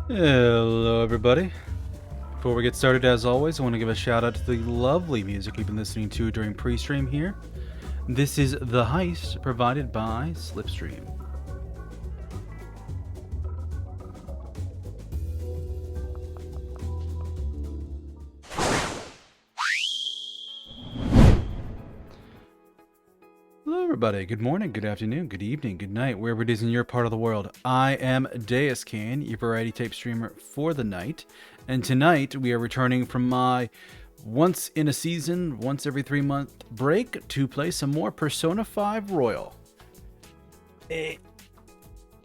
Hello everybody. Before we get started, as always, I want to give a shout out to the lovely music you've been listening to during pre-stream here. This is The Heist, provided by Slipstream. Hello everybody, good morning, good afternoon, good evening, good night, wherever it is in your part of the world. I am Deuscain, your variety tape streamer for the night, and tonight we are returning from my once in a season, once every 3-month break to play some more Persona 5 Royal. A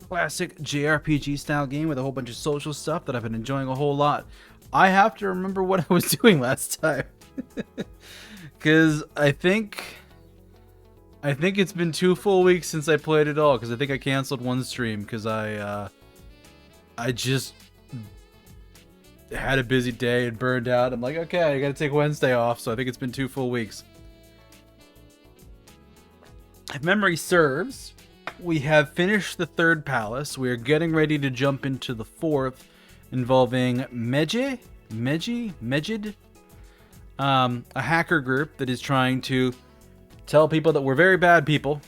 classic JRPG style game with a whole bunch of social stuff that I've been enjoying a whole lot. I have to remember what I was doing last time. Because I think it's been 2 full weeks since I played it all, because I think I canceled one stream because I just had a busy day and burned out. I'm like, okay, I gotta take Wednesday off, so I think it's been 2 full weeks. If memory serves, we have finished the 3rd palace. We are getting ready to jump into the 4th, involving Medjed, a hacker group that is trying to tell people that we're very bad people.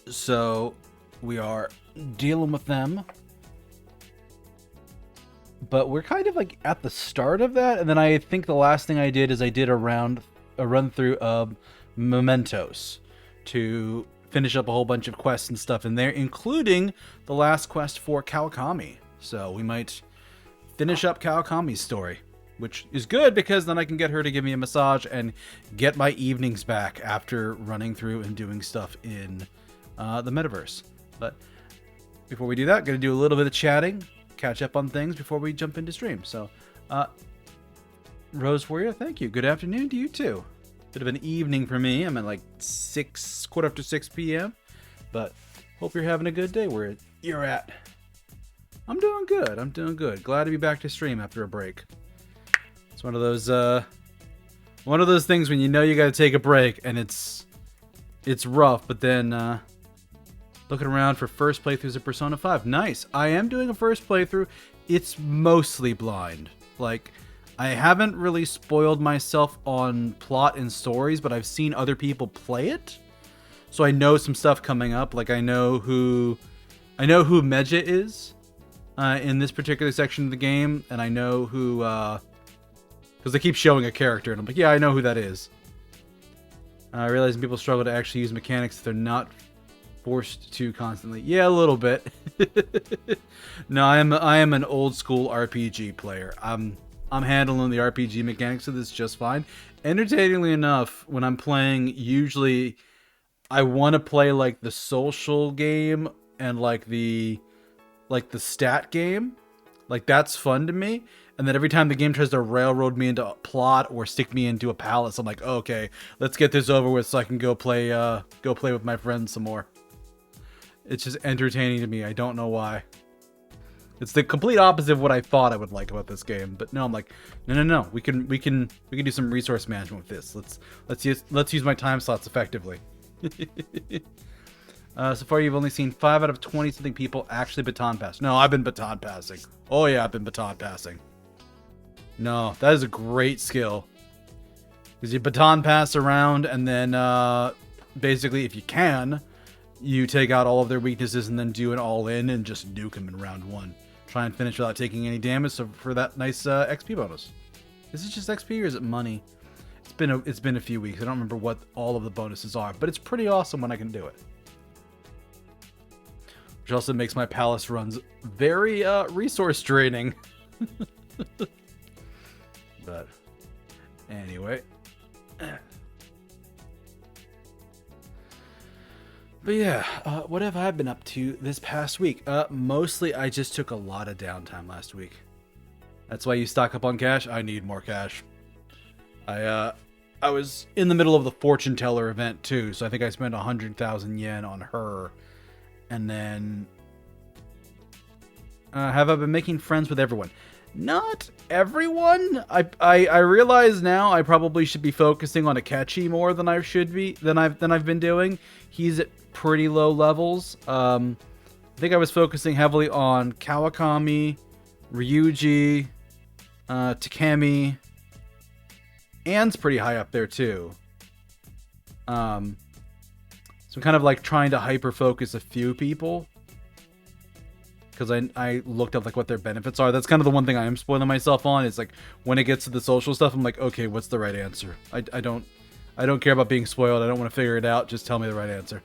So we are dealing with them. But we're kind of like at the start of that, and then I think the last thing I did is I did a run through of Mementos to finish up a whole bunch of quests and stuff in there, including the last quest for Kawakami. So we might finish up Kawakami's story, which is good because then I can get her to give me a massage and get my evenings back after running through and doing stuff in the metaverse. But before we do that, going to do a little bit of chatting, catch up on things before we jump into stream. So, Rose Warrior, thank you. Good afternoon to you too. Bit of an evening for me. I'm at like 6 p.m. But hope you're having a good day where you're at. I'm doing good. Glad to be back to stream after a break. It's one of those things when you know you got to take a break and it's rough, but then looking around for first playthroughs of Persona 5. Nice. I am doing a first playthrough. It's mostly blind. Like, I haven't really spoiled myself on plot and stories, but I've seen other people play it. So I know some stuff coming up. Like, I know who Medjed is in this particular section of the game, and I know who because they keep showing a character, and I'm like, yeah, I know who that is. I realize people struggle to actually use mechanics if they're not forced to constantly. Yeah, a little bit. No, I am an old school RPG player. I'm handling the RPG mechanics of this just fine. Entertainingly enough, when I'm playing, usually I want to play like the social game and like the stat game. Like, that's fun to me. And then every time the game tries to railroad me into a plot or stick me into a palace, I'm like, oh, okay, let's get this over with so I can go play with my friends some more. It's just entertaining to me. I don't know why. It's the complete opposite of what I thought I would like about this game. But no, I'm like, no. We can do some resource management with this. Let's use my time slots effectively. So far, you've only seen 5 out of 20 something people actually baton pass. No, I've been baton passing. Oh yeah, I've been baton passing. No, that is a great skill. Because you baton pass around, and then basically, if you can, you take out all of their weaknesses and then do an all-in and just nuke them in round 1. Try and finish without taking any damage for that nice XP bonus. Is it just XP or is it money? It's been a few weeks. I don't remember what all of the bonuses are, but it's pretty awesome when I can do it. Which also makes my palace runs very resource draining. But anyway. But yeah, what have I been up to this past week? Mostly I just took a lot of downtime last week. That's why you stock up on cash. I need more cash. I was in the middle of the fortune teller event too, so I think I spent 100,000 yen on her. And then have I been making friends with everyone? Not everyone. I realize now I probably should be focusing on Akechi more than I should be than I've been doing. He's at pretty low levels. I think I was focusing heavily on Kawakami, Ryuji, Takemi. Anne's pretty high up there too. So I'm kind of like trying to hyper focus a few people. Because I looked up like what their benefits are. That's kind of the one thing I am spoiling myself on. Is like when it gets to the social stuff, I'm like, okay, what's the right answer? I don't care about being spoiled. I don't want to figure it out. Just tell me the right answer.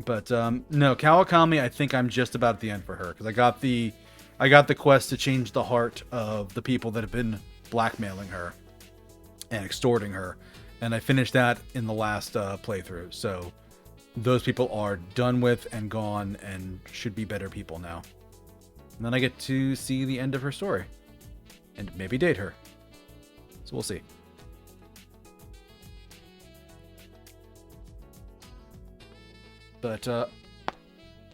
But no, Kawakami, I think I'm just about at the end for her because I got the quest to change the heart of the people that have been blackmailing her and extorting her, and I finished that in the last playthrough. So those people are done with and gone and should be better people now. And then I get to see the end of her story and maybe date her. So we'll see. But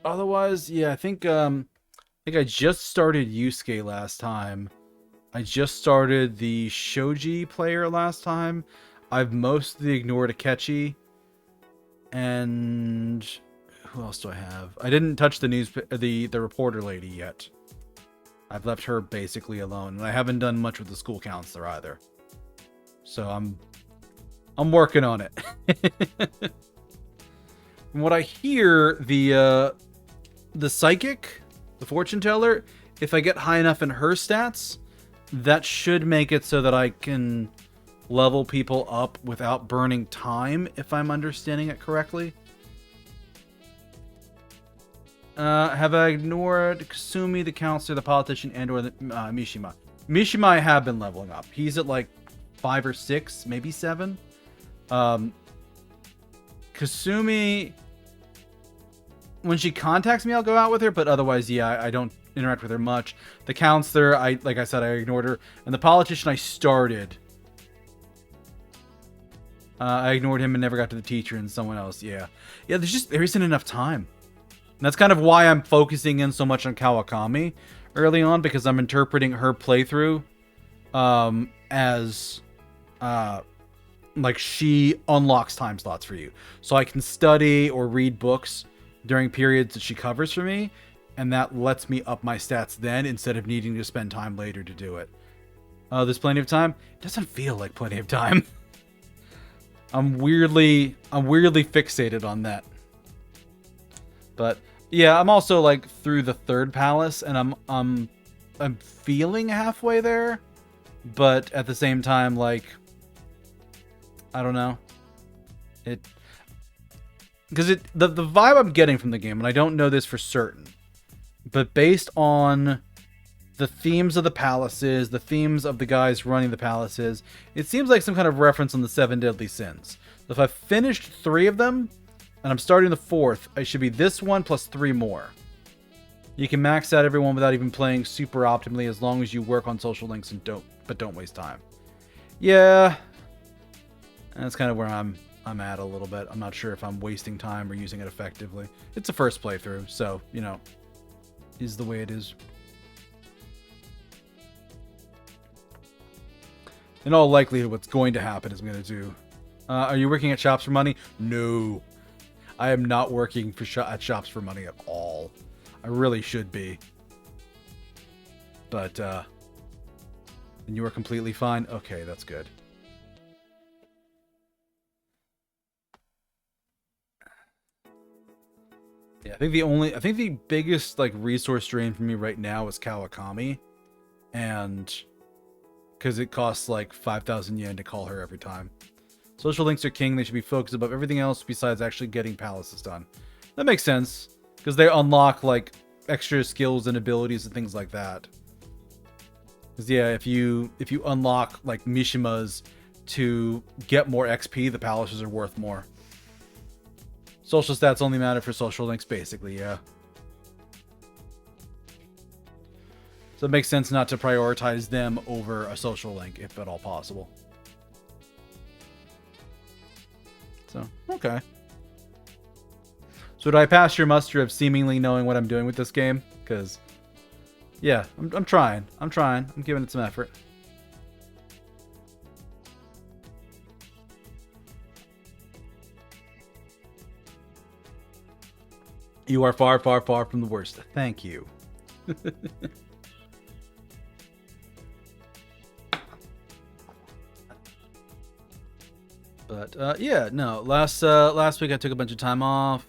otherwise, yeah, I think I just started Yusuke last time. I just started the Shoji player last time. I've mostly ignored Akechi. And who else do I have? I didn't touch the reporter lady yet. I've left her basically alone, and I haven't done much with the school counselor either. So I'm working on it. From what I hear, the psychic, the fortune teller, if I get high enough in her stats, that should make it so that I can level people up without burning time, if I'm understanding it correctly. Have I ignored Kasumi, the counselor, the politician, and or the Mishima? Mishima I have been leveling up. He's at like 5 or 6, maybe 7. Kasumi, when she contacts me, I'll go out with her, but otherwise, yeah, I don't interact with her much. The counselor, like I said, I ignored her. And the politician, I started. I ignored him and never got to the teacher and someone else. Yeah. Yeah, there isn't enough time. And that's kind of why I'm focusing in so much on Kawakami early on, because I'm interpreting her playthrough as like she unlocks time slots for you. So I can study or read books during periods that she covers for me, and that lets me up my stats then instead of needing to spend time later to do it. There's plenty of time. It doesn't feel like plenty of time. I'm weirdly fixated on that. But yeah, I'm also like through the 3rd palace, and I'm feeling halfway there, but at the same time, like, I don't know. Because the vibe I'm getting from the game, and I don't know this for certain, but based on the themes of the palaces, the themes of the guys running the palaces, it seems like some kind of reference on the 7 deadly sins. So if I've finished 3 of them, and I'm starting the 4th, I should be this one plus 3 more. You can max out everyone without even playing super optimally as long as you work on social links and don't waste time. Yeah, that's kind of where I'm at a little bit. I'm not sure if I'm wasting time or using it effectively. It's a first playthrough, so, you know, is the way it is. In all likelihood, what's going to happen is I'm going to do... are you working at Shops for Money? No. I am not working at Shops for Money at all. I really should be. But, and you are completely fine? Okay, that's good. Yeah, I think the biggest, like, resource drain for me right now is Kawakami. And... because it costs like 5,000 yen to call her every time. Social links are king. They should be focused above everything else besides actually getting palaces done. That makes sense, because they unlock like extra skills and abilities and things like that. Because yeah, if you unlock like Mishimas to get more XP, the palaces are worth more. Social stats only matter for social links, basically, yeah. So it makes sense not to prioritize them over a social link, if at all possible. So, okay. So did I pass your muster of seemingly knowing what I'm doing with this game? Because, yeah, I'm trying. I'm giving it some effort. You are far, far, far from the worst. Thank you. But yeah, no. Last week I took a bunch of time off.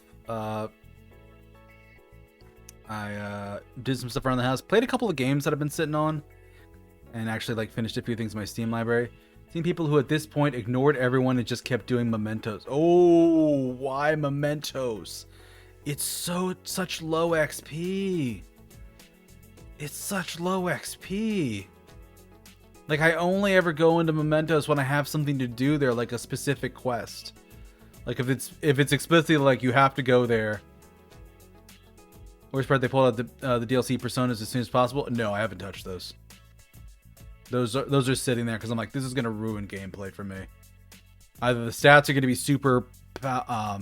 I did some stuff around the house. Played a couple of games that I've been sitting on, and actually like finished a few things in my Steam library. Seen people who at this point ignored everyone and just kept doing mementos. Oh, why mementos? It's such low XP. It's such low XP. Like, I only ever go into mementos when I have something to do there, like a specific quest. Like if it's explicitly like you have to go there. Worst part, they pulled out the DLC personas as soon as possible. No, I haven't touched those. Those are sitting there because I'm like, this is gonna ruin gameplay for me. Either the stats are gonna be super. I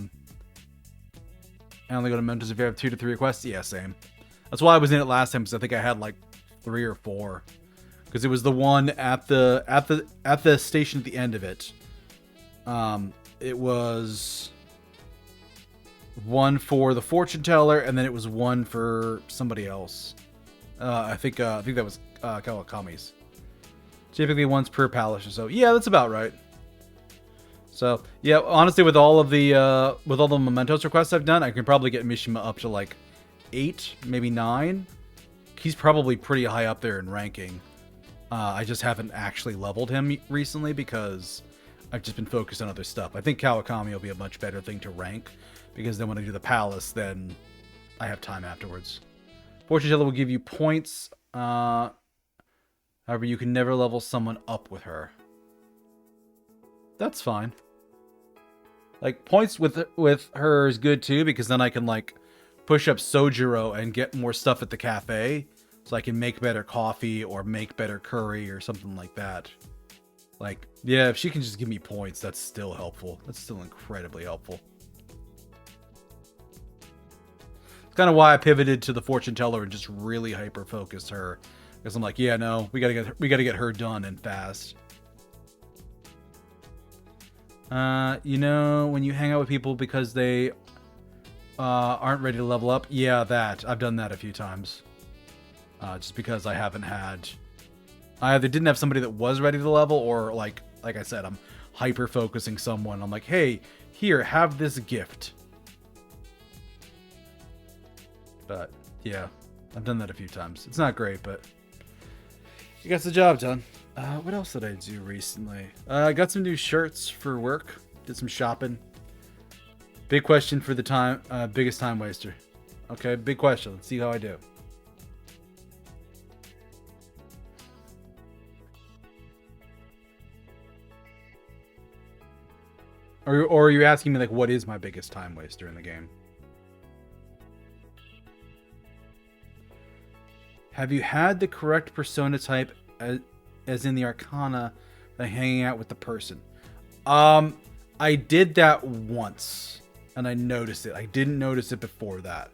only go to mementos if you have 2 to 3 requests. Yeah, same. That's why I was in it last time, because I think I had like 3 or 4. Because it was the one at the station at the end of it. It was one for the fortune teller, and then it was one for somebody else. I think that was Kawakami's. Typically once per palace or so. Yeah, that's about right. So yeah, honestly, with all the mementos requests I've done, I can probably get Mishima up to like 8, maybe 9. He's probably pretty high up there in ranking. I just haven't actually leveled him recently because I've just been focused on other stuff. I think Kawakami will be a much better thing to rank, because then when I do the palace, then I have time afterwards. Fortune teller will give you points. However, you can never level someone up with her. That's fine. Like, points with her is good too, because then I can like push up Sojiro and get more stuff at the cafe, so I can make better coffee or make better curry or something like that. Like, yeah, if she can just give me points, that's still helpful. That's still incredibly helpful. It's kind of why I pivoted to the fortune teller and just really hyper focused her, because I'm like, yeah, no, we gotta get her done and fast. You know, when you hang out with people because they aren't ready to level up. Yeah, I've done that a few times. Just because I haven't had... I either didn't have somebody that was ready to level, or like I said, I'm hyper-focusing someone. I'm like, hey, here, have this gift. But, yeah, I've done that a few times. It's not great, but it gets the job done. What else did I do recently? I got some new shirts for work. Did some shopping. Big question for the biggest time waster. Okay, big question. Let's see how I do. Or are you asking me, like, what is my biggest time waster in the game? Have you had the correct persona type as in the Arcana by hanging out with the person? I did that once, and I noticed it. I didn't notice it before that.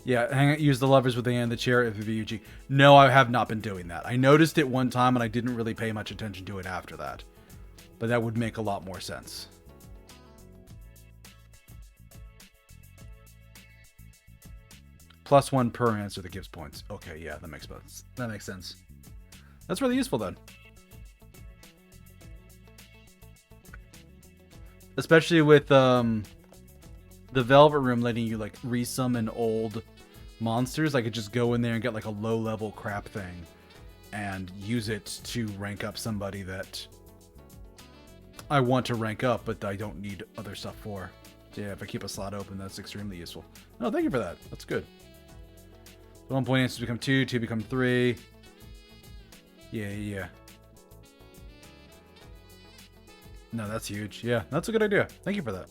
Yeah, use the levers with the hand, the chair, if the VUG. No, I have not been doing that. I noticed it one time, and I didn't really pay much attention to it after that. But that would make a lot more sense. +1 per answer that gives points. Okay, yeah, that makes sense. That makes sense. That's really useful then. Especially with the Velvet Room letting you like resummon old monsters. I could just go in there and get like a low level crap thing and use it to rank up somebody that I want to rank up, but I don't need other stuff for. So yeah, if I keep a slot open, that's extremely useful. Oh, thank you for that. That's good. 1 point answers become 2, 2 become 3. Yeah. No, that's huge. Yeah, that's a good idea. Thank you for that.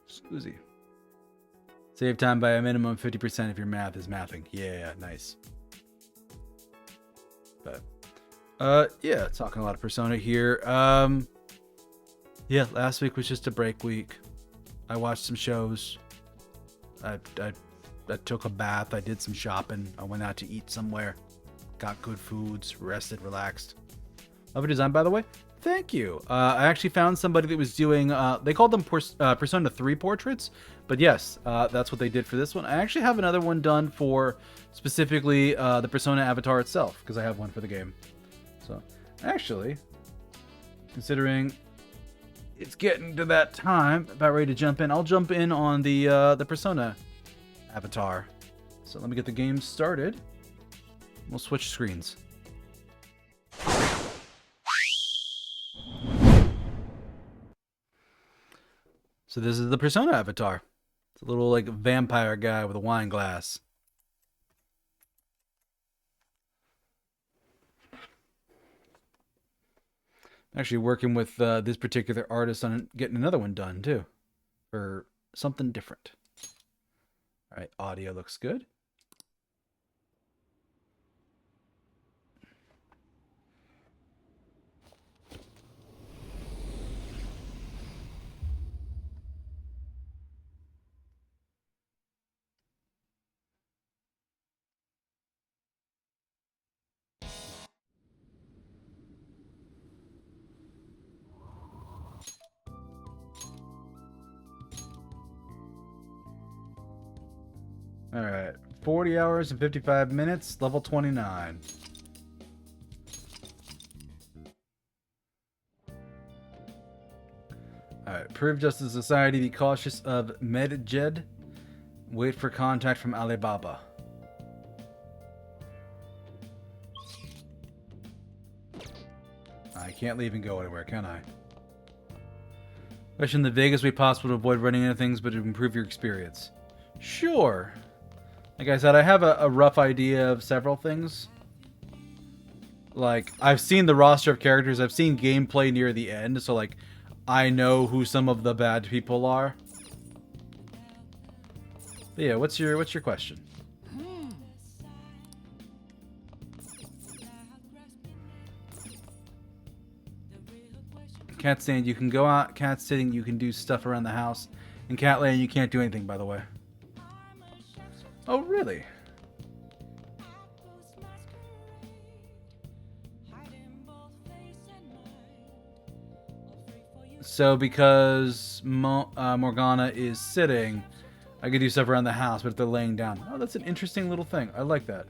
Scusi. Save time by a minimum 50% if your math is mathing. Yeah, nice. But Yeah, talking a lot of Persona here. Yeah, last week was just a break week. I watched some shows. I took a bath. I did some shopping. I went out to eat somewhere. Got good foods. Rested, relaxed. Love your design, by the way. Thank you. I actually found somebody that was doing, they called them Persona 3 portraits. But yes, that's what they did for this one. I actually have another one done for specifically the Persona avatar itself, because I have one for the game. So, actually, considering it's getting to that time, about ready to jump in, I'll jump in on the Persona avatar. So let me get the game started. We'll switch screens. So this is the Persona avatar. It's a little like vampire guy with a wine glass. Actually working with this particular artist on getting another one done too, for something different. All right, audio looks good. All right, 40 hours and 55 minutes, level 29. All right, prove justice society, be cautious of Medjed. Wait for contact from Alibaba. I can't leave and go anywhere, can I? Question: the vaguest way possible to avoid running into things, but to improve your experience. Sure. Like I said, I have a rough idea of several things. Like, I've seen the roster of characters, I've seen gameplay near the end, so like, I know who some of the bad people are. But yeah, what's your question? Cat stand, you can go out. Cat sitting, you can do stuff around the house. In Catland, you can't do anything, by the way. Oh, really? So because Morgana is sitting, I could do stuff around the house, but if they're laying down. Oh, that's an interesting little thing. I like that.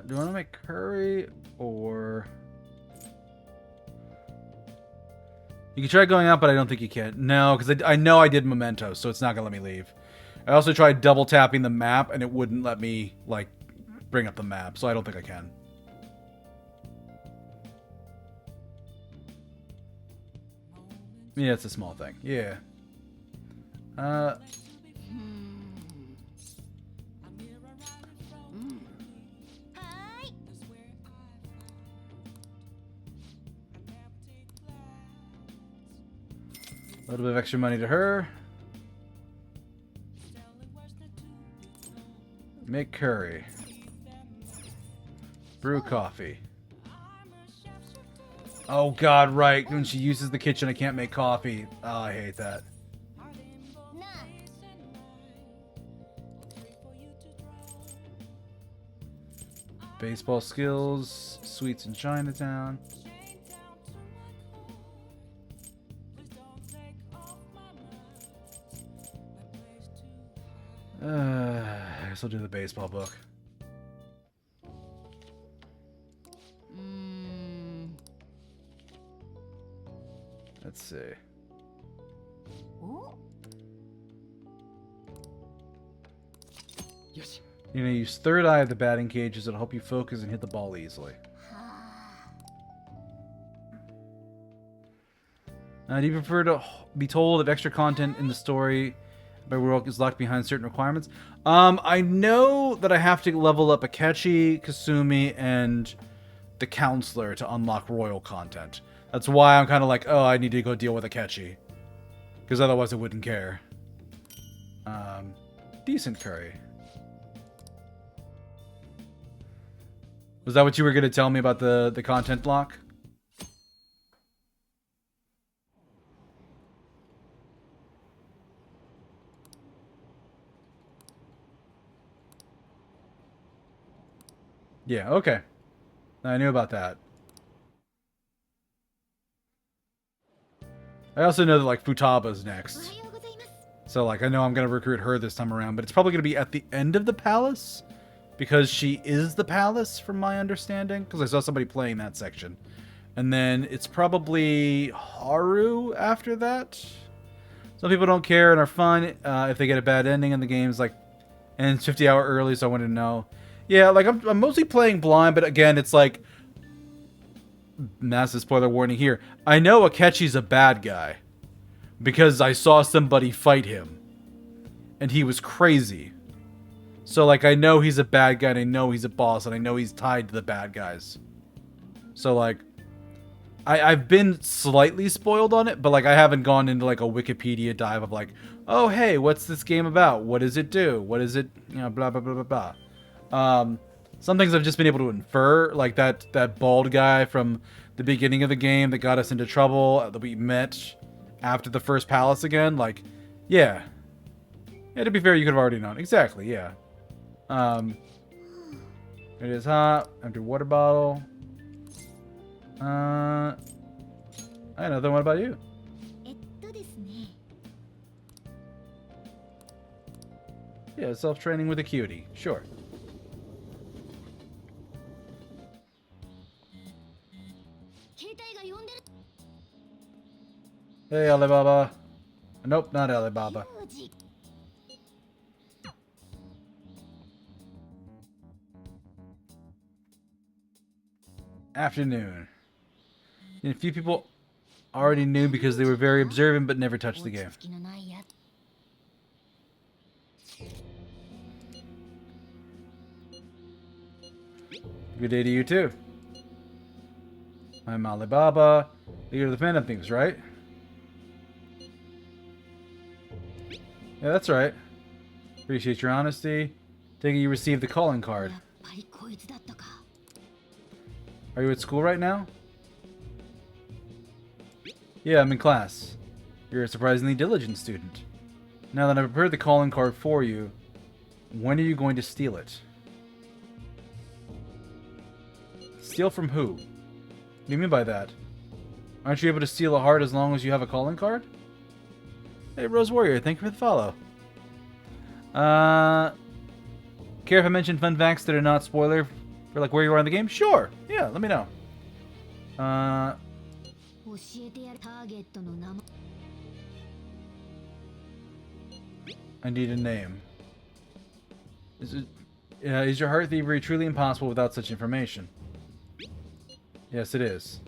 Do I want to make curry or... You can try going out, but I don't think you can. No, because I know I did Memento, so it's not going to let me leave. I also tried double tapping the map, and it wouldn't let me, like, bring up the map, so I don't think I can. Yeah, it's a small thing. Yeah. A little bit of extra money to her. Make curry. Brew coffee. Oh god, right. When she uses the kitchen, I can't make coffee. Oh, I hate that. Baseball skills. Sweets in Chinatown. I guess I'll do the baseball book. Let's see. Yes. You're gonna use third eye of the batting cages. It'll help you focus and hit the ball easily. Do you prefer to be told of extra content in the story by world is locked behind certain requirements? I know that I have to level up Akechi, Kasumi, and the counselor to unlock royal content. That's why I'm kind of like, oh, I need to go deal with Akechi. Because otherwise I wouldn't care. Decent curry. Was that what you were going to tell me about the content lock? Yeah, okay. I knew about that. I also know that, like, Futaba's next. So, like, I know I'm going to recruit her this time around, but it's probably going to be at the end of the palace, because she is the palace, from my understanding, because I saw somebody playing that section. And then it's probably Haru after that. Some people don't care and are fine if they get a bad ending in the games, like, and it's 50 hour early, so I wanted to know. Yeah, like, I'm mostly playing blind, but again, it's like, massive spoiler warning here. I know Akechi's a bad guy because I saw somebody fight him and he was crazy. So, like, I know he's a bad guy and I know he's a boss and I know he's tied to the bad guys. So, like, I've been slightly spoiled on it, but, like, I haven't gone into, like, a Wikipedia dive of, like, oh, hey, what's this game about? What does it do? What is it? You know, blah, blah, blah, blah, blah. Some things I've just been able to infer, like that bald guy from the beginning of the game that got us into trouble that we met after the first palace again. Like, yeah. Yeah, to be fair, you could have already known. Exactly, yeah. It is hot. Empty water bottle. I got another one. What about you? Yeah, self-training with a cutie. Sure. Hey, Alibaba. Nope, not Alibaba. Afternoon. And a few people already knew because they were very observant but never touched the game. Good day to you too. I'm Alibaba, leader of the Phantom Thieves, right? Yeah, that's right. Appreciate your honesty. Take it you received the calling card. Are you at school right now? Yeah, I'm in class. You're a surprisingly diligent student. Now that I've prepared the calling card for you, when are you going to steal it? Steal from who? What do you mean by that? Aren't you able to steal a heart as long as you have a calling card? Hey, Rose Warrior, thank you for the follow. Care if I mention fun facts that are not spoiler for, like, where you are in the game? Sure. Yeah, let me know. I need a name. Is your heart thievery truly impossible without such information? Yes, it is.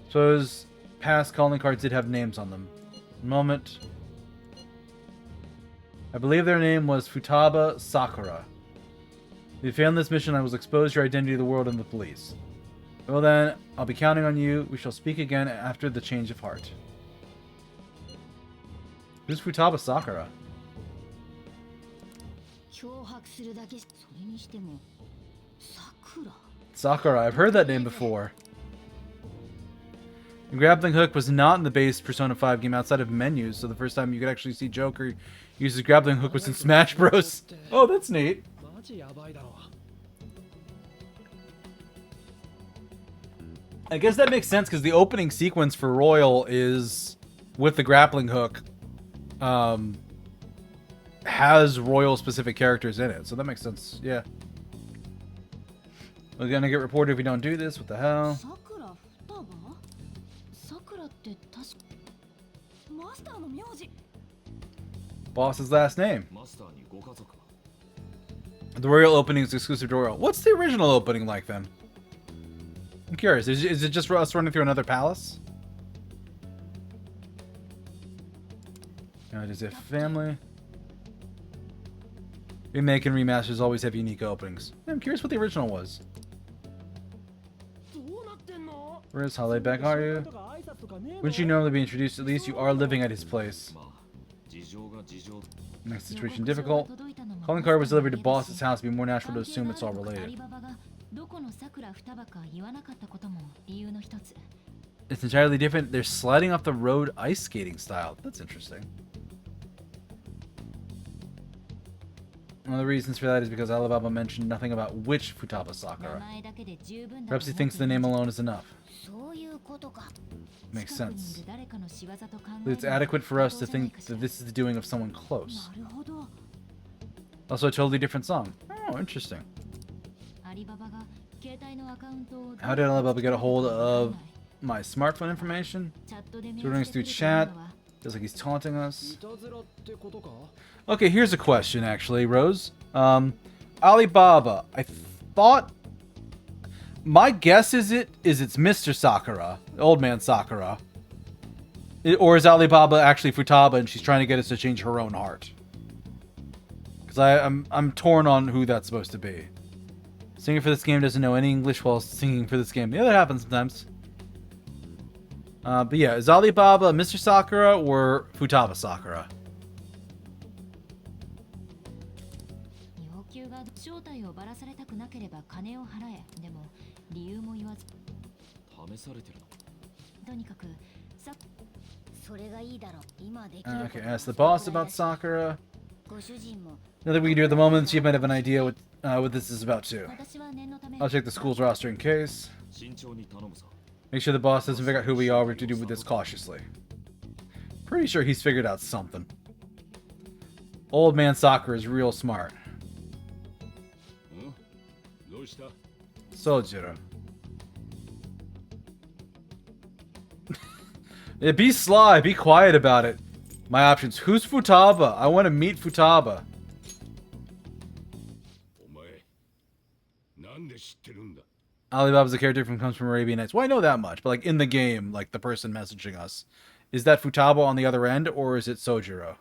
Suppose past calling cards did have names on them. Moment. I believe their name was Futaba Sakura. If you failed this mission, I will expose your identity to the world and the police. Well then, I'll be counting on you. We shall speak again after the change of heart. Who's Futaba Sakura? Sakura, I've heard that name before. The grappling hook was not in the base Persona 5 game outside of menus, so the first time you could actually see Joker use his grappling hook was in Smash Bros. Oh, that's neat. I guess that makes sense because the opening sequence for Royal is with the grappling hook. Has Royal specific characters in it, so that makes sense. Yeah. We're gonna get reported if we don't do this. What the hell? Boss's last name. The Royal opening is exclusive to Royal. What's the original opening like then? I'm curious. Is it just us running through another palace? Does it family? Remake and remasters always have unique openings. I'm curious what the original was. Riz, how laid back are you? Wouldn't you normally be introduced? At least you are living at his place. Next situation difficult. Calling card was delivered to boss's house. It'd be more natural to assume it's all related. It's entirely different. They're sliding off the road ice skating style. That's interesting. One of the reasons for that is because Alibaba mentioned nothing about which Futaba Sakura. Perhaps he thinks the name alone is enough. Makes sense. It's adequate for us to think that this is the doing of someone close. Also a totally different song. Oh, interesting. How did Alibaba get a hold of my smartphone information? He's ordering us through chat. Feels like he's taunting us. Okay, here's a question, actually, Rose. Alibaba. I thought... My guess is it's Mr. Sakura, old man Sakura. Or is Alibaba actually Futaba and she's trying to get us to change her own heart? Because I'm torn on who that's supposed to be. Singer for this game doesn't know any English while singing for this game. Yeah, that happens sometimes. But yeah, is Alibaba Mr. Sakura or Futaba Sakura? Okay, ask the boss about Sakura. Nothing we can do at the moment. She might have an idea what this is about too. I'll check the school's roster in case. Make sure the boss doesn't figure out who we are. We have to do with this cautiously. Pretty sure he's figured out something. Old man Sakura is real smart. Sojiro. Yeah, be sly. Be quiet about it. My options. Who's Futaba? I want to meet Futaba. Alibaba's a character comes from Arabian Nights. Well, I know that much, but like in the game, like the person messaging us. Is that Futaba on the other end, or is it Sojiro?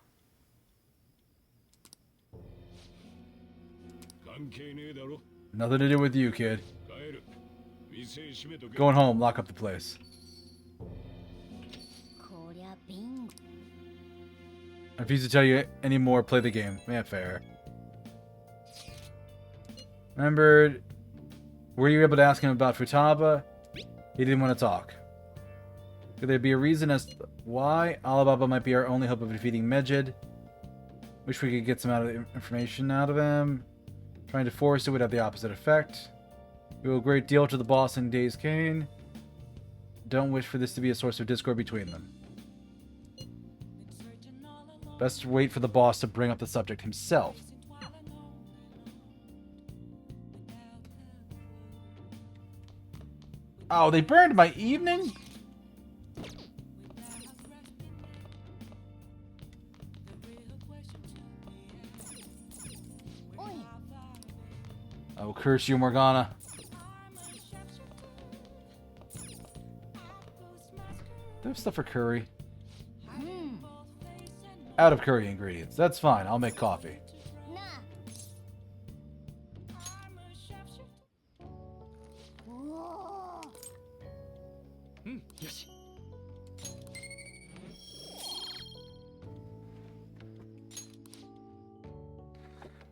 Nothing to do with you, kid. Going home, lock up the place. I refuse to tell you anymore, play the game. Yeah, fair. Remembered, were you able to ask him about Futaba? He didn't want to talk. Could there be a reason as to why Alibaba might be our only hope of defeating Medjed? Wish we could get some information out of him. Trying to force it would have the opposite effect. We owe a great deal to the boss in Deuscain. Don't wish for this to be a source of discord between them. Best wait for the boss to bring up the subject himself. Oh, they burned my evening? I will curse you, Morgana. Do I have stuff for curry? Out of curry ingredients. That's fine. I'll make coffee.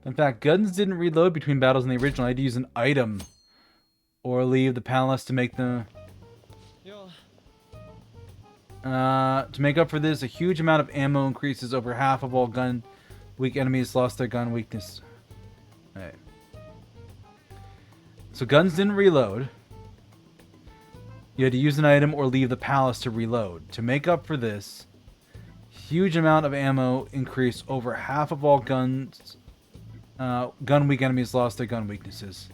In fact, guns didn't reload between battles in the original. I had to use an item or leave the palace to make them... to make up for this, a huge amount of ammo increases. Over half of all gun weak enemies lost their gun weakness. Alright. So guns didn't reload. You had to use an item or leave the palace to reload. To make up for this, huge amount of ammo increase. Over half of all guns... gun weak enemies lost their gun weaknesses.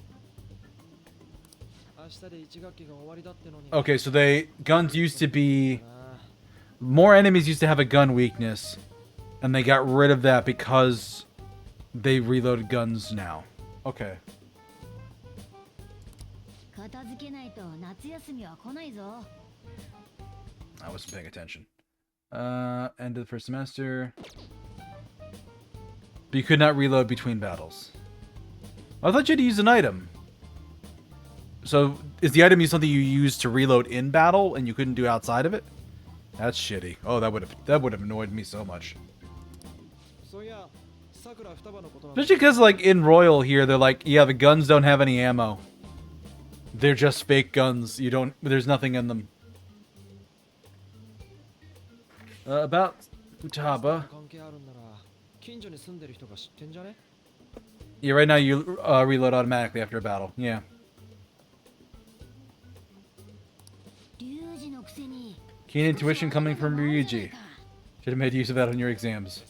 Okay, so guns used to be... More enemies used to have a gun weakness, and they got rid of that because they reloaded guns now. Okay. I wasn't paying attention. End of the first semester. But you could not reload between battles. I thought you had to use an item. So is the item something you use to reload in battle and you couldn't do outside of it? That's shitty. Oh, that would have annoyed me so much. Especially because like in Royal here, they're like, yeah, the guns don't have any ammo. They're just fake guns. You don't. There's nothing in them. About Futaba. Yeah, right now you reload automatically after a battle. Yeah. Keen intuition coming from Ryuji. Should have made use of that on your exams.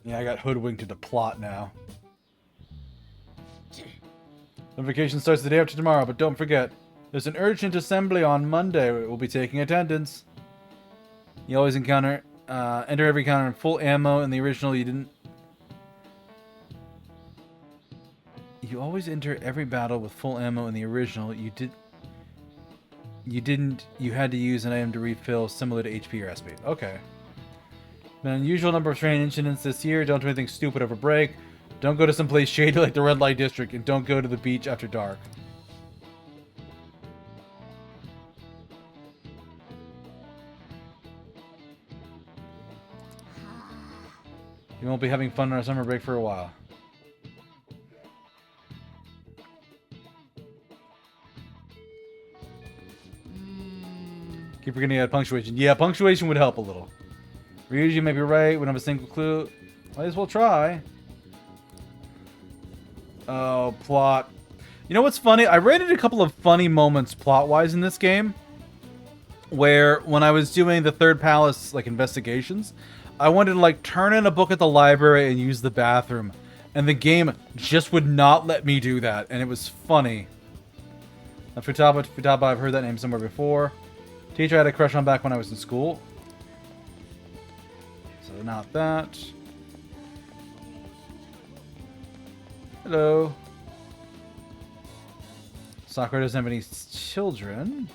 Yeah, I got hoodwinked into plot now. Notification starts the day after tomorrow, but don't forget, there's an urgent assembly on Monday. We'll be taking attendance. You always enter every encounter in full ammo. In the original, you didn't. You always enter every battle with full ammo. In the original, you didn't. You had to use an item to refill, similar to HP or SP. Okay. An unusual number of train incidents this year. Don't do anything stupid over break. Don't go to some place shady like the Red Light District, and don't go to the beach after dark. You won't be having fun on our summer break for a while. Keep forgetting to add punctuation. Yeah, punctuation would help a little. Ryuji may be right. We don't have a single clue. Might as well try. Oh, plot. You know what's funny? I rated a couple of funny moments plot-wise in this game. Where, when I was doing the third palace, like, investigations, I wanted to, like, turn in a book at the library and use the bathroom. And the game just would not let me do that. And it was funny. Futaba, I've heard that name somewhere before. Teacher I had a crush on back when I was in school. So not that. Hello. Sakura doesn't have any children.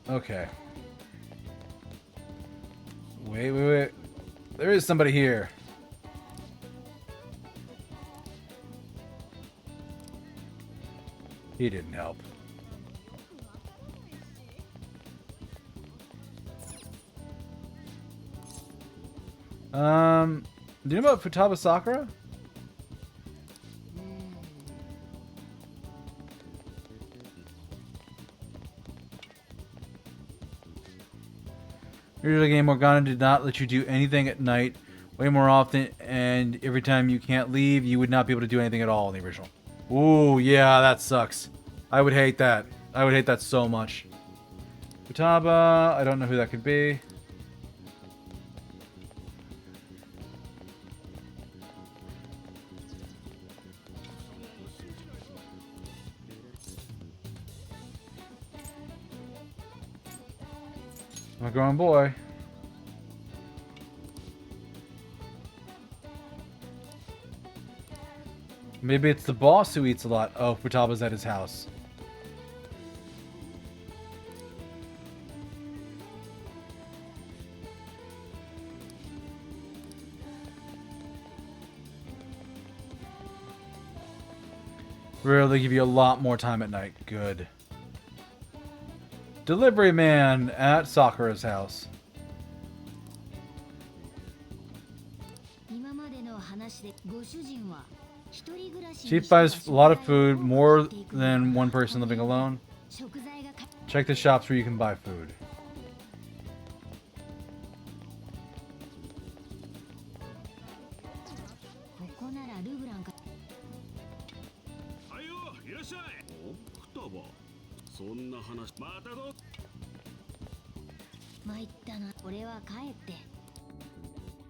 Okay. Wait. There is somebody here. He didn't help. Do you know about Futaba Sakura? Usually, game Morgana did not let you do anything at night way more often, and every time you can't leave, you would not be able to do anything at all in the original. Ooh, yeah, that sucks. I would hate that. I would hate that so much. Futaba, I don't know who that could be. I'm a grown boy. Maybe it's the boss who eats a lot. Oh, Futaba's at his house. Really give you a lot more time at night. Good. Delivery man at Sakura's house. Chief buys a lot of food, more than one person living alone. Check the shops where you can buy food.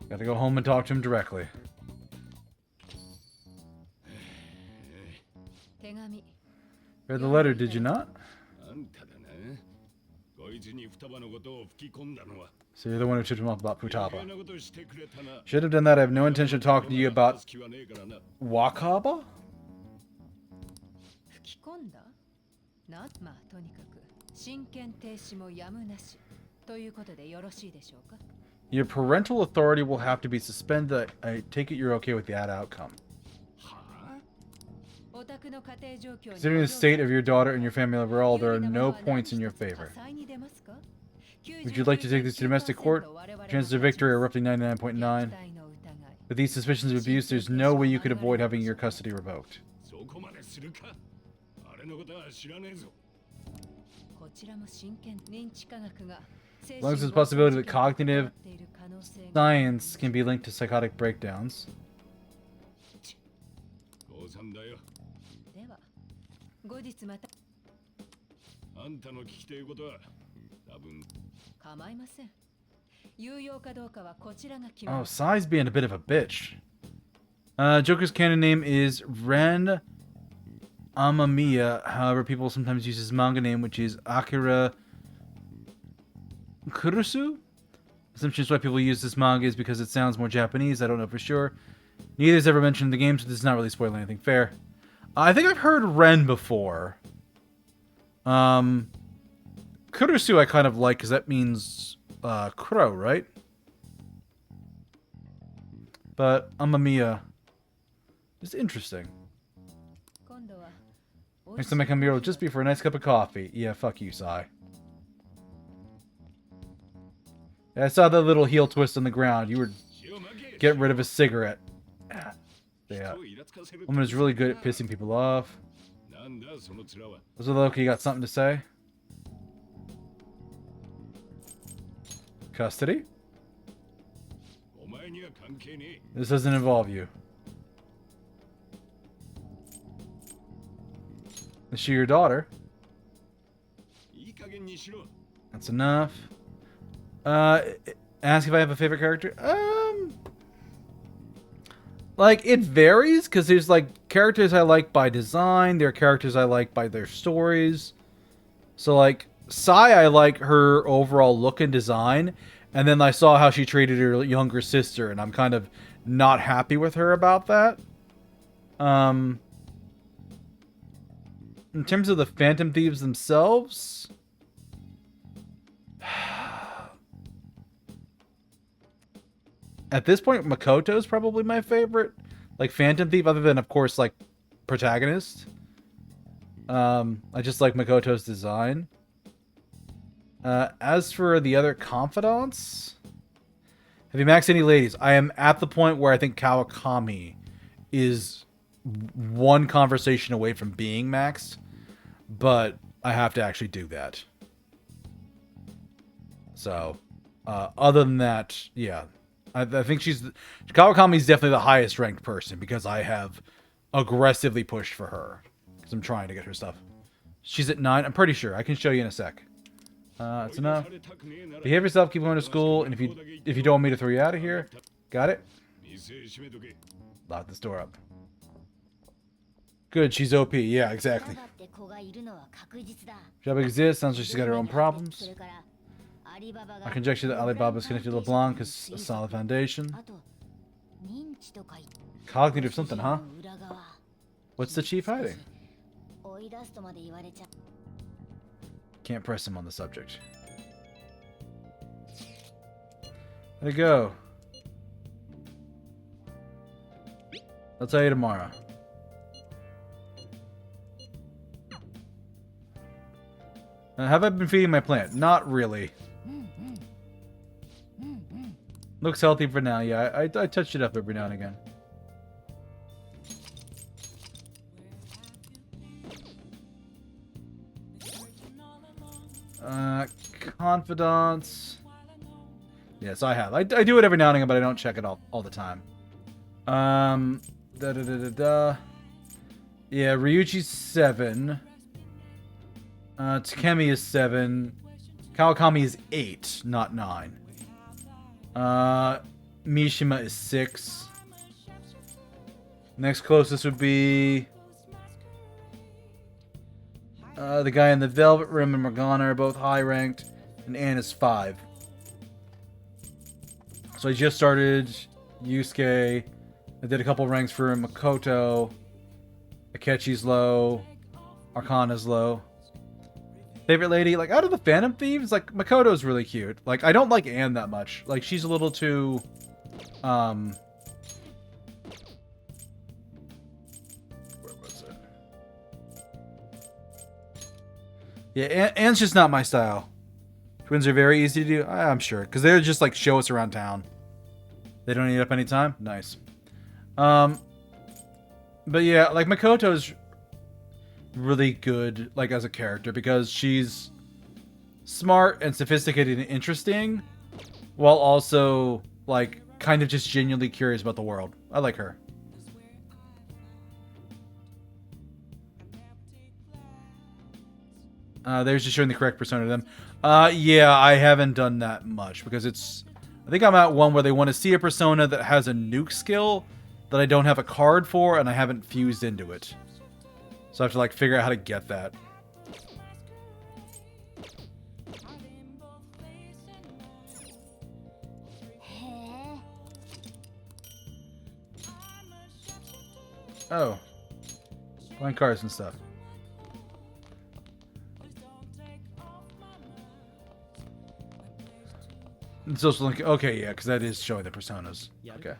Gotta go home and talk to him directly. Read the letter, did you not? So you're the one who tipped him off about Futaba. Should have done that. I have no intention of talking to you about Wakaba? Your parental authority will have to be suspended. I take it you're okay with that outcome. Considering the state of your daughter and your family overall, there are no points in your favor. Would you like to take this to domestic court? Chances of victory are roughly 99.9. With these suspicions of abuse, there's no way you could avoid having your custody revoked. As long as there's a possibility that cognitive science can be linked to psychotic breakdowns. Oh, Sai's being a bit of a bitch. Joker's canon name is Ren Amamiya. However, people sometimes use his manga name, which is Akira Kurusu. Assumptions why people use this manga is because it sounds more Japanese. I don't know for sure. Neither is ever mentioned in the game, so this is not really spoiling anything. Fair. I think I've heard Ren before. Kurusu I kind of like because that means crow, right? But Amamiya is interesting. Next time I come here, it'll just be for a nice cup of coffee. Yeah, fuck you, Sai. Yeah, I saw that little heel twist on the ground. You were getting rid of a cigarette. Yeah. Woman is really good at pissing people off. Ozuloki, you got something to say? Custody? This doesn't involve you. Is she your daughter? That's enough. Ask if I have a favorite character? Like, it varies, because there's, like, characters I like by design, there are characters I like by their stories. So, like, Sai, I like her overall look and design, and then I saw how she treated her younger sister, and I'm kind of not happy with her about that. In terms of the Phantom Thieves themselves... At this point, Makoto's probably my favorite. Like, Phantom Thief, other than, of course, like, protagonist. I just like Makoto's design. As for the other confidants... Have you maxed any ladies? I am at the point where I think Kawakami is one conversation away from being maxed. But I have to actually do that. So, other than that, yeah... I think Kawakami's definitely the highest ranked person because I have aggressively pushed for her. Because I'm trying to get her stuff. She's at 9. I'm pretty sure. I can show you in a sec. That's enough. Behave yourself, keep going to school, and if you don't want me to throw you out of here, got it? Lock this door up. Good, she's OP. Yeah, exactly. Job exists, sounds like she's got her own problems. I conjecture that Alibaba is connected to LeBlanc as a solid foundation. Cognitive something, huh? What's the chief hiding? Can't press him on the subject. There you go. I'll tell you tomorrow. Have I been feeding my plant? Not really. Looks healthy for now, yeah. I touch it up every now and again. Confidants. Yes, I have. I do it every now and again, but I don't check it all the time. Yeah, Ryuichi's 7. Takemi is 7. Kawakami is 8, not 9. Mishima is 6. Next closest would be the guy in the Velvet Room and Morgana are both high ranked, and Anne is 5. So I just started Yusuke. I did a couple ranks for Makoto. Akechi's low. Arcana's low. Favorite lady? Like, out of the Phantom Thieves, like, Makoto's really cute. Like, I don't like Anne that much. Like, she's a little too... Where was it? Yeah, Anne's just not my style. Twins are very easy to do. I'm sure. Because they're just, like, show us around town. They don't eat up any time? Nice. But yeah, like, Makoto's really good, like, as a character, because she's smart and sophisticated and interesting, while also, like, kind of just genuinely curious about the world. I like her. There's just showing the correct persona to them. Yeah, I haven't done that much, because it's... I think I'm at one where they want to see a persona that has a nuke skill that I don't have a card for, and I haven't fused into it. So I have to, like, figure out how to get that. Oh. Blank cards and stuff. It's also like, okay, yeah, because that is showing the personas. Okay.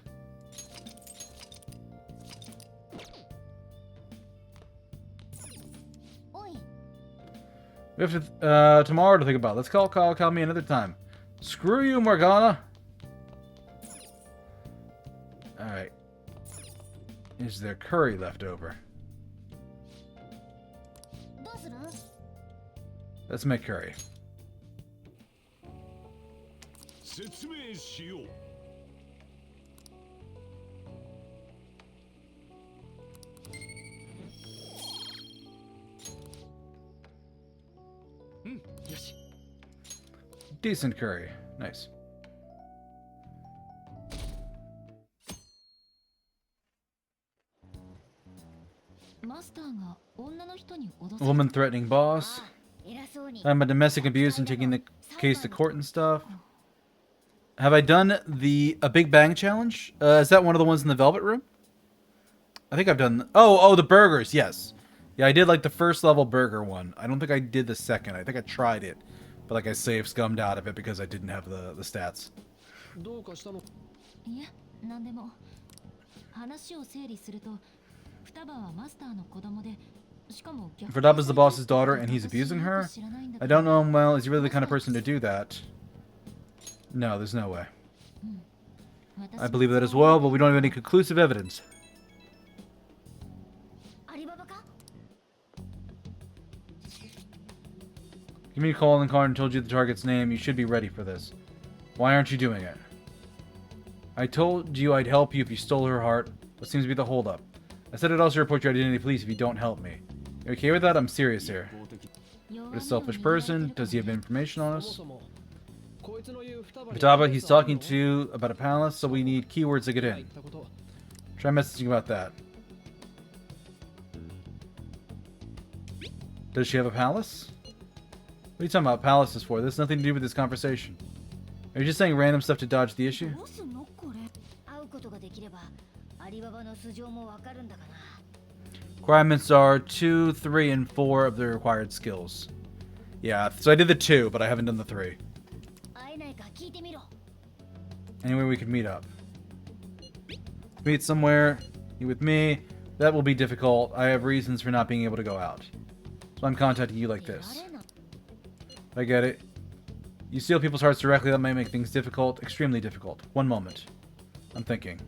We have to, tomorrow to think about. Let's call me another time. Screw you, Morgana. Alright. Is there curry left over? Let's make curry. Decent curry. Nice. A woman threatening boss. I'm a domestic abuse and taking the case to court and stuff. Have I done a Big Bang challenge? Is that one of the ones in the Velvet Room? I think I've done... Oh, the burgers, yes. Yeah, I did like the first level burger one. I don't think I did the second. I think I tried it. But like I saved scummed out of it because I didn't have the stats. Futaba's the boss's daughter and he's abusing her? I don't know him well. Is he really the kind of person to do that? No, there's no way. I believe that as well, but we don't have any conclusive evidence. Give me a call in the car and told you the target's name. You should be ready for this. Why aren't you doing it? I told you I'd help you if you stole her heart. What seems to be the holdup? I said I'd also report your identity to police if you don't help me. You okay with that? I'm serious here. What a selfish person. Does he have information on us? Futaba, he's talking to about a palace, so we need keywords to get in. Try messaging about that. Does she have a palace? What are you talking about palaces for? This has nothing to do with this conversation. Are you just saying random stuff to dodge the issue? Requirements are 2, 3, and 4 of the required skills. Yeah, so I did the 2, but I haven't done the 3. Anywhere we could meet up. Meet somewhere. You with me. That will be difficult. I have reasons for not being able to go out. So I'm contacting you like this. I get it. You steal people's hearts directly, that might make things difficult. Extremely difficult. One moment. I'm thinking.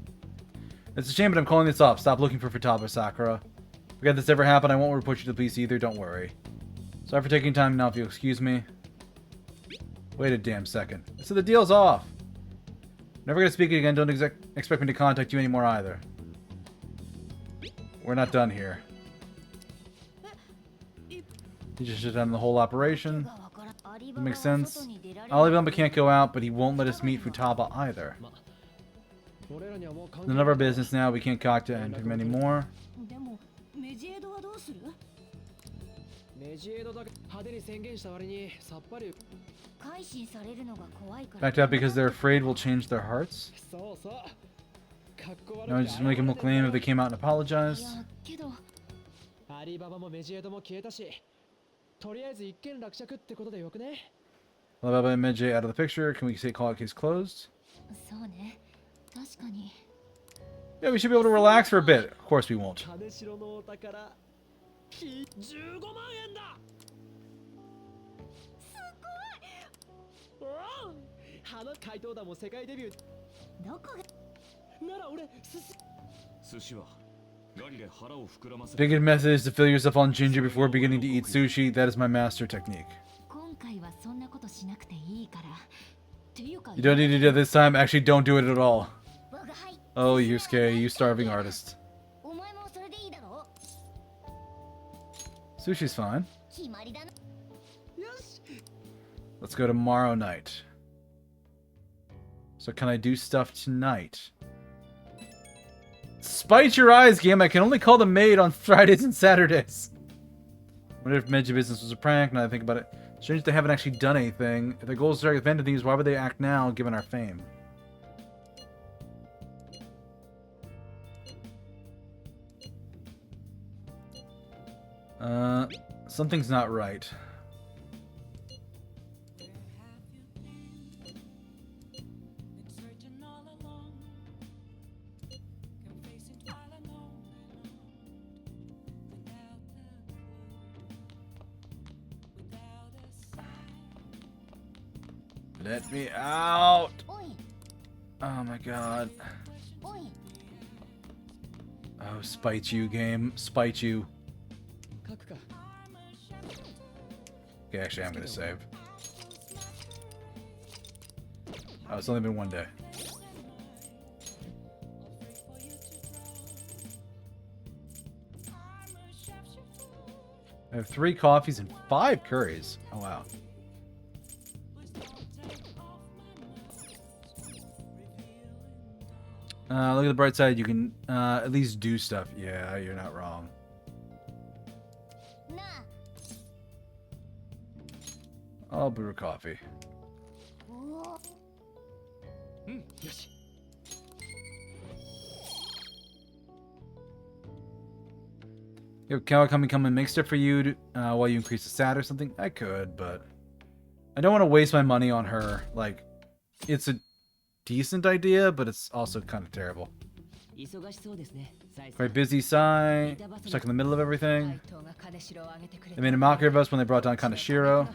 It's a shame, but I'm calling this off. Stop looking for Futaba Sakura. Forget this ever happened. I won't report you to the police either. Don't worry. Sorry for taking time now if you'll excuse me. Wait a damn second. So the deal's off. Never gonna speak again. Don't expect me to contact you anymore either. We're not done here. You just shut down the whole operation. That makes sense. Alibaba can't go out, but he won't let us meet Futaba either. None of our business now. We can't contact him anymore. Backed out because they're afraid we'll change their hearts? No, just make them look lame if they came out and apologized. Alibaba もメジェドも消えたし、とりあえず一件落着ってことでよくね。 Alibaba and Medjed out of the picture. Can we say call it case closed? Yeah, we should be able to relax for a bit. Of course we won't. 金城のお宝、15万円だ。すごい。おお、花怪盗団も世界デビュー。どこが？なら俺寿司は。 Biggest method is to fill yourself on ginger before beginning to eat sushi. That is my master technique. You don't need to do it this time. Actually, don't do it at all. Oh, Deuscain, you starving artist. Sushi's fine. Let's go tomorrow night. So can I do stuff tonight? Spite your eyes, game. I can only call the maid on Fridays and Saturdays. What if Medjed business was a prank? Now I think about it. Strange they haven't actually done anything. If their goal is to target Phantom Thieves, why would they act now, given our fame? Something's not right. Let me out! Oh my god. Oh, spite you, game. Spite you. Okay, actually, I'm gonna save. Oh, it's only been one day. I have 3 coffees and 5 curries. Oh, wow. Look at the bright side. You can at least do stuff. Yeah, you're not wrong. I'll brew coffee. Yo, can I come and make stuff for you to, while you increase the stat or something? I could, but I don't want to waste my money on her. Like, it's a decent idea, but it's also kind of terrible. Quite busy, Sai. Stuck in the middle of everything. They made a mockery of us when they brought down Kaneshiro.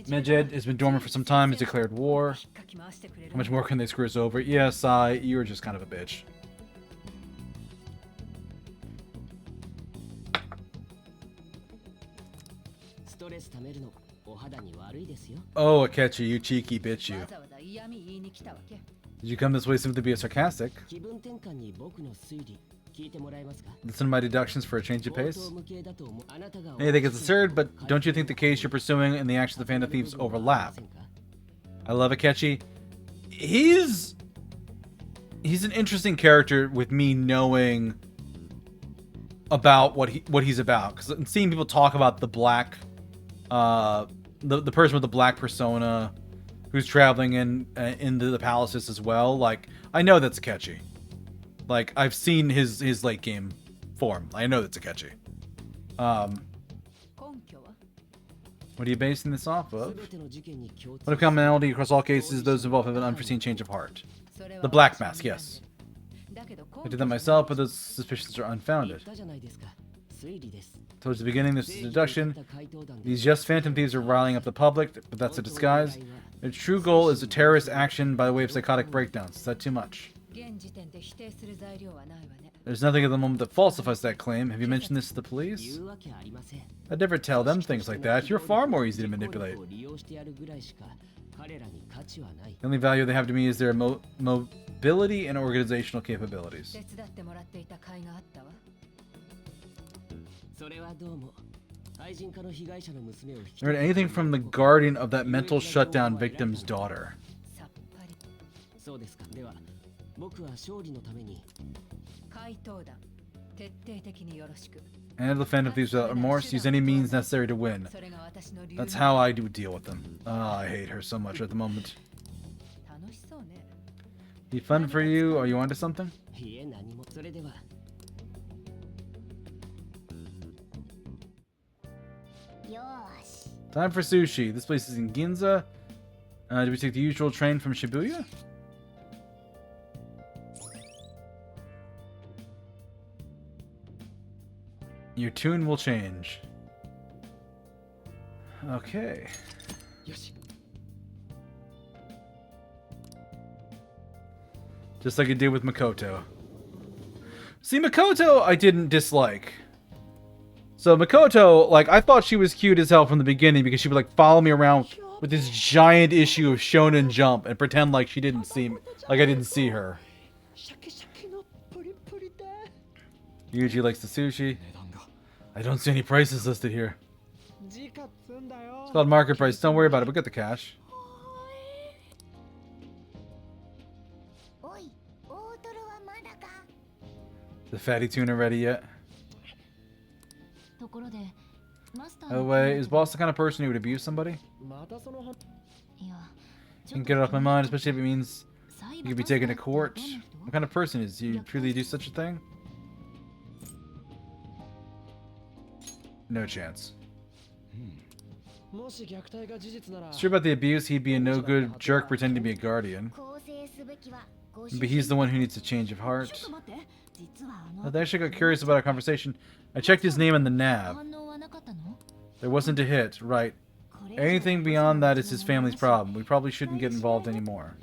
Medjed has been dormant for some time. He's declared war. How much more can they screw us over? Yeah, Sai, you were just kind of a bitch. Oh, Akechi, you cheeky bitch, you. Did you come this way simply to be sarcastic? Listen to my deductions for a change of pace? Hey, I think it's absurd, but don't you think the case you're pursuing and the actions of the Phantom Thieves overlap? I love Akechi. He's an interesting character with me knowing about what he's about. Because seeing people talk about the black, the person with the black persona who's traveling into the palaces as well. Like, I know that's Akechi. Like, I've seen his late game form. I know that's Akechi. What are you basing this off of? What a commonality across all cases, those involved have an unforeseen change of heart. The Black Mask, yes. I did that myself, but those suspicions are unfounded. Towards the beginning, this is a deduction. These just Phantom Thieves are riling up the public, but that's a disguise. Their true goal is a terrorist action by way of psychotic breakdowns. Is that too much? There's nothing at the moment that falsifies that claim. Have you mentioned this to the police? I'd never tell them things like that. You're far more easy to manipulate. The only value they have to me is their mobility and organizational capabilities. Learn anything from the guardian of that mental shutdown victim's daughter? Handle the Phantom Thieves without remorse. Use any means necessary to win. That's how I do deal with them. Ah, I hate her so much at the moment. Be fun for you? Are you onto something? Time for sushi. This place is in Ginza. Do we take the usual train from Shibuya? Your tune will change. Okay. Just like it did with Makoto. See, Makoto I didn't dislike. So Makoto, like, I thought she was cute as hell from the beginning because she would, like, follow me around with this giant issue of Shonen Jump and pretend like she didn't see me, like I didn't see her. Yuji likes the sushi. I don't see any prices listed here. It's called market price. Don't worry about it. We'll get the cash. The fatty tuna ready yet? By the way, is boss the kind of person who would abuse somebody? Can't get it off my mind, especially if it means you could be taken to court. What kind of person is he? Truly do such a thing? No chance. It's true about the abuse, he'd be a no-good jerk pretending to be a guardian. But he's the one who needs a change of heart. I actually got curious about our conversation. I checked his name in the nav. There wasn't a hit, right. Anything beyond that is his family's problem. We probably shouldn't get involved anymore.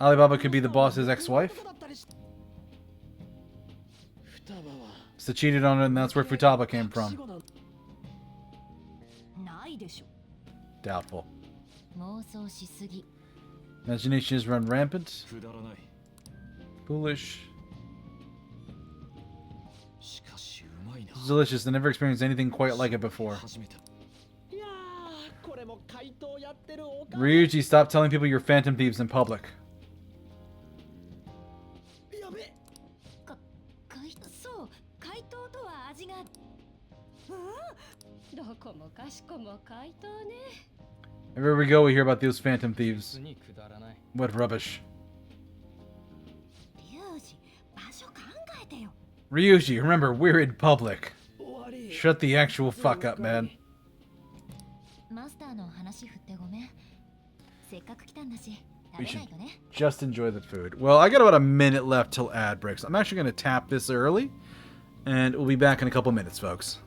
Alibaba could be the boss's ex-wife? So cheated on her, and that's where Futaba came from. Doubtful. Imagination has run rampant. Foolish. It's delicious. I never experienced anything quite like it before. Ryuji, stop telling people you're Phantom Thieves in public. Everywhere we go, we hear about those Phantom Thieves. What rubbish. Ryuji, remember, we're in public. Shut the actual fuck up, man. We should just enjoy the food. Well, I got about a minute left till ad breaks. I'm actually going to tap this early, and we'll be back in a couple minutes, folks.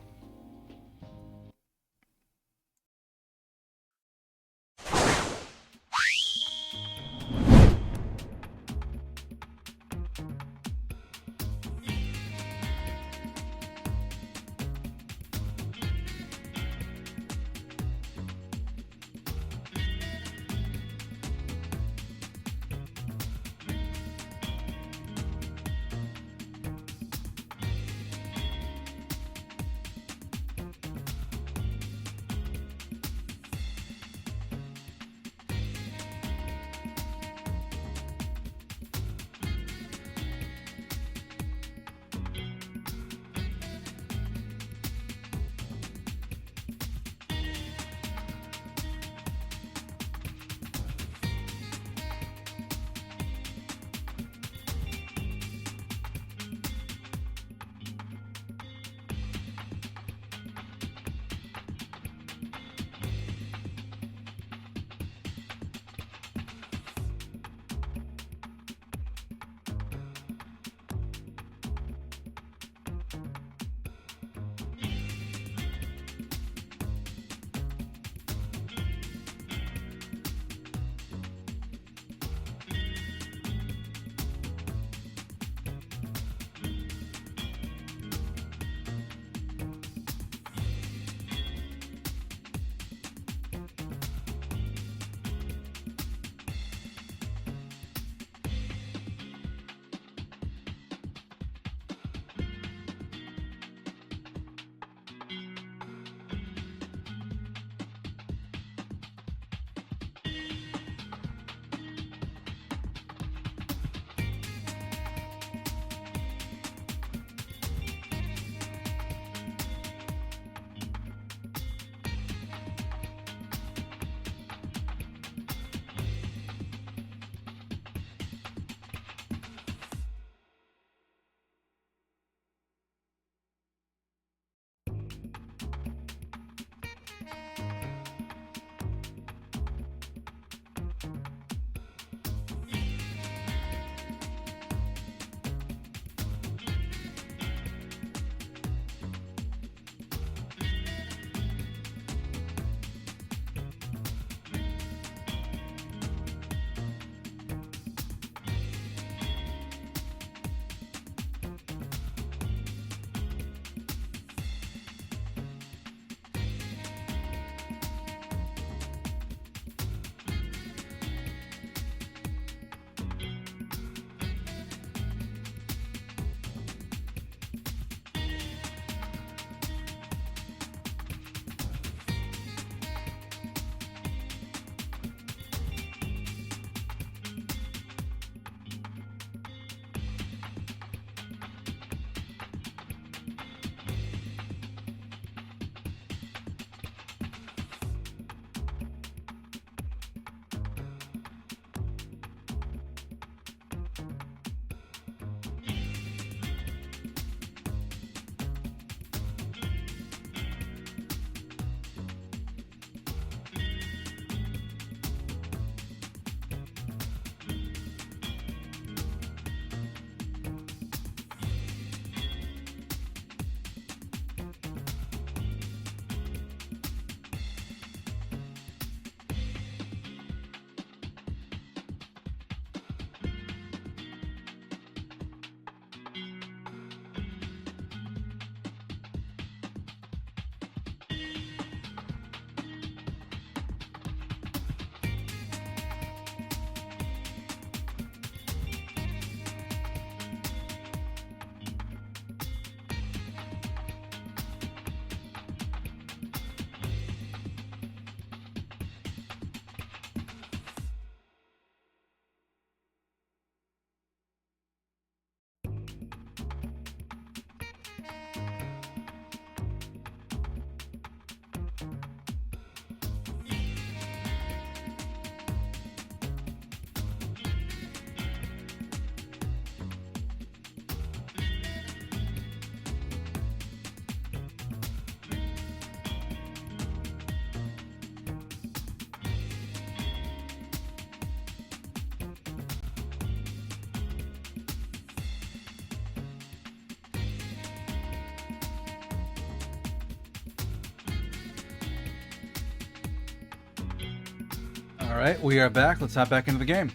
Alright, we are back. Let's hop back into the game.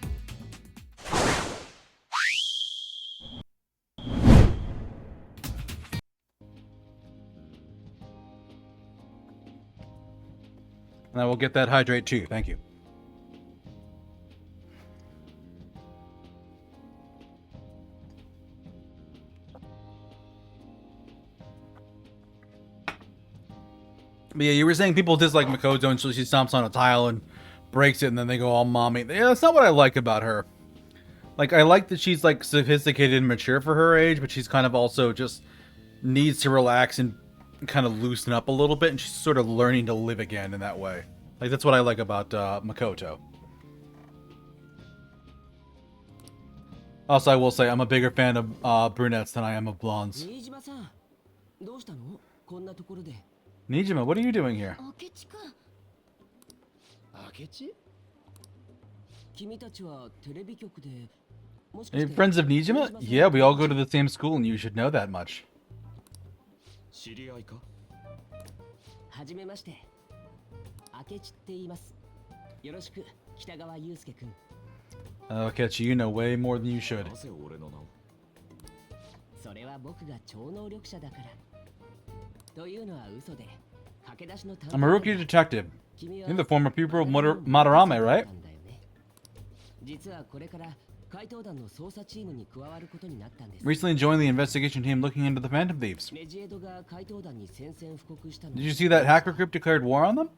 And I will get that hydrate too. Thank you. But yeah, you were saying people dislike Makoto until she stomps on a tile and breaks it, and then they go all mommy. Yeah, that's not what I like about her. Like, I like that she's like sophisticated and mature for her age, but she's kind of also just needs to relax and kind of loosen up a little bit, and she's sort of learning to live again in that way. Like, that's what I like about Makoto. Also, I will say I'm a bigger fan of brunettes than I am of blondes. Nijima, what are you doing here? Are you friends of Nijima? Yeah, we all go to the same school, and you should know that much. Akechi, you know way more than you should. I'm a rookie detective. You're the former pupil of Madarame, right? Recently joined the investigation team looking into the Phantom Thieves. Did you see that hacker group declared war on them?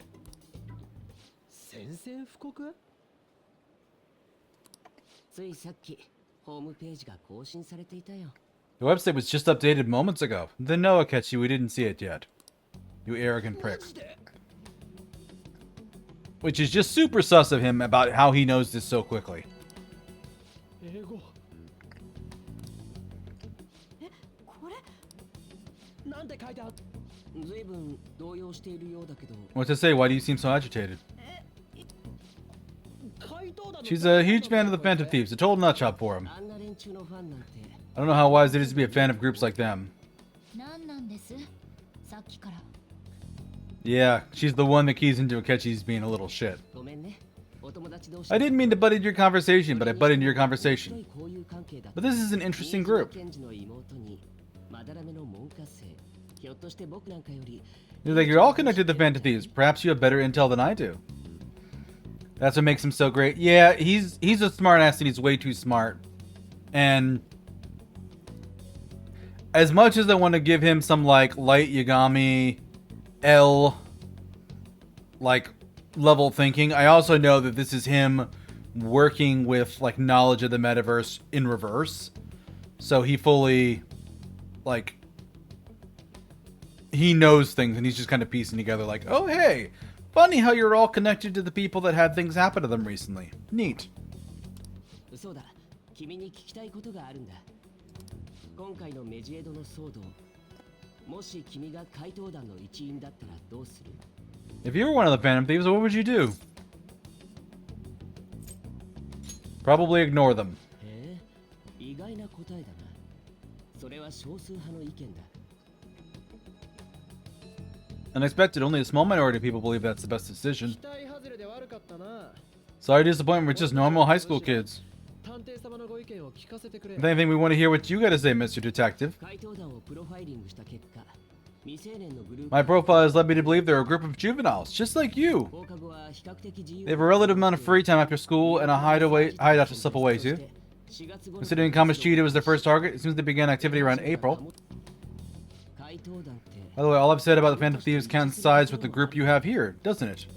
The website was just updated moments ago. Then no, Akechi, we didn't see it yet. You arrogant pricks. Which is just super sus of him about how he knows this so quickly. What to say? Why do you seem so agitated? She's a huge fan of the Phantom Thieves. A total nutjob for him. I don't know how wise it is to be a fan of groups like them. Yeah, she's the one that keys into Akechi's being a little shit. I didn't mean to butt into your conversation, but I butt into your conversation. But this is an interesting group. You're all connected to Phantom Thieves. Perhaps you have better intel than I do. That's what makes him so great. Yeah, he's a smart ass and he's way too smart. And as much as I want to give him some like light Yagami L like level thinking, I also know that this is him working with like knowledge of the metaverse in reverse. So he fully like he knows things and he's just kind of piecing together like, oh hey, funny how you're all connected to the people that had things happen to them recently. Neat. If you were one of the Phantom Thieves, what would you do? Probably ignore them. Unexpected, only a small minority of people believe that's the best decision. Sorry to disappoint, we're just normal high school kids. If anything, we want to hear what you got to say, Mr. Detective. My profile has led me to believe they're a group of juveniles, just like you. They have a relative amount of free time after school and a hideout to slip away to. Considering Kamoshida was their first target, it seems they began activity around April. By the way, all I've said about the Phantom Thieves coincides with the group you have here, doesn't it?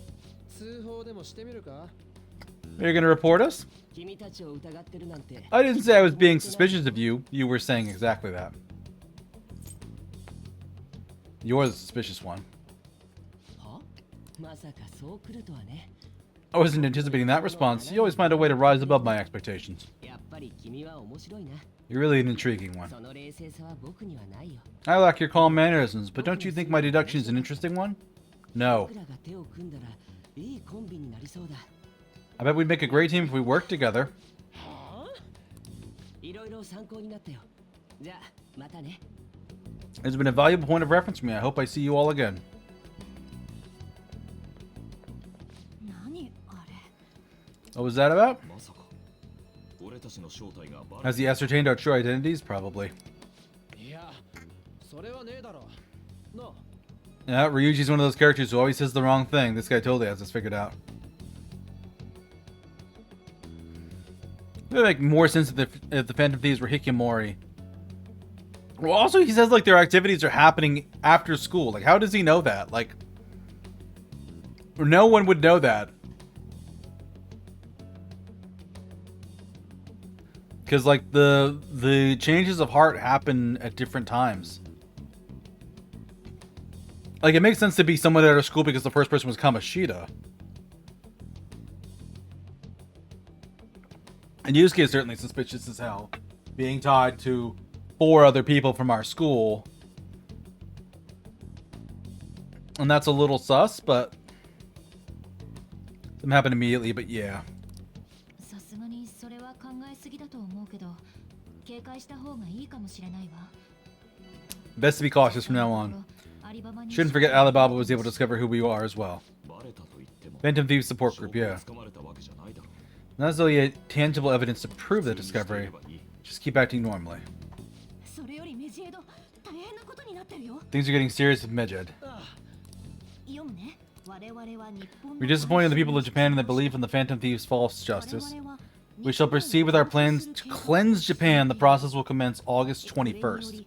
Are you going to report us? I didn't say I was being suspicious of you. You were saying exactly that. You're the suspicious one. I wasn't anticipating that response. You always find a way to rise above my expectations. You're really an intriguing one. I lack your calm mannerisms, but don't you think my deduction is an interesting one? No. I bet we'd make a great team if we worked together. It's been a valuable point of reference for me. I hope I see you all again. What was that about? まさか俺たちの正体がバレ Has he ascertained our true identities? Probably. いやそれはねえだろな Yeah, Ryuji's one of those characters who always says the wrong thing. This guy totally has this figured out. It would make more sense if the Phantom Thieves were Hikikomori. Well, also, he says, like, their activities are happening after school. Like, how does he know that? Like, no one would know that. Because, like, the changes of heart happen at different times. Like, it makes sense to be someone at our school because the first person was Kamoshida. And Yusuke is certainly suspicious as hell, being tied to 4 other people from our school. And that's a little sus, but them happen immediately, but yeah. Best to be cautious from now on. Shouldn't forget Alibaba was able to discover who we are as well. Phantom Thieves support group, yeah. Not necessarily a tangible evidence to prove the discovery. Just keep acting normally. Things are getting serious with Medjed. We're disappointed in the people of Japan and their belief in the Phantom Thieves' false justice. We shall proceed with our plans to cleanse Japan. The process will commence August 21st.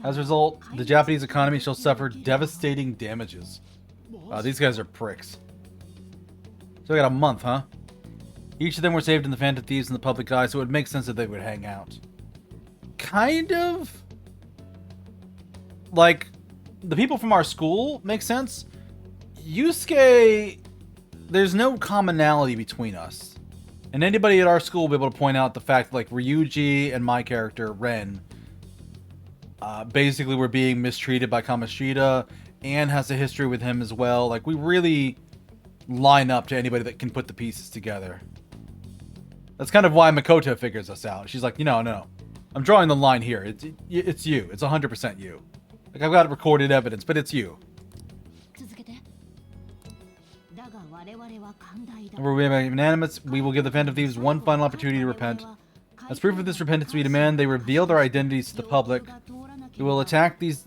As a result, the Japanese economy shall suffer devastating damages. Wow, these guys are pricks. So we got a month, huh? Each of them were saved in the Phantom Thieves in the public eye, so it would make sense that they would hang out. Kind of. Like, the people from our school make sense. Yusuke, there's no commonality between us. And anybody at our school will be able to point out the fact that, like, Ryuji and my character, Ren, basically were being mistreated by Kamoshida, and has a history with him as well. Like, we really line up to anybody that can put the pieces together. That's kind of why Makoto figures us out. She's like, no. I'm drawing the line here. It's you. It's 100% you. Like, I've got recorded evidence, but it's you. We're unanimous. We will give the Phantom Thieves one final opportunity to repent. As proof of this repentance, we demand they reveal their identities to the public. We will attack these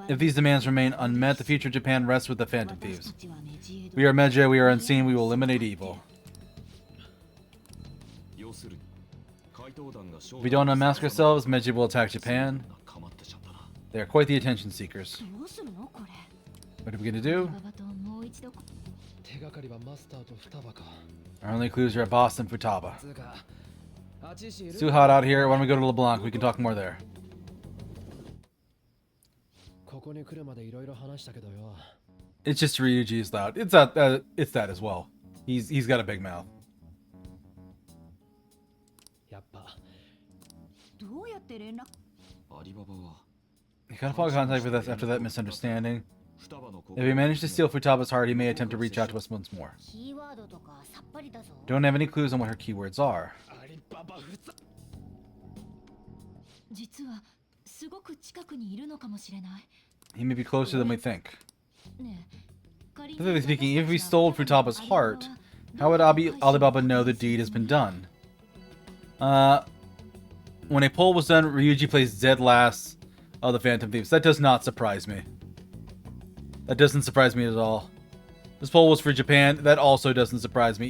if these demands remain unmet. The future of Japan rests with the Phantom Thieves. We are Medjed. We are unseen. We will eliminate evil. If we don't unmask ourselves, Medjed will attack Japan. They are quite the attention seekers. What are we going to do? Our only clues are at Boston, Futaba. It's too hot out here. Why don't we go to LeBlanc? We can talk more there. It's just Ryuji's loud. It's that as well. He's got a big mouth. He kind of fought contact with us after that misunderstanding. If he managed to steal Futaba's heart, he may attempt to reach out to us once more. Don't have any clues on what her keywords are. He may be closer than we think. Specifically speaking, if we stole Futaba's heart, how would Alibaba know the deed has been done? When a poll was done, Ryuji placed dead last of the Phantom Thieves. That does not surprise me. That doesn't surprise me at all. This poll was for Japan. That also doesn't surprise me.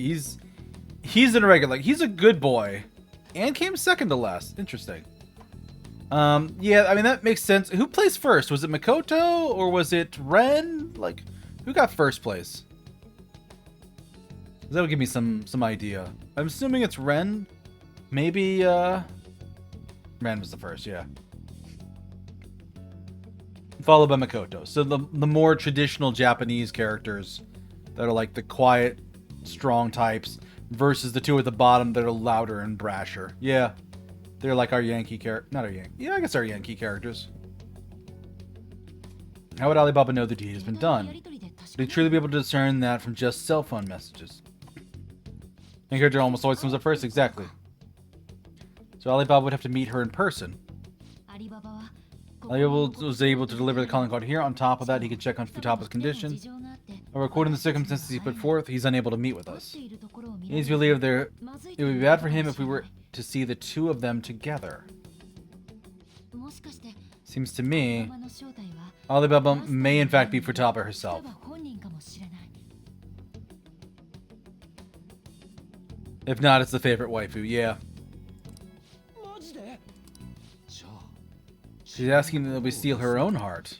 He's in a regular. Like, he's a good boy, and came second to last. Interesting. Yeah, I mean that makes sense. Who placed first? Was it Makoto or was it Ren? Like, who got first place? That would give me some idea. I'm assuming it's Ren. Maybe Ren was the first. Yeah. Followed by Makoto. So the more traditional Japanese characters that are like the quiet, strong types versus the two at the bottom that are louder and brasher. Yeah, they're like our Yankee character. Not our Yankee. Yeah, I guess our Yankee characters. How would Alibaba know the deed has been done? Would he truly be able to discern that from just cell phone messages? My character almost always comes up first. Exactly. So Alibaba would have to meet her in person. Alibaba was able to deliver the calling card here. On top of that, he could check on Futaba's condition. But according to the circumstances he put forth, he's unable to meet with us. He needs to believe there. It would be bad for him if we were to see the two of them together. Seems to me, Alibaba may in fact be Futaba herself. If not, it's the favorite waifu, yeah. She's asking that we steal her own heart.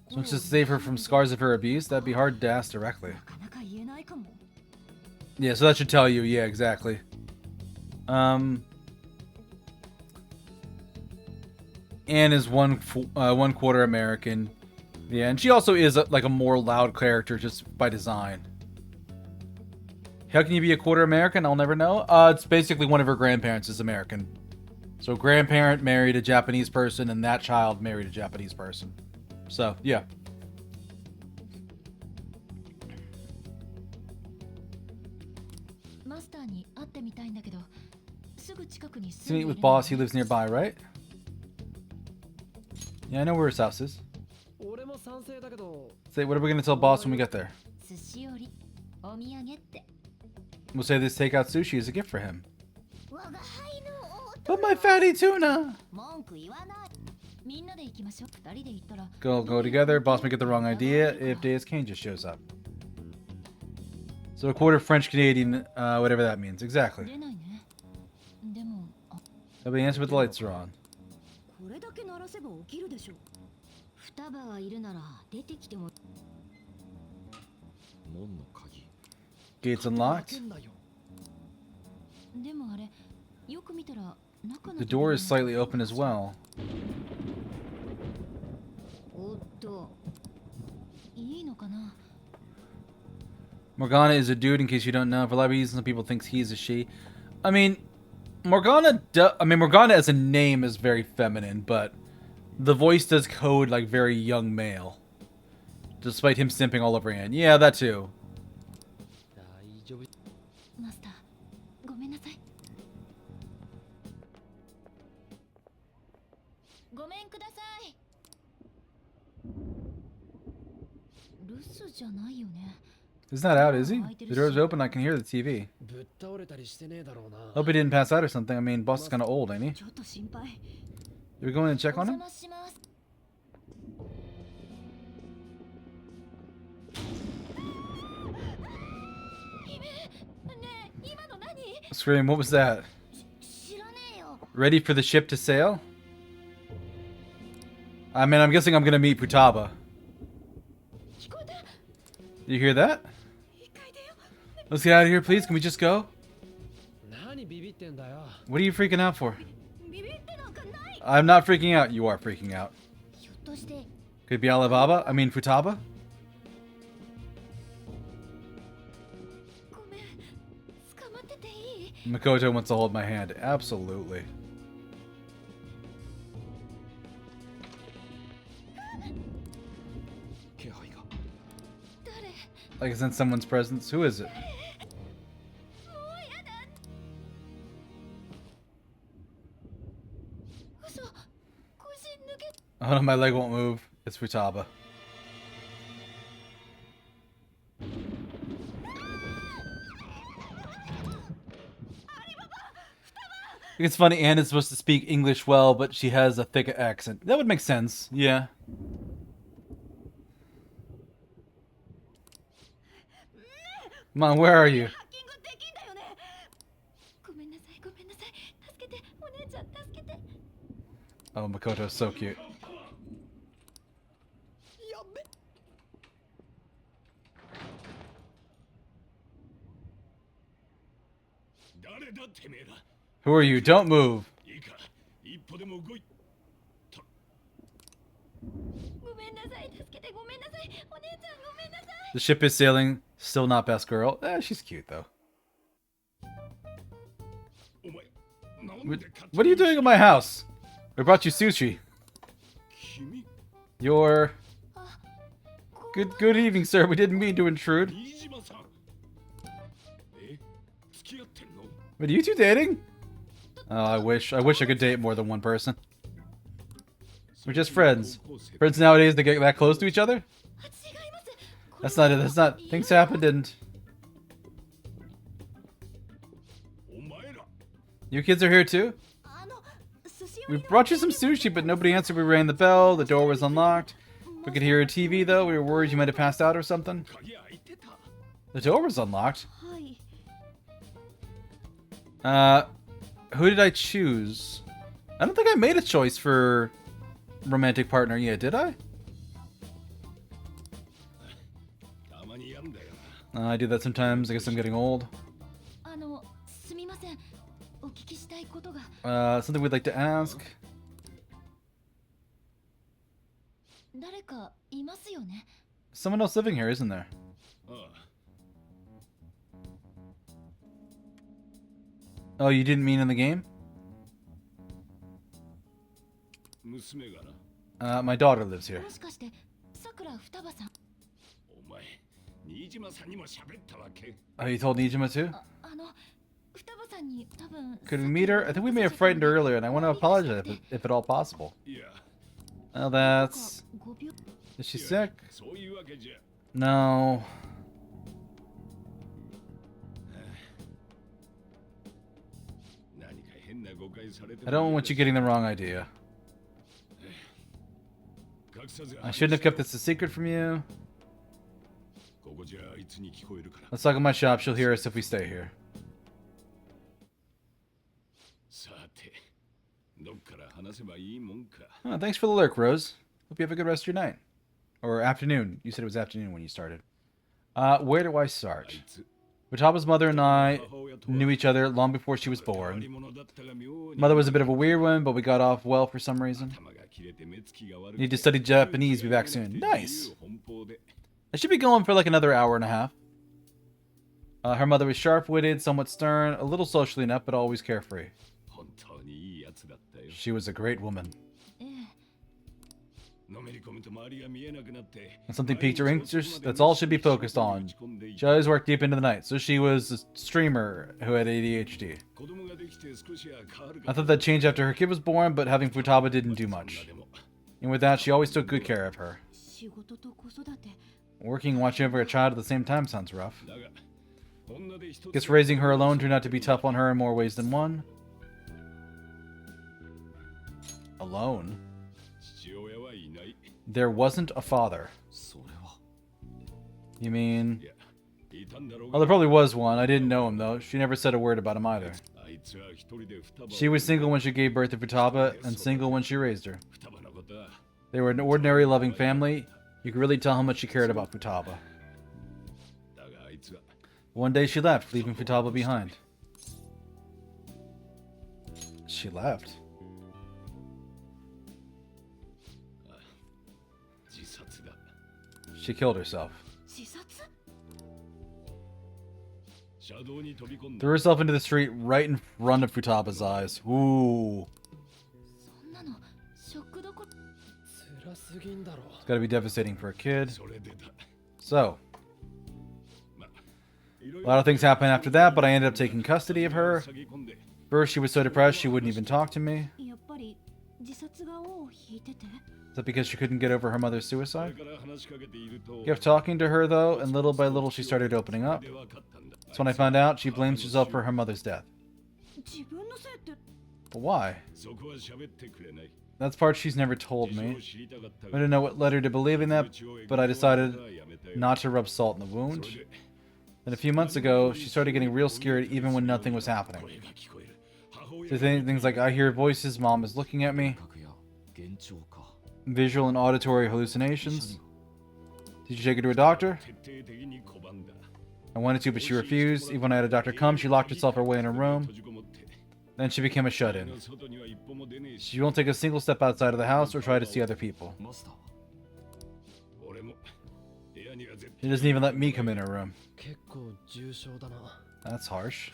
So to save her from scars of her abuse, that'd be hard to ask directly. Yeah, so that should tell you, yeah, exactly. Anne is one quarter American. Yeah, and she also is like a more loud character just by design. How can you be a quarter American? I'll never know. It's basically one of her grandparents is American. So grandparent married a Japanese person, and that child married a Japanese person. So, yeah. To meet with boss, he lives nearby, right? Yeah, I know where his house is. Say, what are we going to tell boss when we get there? We'll say this takeout sushi is a gift for him. But my fatty tuna! Go together. Boss may get the wrong idea if Deuscain just shows up. So a quarter French Canadian, whatever that means. Exactly. Nobody answer, but the lights are on. Gates unlocked. The door is slightly open as well. Morgana is a dude, in case you don't know. For a lot of reasons, some people think he's a she. I mean, Morgana as a name is very feminine, but the voice does code like very young male. Despite him simping all over Anne. Yeah, that too. He's not out, is he? The door's open, I can hear the TV. Hope he didn't pass out or something. I mean, boss is kind of old, ain't he? Are we going in to check on him? Scream, what was that? Ready for the ship to sail? I mean, I'm guessing I'm gonna meet Futaba. You hear that? Let's get out of here, please. Can we just go? What are you freaking out for? I'm not freaking out. You are freaking out. Could it be Alibaba? I mean, Futaba? Makoto wants to hold my hand. Absolutely. I can sense someone's presence. Who is it? Oh no, my leg won't move. It's Futaba. It's funny, Anne is supposed to speak English well, but she has a thick accent. That would make sense, yeah. Come on, where are you? Oh, Makoto's so cute. Who are you? Don't move. The ship is sailing. Still not best girl. She's cute though. What are you doing in my house? We brought you sushi. Your... Good evening, sir. We didn't mean to intrude. Wait, are you two dating? Oh, I wish I could date more than one person. We're just friends. Friends nowadays, they get that close to each other? That's not it. That's not... Things happened and... Your kids are here too? We brought you some sushi, but nobody answered. We rang the bell. The door was unlocked. We could hear a TV though. We were worried you might have passed out or something. The door was unlocked. Who did I choose? I don't think I made a choice for romantic partner yet, did I? I do that sometimes. I guess I'm getting old. Something we'd like to ask. Someone else living here, isn't there? Oh, you didn't mean in the game? My daughter lives here. Oh, you told Nijima too? Could we meet her? I think we may have frightened her earlier, and I want to apologize if at all possible. Well, that's... Is she sick? No. I don't want you getting the wrong idea. I shouldn't have kept this a secret from you. Let's talk in my shop. She'll hear us if we stay here. Oh, thanks for the lurk, Rose. Hope you have a good rest of your night. Or afternoon. You said it was afternoon when you started. Where do I start? Vitaba's mother and I knew each other long before she was born. Mother was a bit of a weird one, but we got off well for some reason. Need to study Japanese, be back soon. Nice! I should be going for like another hour and a half. Her mother was sharp-witted, somewhat stern, a little socially inept, but always carefree. She was a great woman. And something piqued her interest. That's all she'd be focused on. She always worked deep into the night, so she was a streamer who had ADHD. I thought that changed after her kid was born, but having Futaba didn't do much. And with that, she always took good care of her. Working and watching over a child at the same time sounds rough. Guess raising her alone turned out to be tough on her in more ways than one. Alone? There wasn't a father. You mean... Well, there probably was one. I didn't know him, though. She never said a word about him either. She was single when she gave birth to Futaba, and single when she raised her. They were an ordinary, loving family. You could really tell how much she cared about Futaba. One day she left, leaving Futaba behind. She left? She killed herself. Threw herself into the street right in front of Futaba's eyes. Ooh. It's gotta be devastating for a kid. So. A lot of things happened after that, but I ended up taking custody of her. First, she was so depressed she wouldn't even talk to me. Is that because she couldn't get over her mother's suicide? Kept talking to her, though, and little by little she started opening up. That's when I found out she blames herself for her mother's death. But why? That's part she's never told me. I don't know what led her to believing that, but I decided not to rub salt in the wound. Then a few months ago, she started getting real scared even when nothing was happening. So things like, I hear voices, Mom is looking at me. Visual and auditory hallucinations. Did you take her to a doctor? I wanted to, but she refused. Even when I had a doctor come, she locked herself away in her room. Then she became a shut-in. She won't take a single step outside of the house or try to see other people. She doesn't even let me come in her room. That's harsh.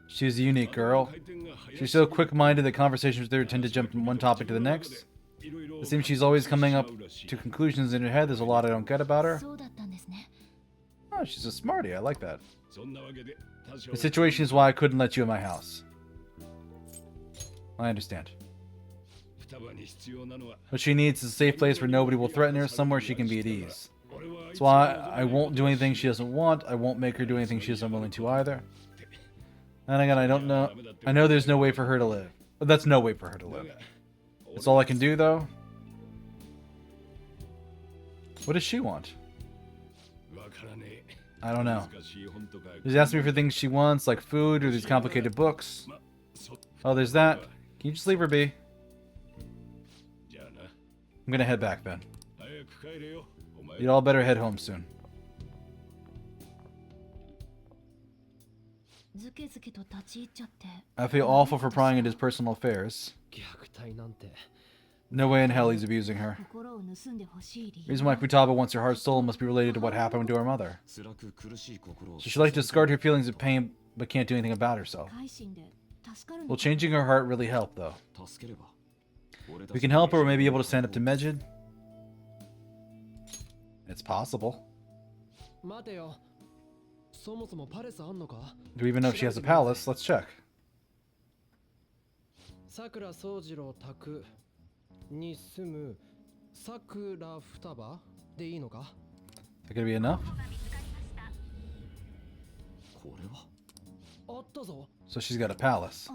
She's a unique girl. She's so quick-minded that conversations with her tend to jump from one topic to the next. It seems she's always coming up to conclusions in her head. There's a lot I don't get about her. Oh, she's a smarty. I like that. The situation is why I couldn't let you in my house. I understand. What she needs is a safe place where nobody will threaten her, somewhere she can be at ease. That's why I won't do anything she doesn't want. I won't make her do anything she isn't willing to either. And again, I don't know. I know there's no way for her to live. But that's no way for her to live. That's all I can do, though. What does she want? I don't know. She's asking me for things she wants, like food or these complicated books. Oh, there's that. Can you just leave her be? I'm gonna head back then. You'd all better head home soon. I feel awful for prying into his personal affairs. No way in hell he's abusing her. The reason why Futaba wants her heart stolen must be related to what happened to her mother. So she likes to discard her feelings of pain, but can't do anything about herself. Will changing her heart really help, though? If we can help her, we may be able to stand up to Medjed. It's possible. Do we even know if she has a palace? Let's check. Sakura Sojiro Taku ni sumu Sakura Futaba de ii no ka? Is that gonna be enough? So she's got a palace.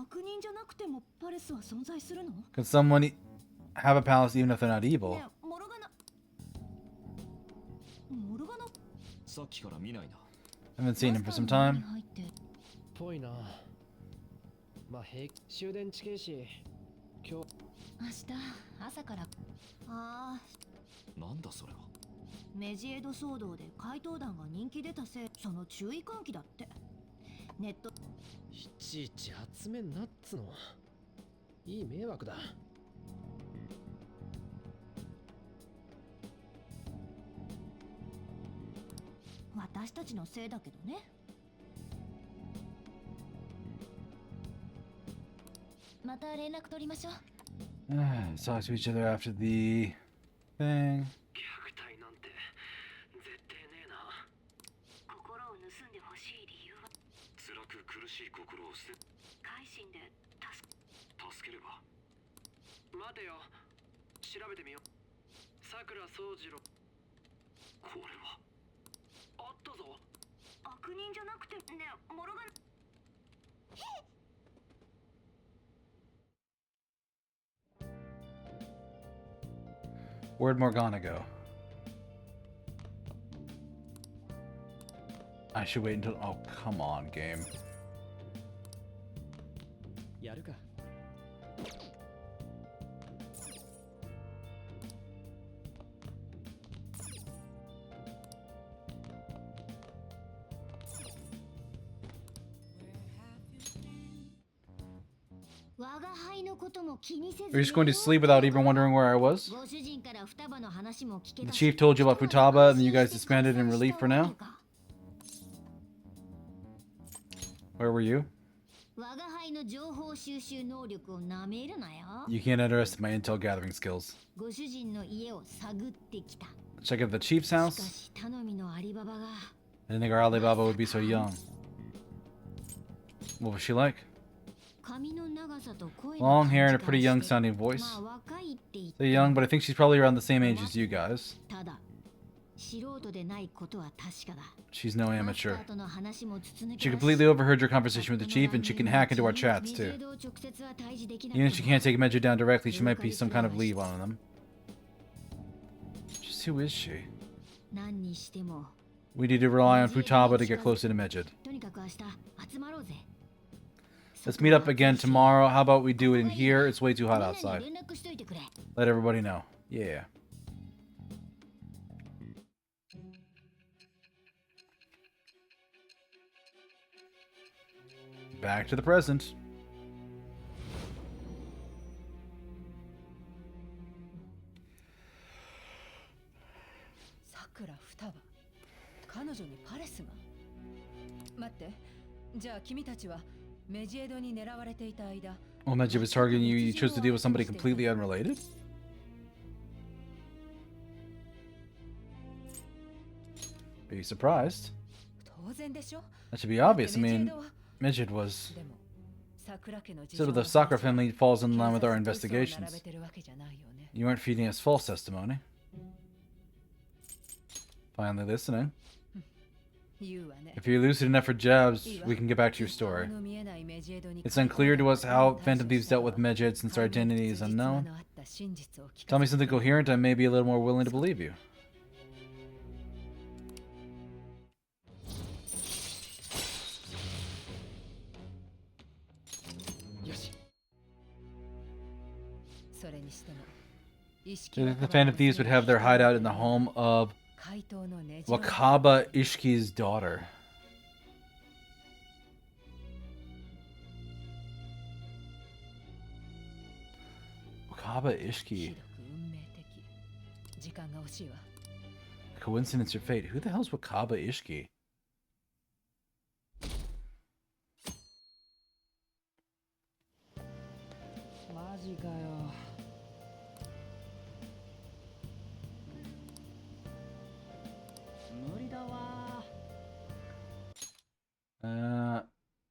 Can someone have a palace even if they're not evil? I haven't seen him for some time. Talk to each other after the thing. Where'd Morgana go? I should wait until... Oh, come on, game. Are you just going to sleep without even wondering where I was? The chief told you about Futaba and then you guys disbanded in relief for now? Where were you? You can't underestimate my intel gathering skills. Check out the chief's house? I didn't think our Alibaba would be so young. What was she like? Long hair and a pretty young sounding voice. They're young, but I think she's probably around the same age as you guys. She's no amateur. She completely overheard your conversation with the chief, and she can hack into our chats too. Even if she can't take Medjed down directly, she might be some kind of lead on them. Just who is she? We need to rely on Futaba to get closer to Medjed. Let's meet up again tomorrow. How about we do it in here? It's way too hot outside. Let everybody know. Yeah. Back to the present. Sakura Futaba. 彼女にパレスが。待って。じゃあ君たちは Medjedに狙われていた間 While Medjed was targeting you, you chose to deal with somebody completely unrelated? Are you surprised? That should be obvious. I mean, Medjed was... So the Sakura family falls in line with our investigations. You aren't feeding us false testimony. Finally listening. If you're lucid enough for jabs, we can get back to your story. It's unclear to us how Phantom Thieves dealt with Medjed since our identity is unknown. Tell me something coherent, I may be a little more willing to believe you. Do you think the Phantom Thieves would have their hideout in the home of Wakaba Ishiki's daughter? Wakaba Ishiki. Coincidence or fate? Who the hell's Wakaba Ishiki?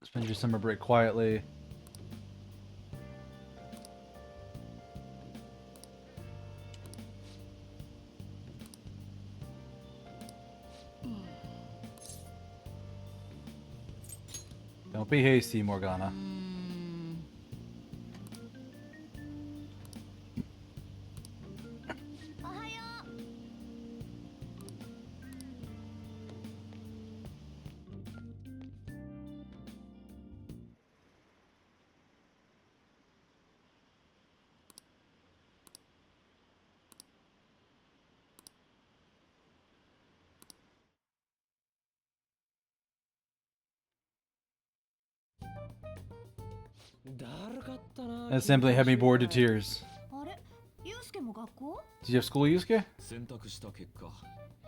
Spend your summer break quietly. Don't be hasty, Morgana. That simply had me bored to tears. Did you have school, Yusuke?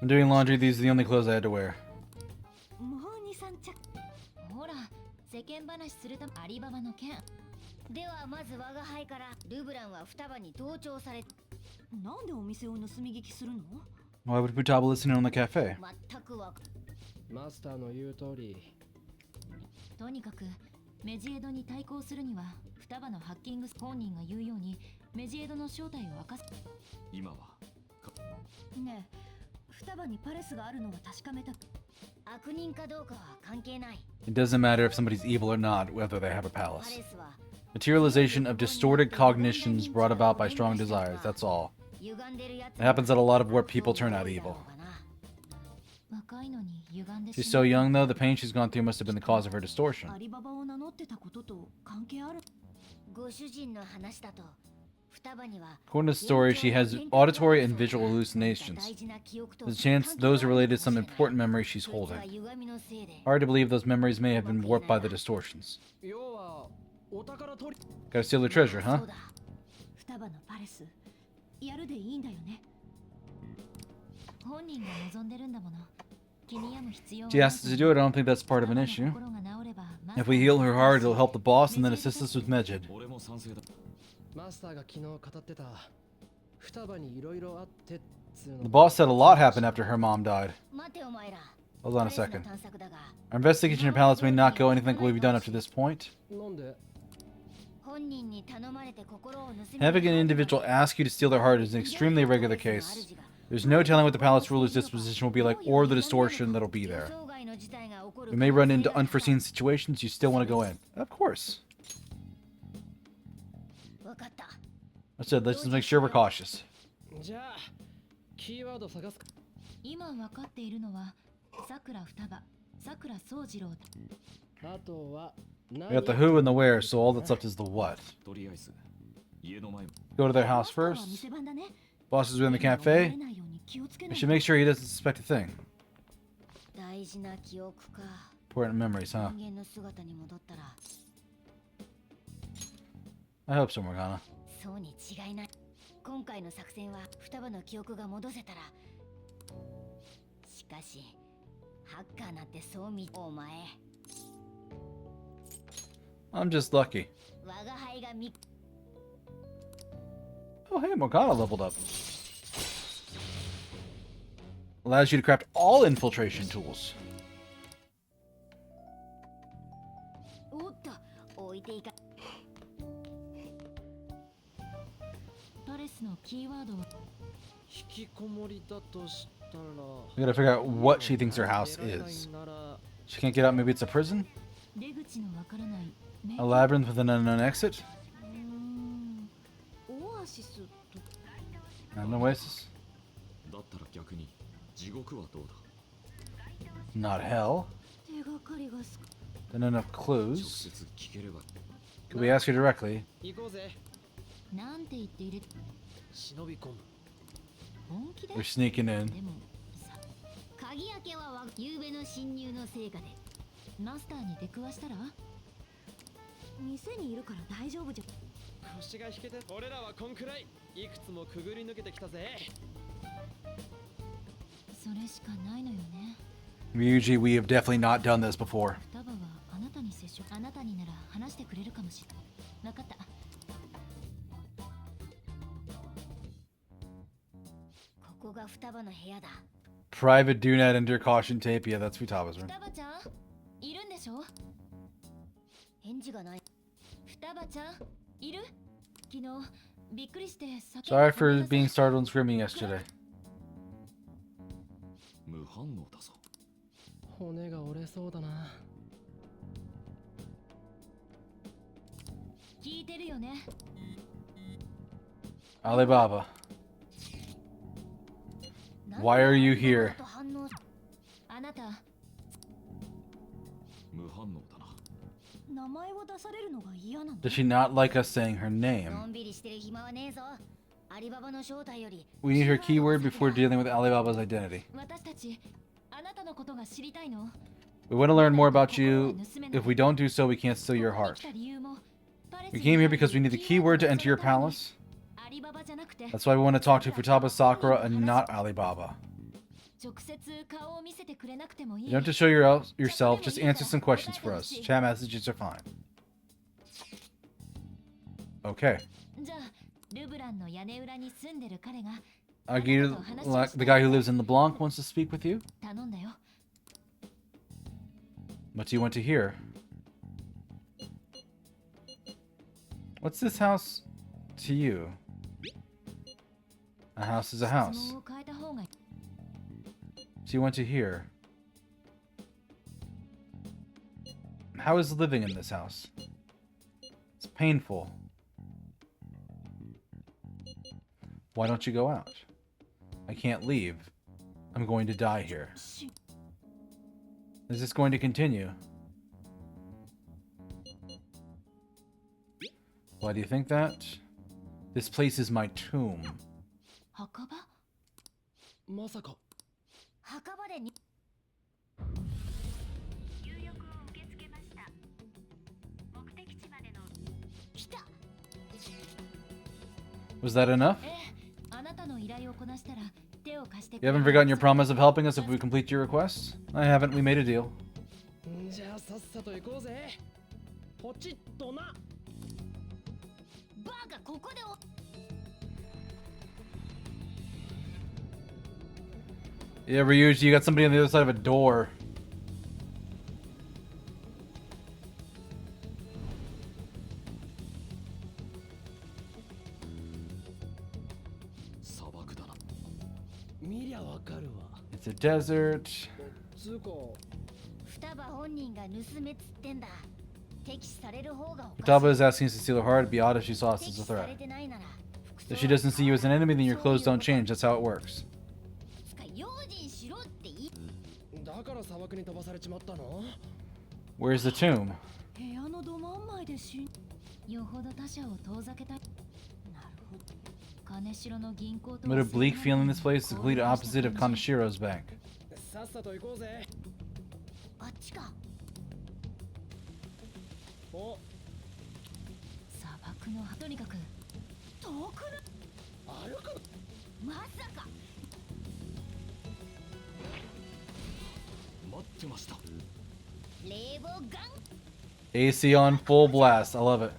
I'm doing laundry. These are the only clothes I had to wear. Why would Futaba listen in on the cafe? マスターの言う通り。とにかくメジエドに対抗するには双葉のハッキング本人が言うようにメジエドの正体を明かす。今はねえ、双葉にパレスがあるのは確かめた。悪人かどうかは関係ない。It doesn't matter if somebody's evil or not, whether they have a palace. Materialization of distorted cognitions brought about by strong desires, that's all. It happens that a lot of where people turn out evil. She's so young though, the pain she's gone through must have been the cause of her distortion. According to the story, she has auditory and visual hallucinations. There's a chance those are related to some important memory she's holding. Hard to believe those memories may have been warped by the distortions. Gotta steal the treasure, huh? She asked us to do it, I don't think that's part of an issue. If we heal her heart, it'll help the boss and then assist us with Medjed. The boss said a lot happened after her mom died. Hold on a second. Our investigation of palace may not go anything we've done up to this point. Having an individual ask you to steal their heart is an extremely regular case. There's no telling what the palace ruler's disposition will be like or the distortion that'll be there. We may run into unforeseen situations. You still want to go in. Of course. I said, let's just make sure we're cautious. We got the who and the where, so all that's left is the what. Go to their house first. Boss is in the cafe. I should make sure he doesn't suspect a thing. Important memories, huh? I hope so, Morgana. I'm just lucky. Oh, hey, Morgana leveled up. Allows you to craft all infiltration tools. We gotta figure out what she thinks her house is. She can't get out. Maybe it's a prison? 出口のわからないメ A labyrinth with an unknown exit? オアシスと An oasis? だったら逆に地獄はどうだ。 Not hell. 手がかりが少 Then enough 直 clues. 接聞ければ。 Could we ask her directly? 行こうぜ。なんて言って入れ忍び込む。本気で We're sneaking in. でもさ鍵開けは夕べの侵入の成果でマスターに出くわしたら店にいるから大丈夫じゃ腰が引けて。俺らはこんくらいいくつもくぐり抜けてきたぜ。それしかないのよね Ryuji, we have definitely not done this before. 双葉はあなたに接触あなたになら話してくれるかもしれない分かったここが双葉の部屋だ Private do not enter caution tape. Yeah, that's Futaba's room. 双葉ちゃんいるんでしょ返事がない双葉ちゃんいる昨日びっくりして叫んだ Sorry for being startled and screaming yesterday. 無反応だぞ。骨が折れそうだな。聞いてるよね Alibaba. Why are you here? あなた無反応だな。名前を出されるのが嫌なの Does she not like us saying her の name? んびりしてる暇はねえぞアリババの正体より We need her keyword before dealing with Alibaba's identity. 私たちあなたのことが知りたいの We want to learn more about you. If we don't do so, we can't steal your heart. We came here because we need the keyword to enter your palace. That's why we want to talk to Futaba Sakura and not Alibaba. You don't have to show yourself, just answer some questions for us. Chat messages are fine. Okay. Aguirre, the guy who lives in the Blanc, wants to speak with you. What do you want to hear? What's this house to you? A house is a house. What do you want to hear? How is living in this house? It's painful. Why don't you go out? I can't leave. I'm going to die here. Is this going to continue? Why do you think that? This place is my tomb. まさか。墓場でに Was that enough? You haven't forgotten your promise of helping us if we complete your request? I haven't. We made a deal. じゃあさっさと行こうぜ。ポチッとな。バカここで Yeah, Ryuji, you got somebody on the other side of a door. It's a desert. つうか。 Futaba is asking us to steal her heart. It'd be odd if she saw us as a threat. If she doesn't see you as an enemy, then your clothes don't change. That's how it works. だから砂漠に飛ばされちまったの？ Where's the tomb? 部屋のど真ん前で死んよほど他者を遠ざけたいなるほど金城の銀行と What a bleak feeling in this place. The complete opposite of Kanashiro's bank. さっさと行こうぜ。あっちか お、砂漠のとにかく遠くな歩く。まさか待ってました。冷房ガン AC on full blast. I love it.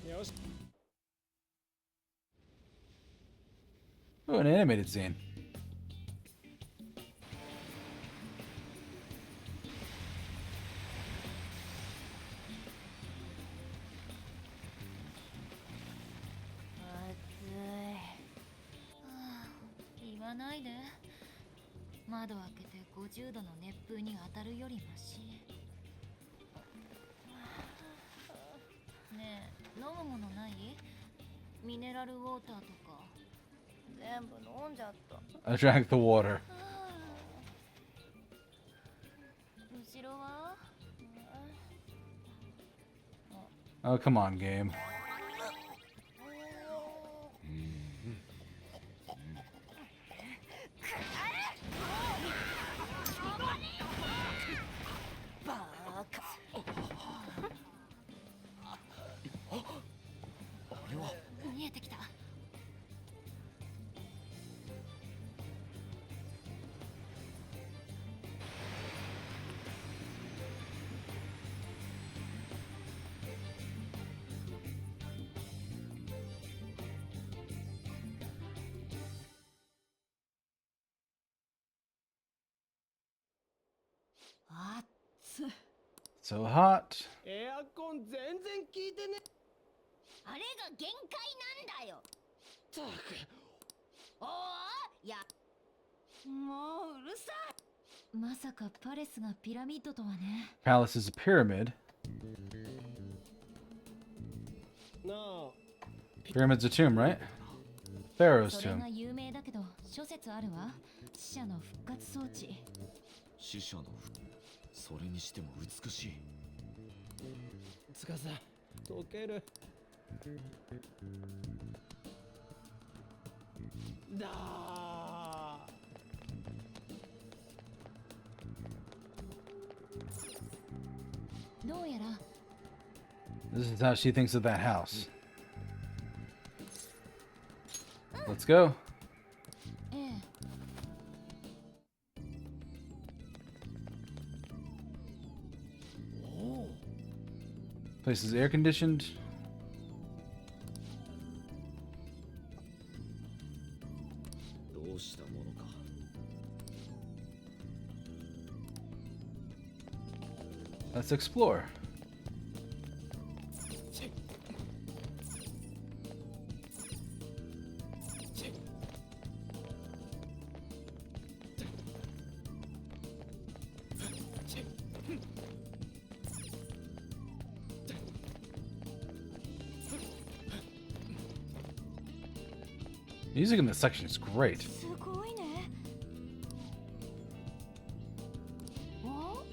よし。 Oh, an animated scene. わないで。窓開けて50度の熱風に当たるよりマシ。ねえ、飲むものない？ミネラルウォーターとか。全部飲んじゃった。I drank the water. 後ろは？ Oh, come on, game. 見えてきた。熱っ。 So hot. エアコン全然効いてね。あれが限界なんだよ。ったく。おー、いや、もううるさい。まさかパレスがピラミッドとはね。 Palace is a pyramid. なあ。 Pyramid's a tomb, right? Pharaoh's それ tomb. が有名だけど諸説あるわ。死者の復活装置。死者のそれにしても美しい。つかさ、溶ける。だー。どうやら This is how she thinks of that house. Let's go. ええ。 Place is air conditioned. どうしたものか。Let's explore. Music in this section is great. すごいね。お？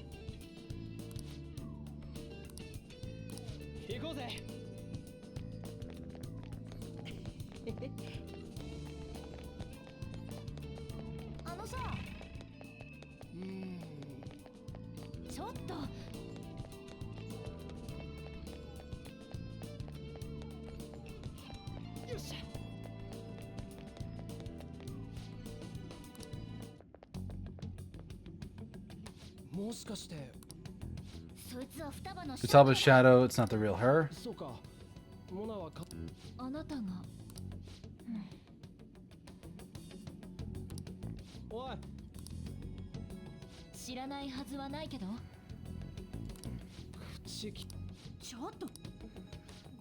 行こうぜ。あのさ。ちょっと。よっしゃ。もしかして。そいつは双葉の Futaba's shadow, it's not the real her. そうか。モナはか。あなたが。おい。知らないはずはないけど。口き。ちょっと。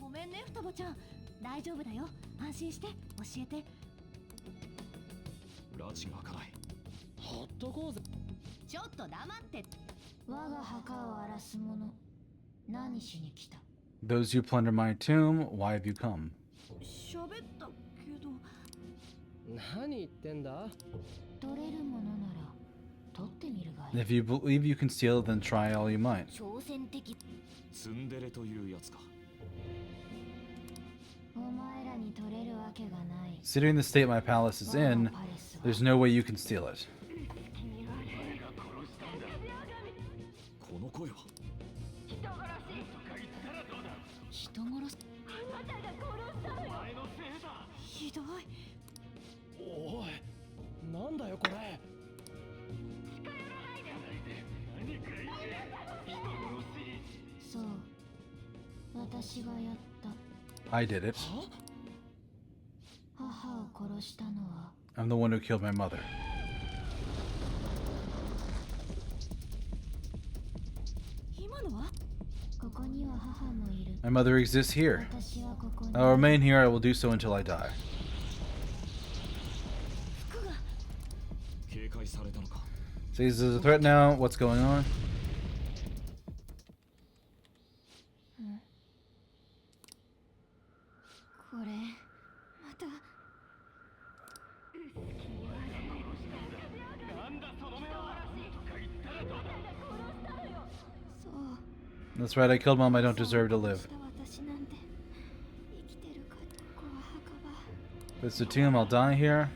ごめんね、双葉ちゃん。大丈夫だよ。安心して教えて。拉致が開かない。ほっとこうぜ。ちょっと黙って。我が墓を荒らす者。何しに来た。 Those who plunder my tomb, why have you come? 喋ったけど。何言ってんだ。取れるものなら取ってみるがいい。 If you believe you can steal, then try all you might. 挑戦的。ツンデレというやつか。お前らに取れるわけがない。 Considering the state my palace is in, there's no way you can steal it. この声は。人殺す。あなたが殺したのよ。お前のせいだ。ひどい。おい。なんだよこれ。近寄らないで。何か言え。人殺し。そう。私がやった。 I did it. 母を殺したのは。 I'm the one who killed my mother. 今のは？ここには母もいる。 My mother exists here. 私はここに。 I'll remain here. I will do so until I die. 服が。解されたのか。 So he's a threat now. What's going on? これまた That's right, I killed Mom. I don't deserve to live. 私なんて生きてるかここは墓場 If it's the tomb, I'll die here.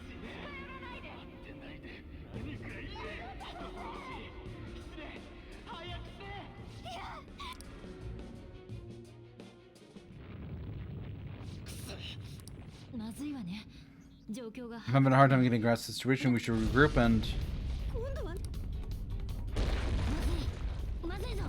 I'm having a hard time getting a grasp of the situation. We should regroup and... 今度はまずいぞ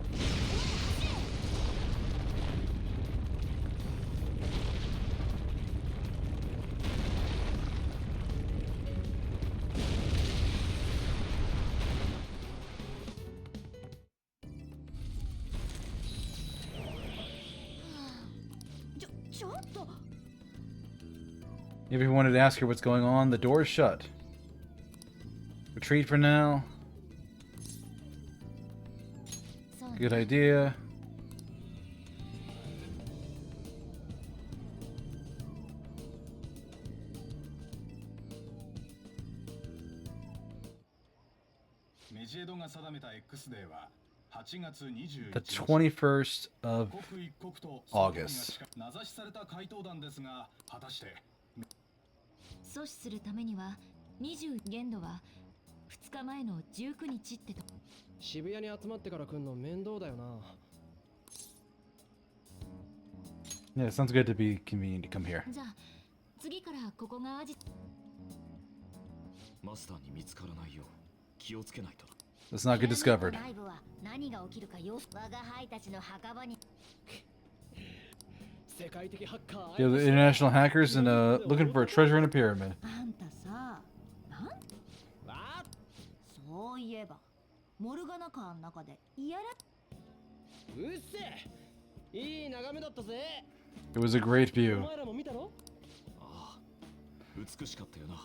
ちょっと If you wanted to ask her what's going on, the door is shut. Retreat for now. Good idea. The 21st of August. 阻止するためには20限度は2日前の19日ってと渋谷に集まってから来んの面倒だよな。 Yeah, it sounds good to be convenient to come here. じゃあ次からここがアジマスターに見つからないよう気をつけないと。 Let's not get discovered. ライブは何が起きるかよ我が輩たちの墓場に 世界的ハッカー Yeah, the international hackers and looking for a treasure in a pyramid. あんたさなんあそういえばモルガナカーの中でやらうっせいい眺めだったぜ。 It was a great お view. 前らも見たろ。ああ、美しかったよな。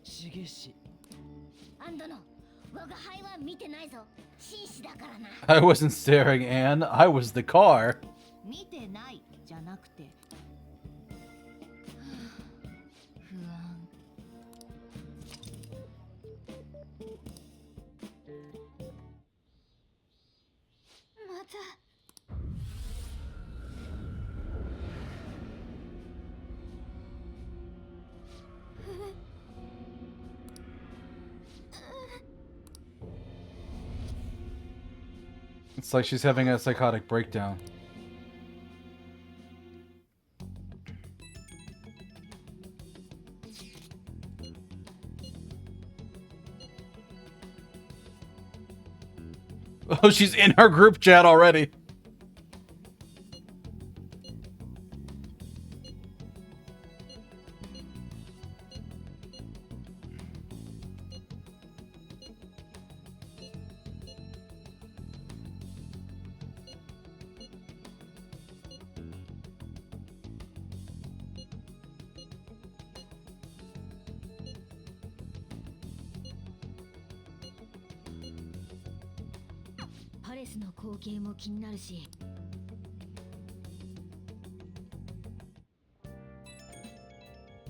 しげし。あんたの我が輩は見てないぞ紳士だからな I wasn't staring, Anne. I was the car. 見てないじゃなくて不安また It's like she's having a psychotic breakdown. Oh, she's in our group chat already.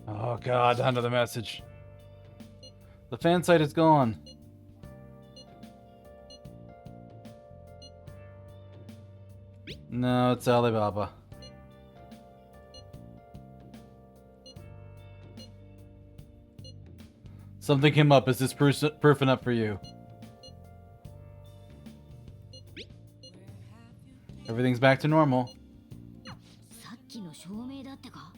Oh god, another message. The fan site is gone. No, it's Alibaba. Something came up. Is this proof enough for you? Everything's back to normal. さっきの証明だってか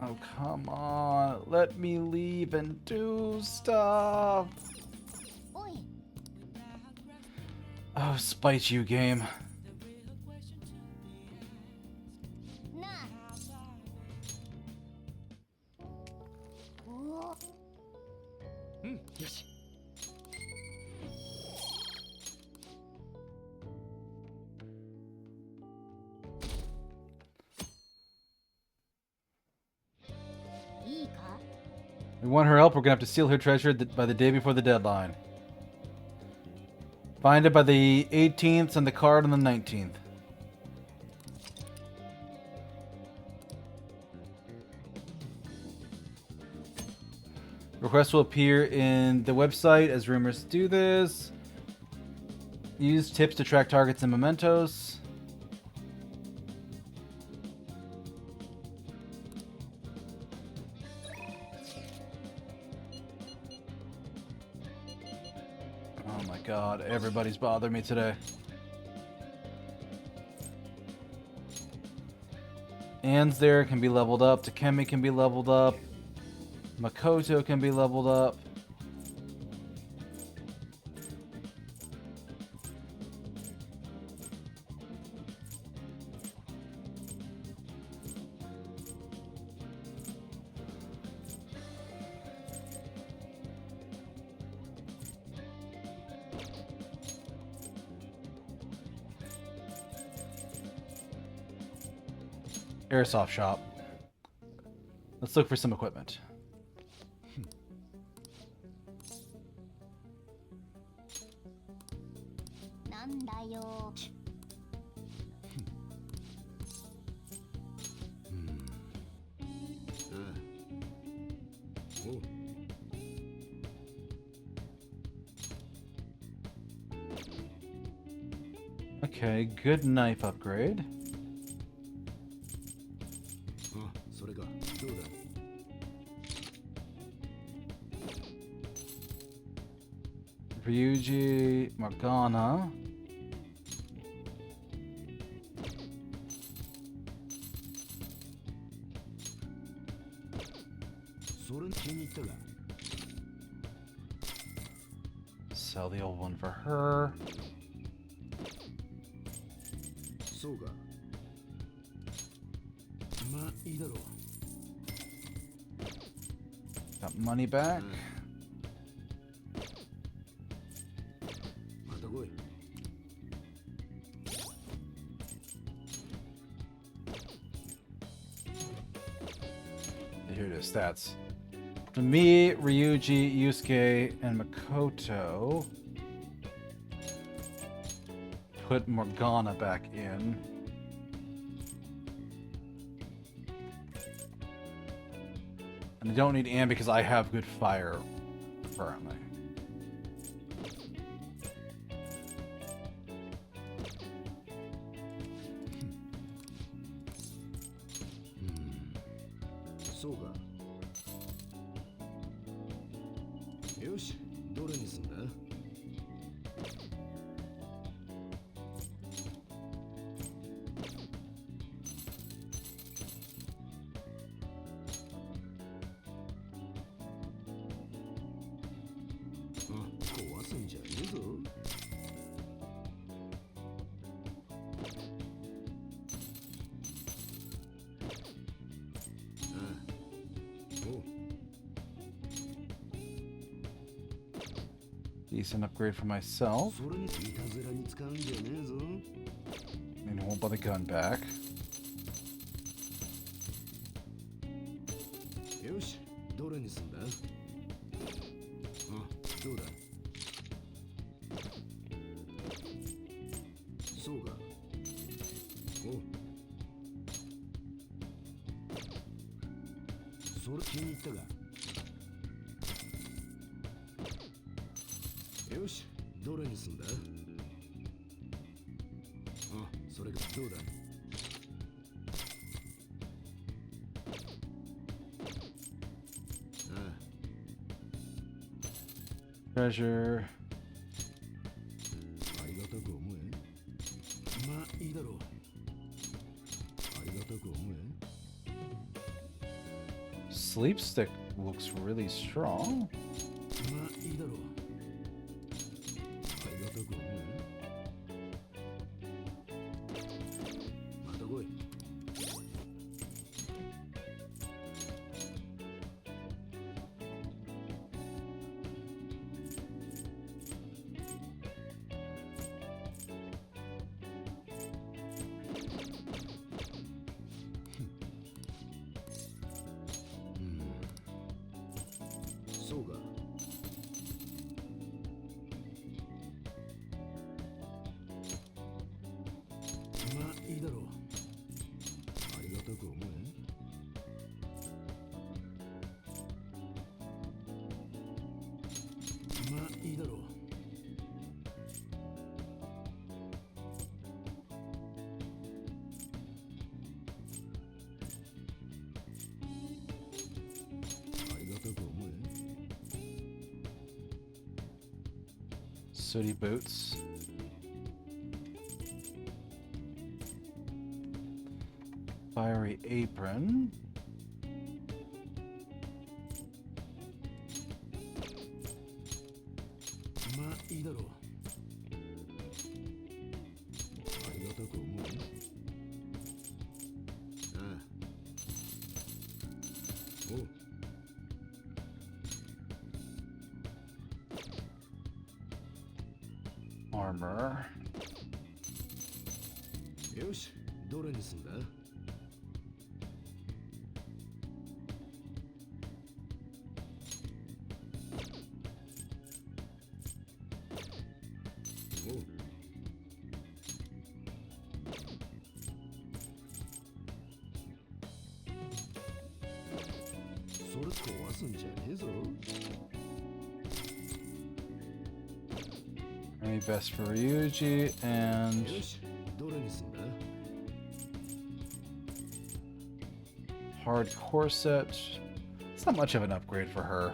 Oh, come on. Let me leave and do stuff. おい Oh, spite you, game. なあおおうん、よし。いいか We want her help. We're gonna have to steal her treasure by the day before the deadline. Find it by the 18th and the card on the 19th. Requests will appear in the website as rumors do this. Use tips to track targets and mementos. Oh my god, everybody's bothering me today. Anne's there, can be leveled up. Takemi can be leveled up. Makoto can be leveled up. Airsoft shop. Let's look for some equipment. Okay, good knife upgrade. Ryuji Morgana. Sell the old one for her. Got money back. Here it is, stats. For me, Ryuji, Yusuke, and Makoto. Put Morgana back in. And I don't need Anne because I have good fire currently. Decent upgrade for myself. And I won't buy the gun back. Treasure. Sleep stick looks really strong. sooty boots. Fiery apron. Armor. よし、どれにすんだ? Oh. それ壊すんじゃねえぞ。 Any best for Ryuji and よし、どれにすんだ? hard corset. It's not much of an upgrade for her.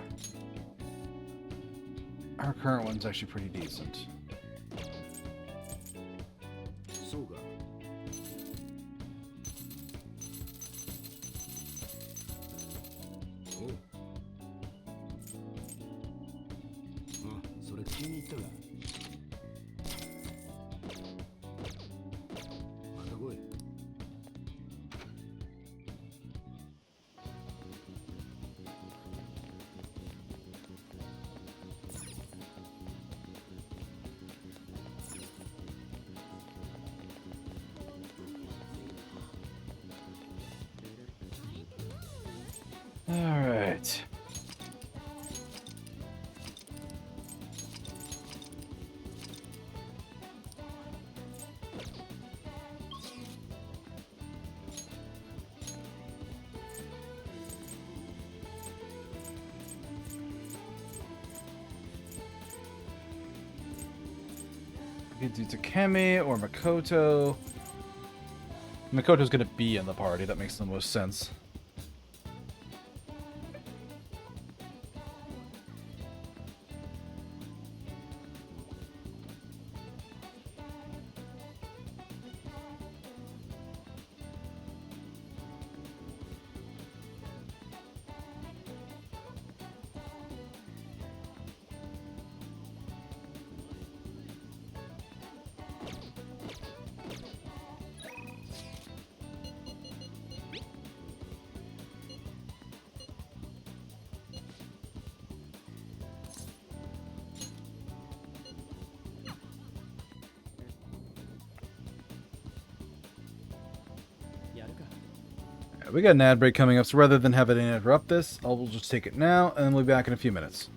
Her current one's actually pretty decent. そうか。おう。あ、それ気に入ったか。 All right. We could do Takemi or Makoto. Makoto's gonna be in the party, that makes the most sense. We got an ad break coming up, so rather than have it interrupt this, I'll just take it now, and then we'll be back in a few minutes.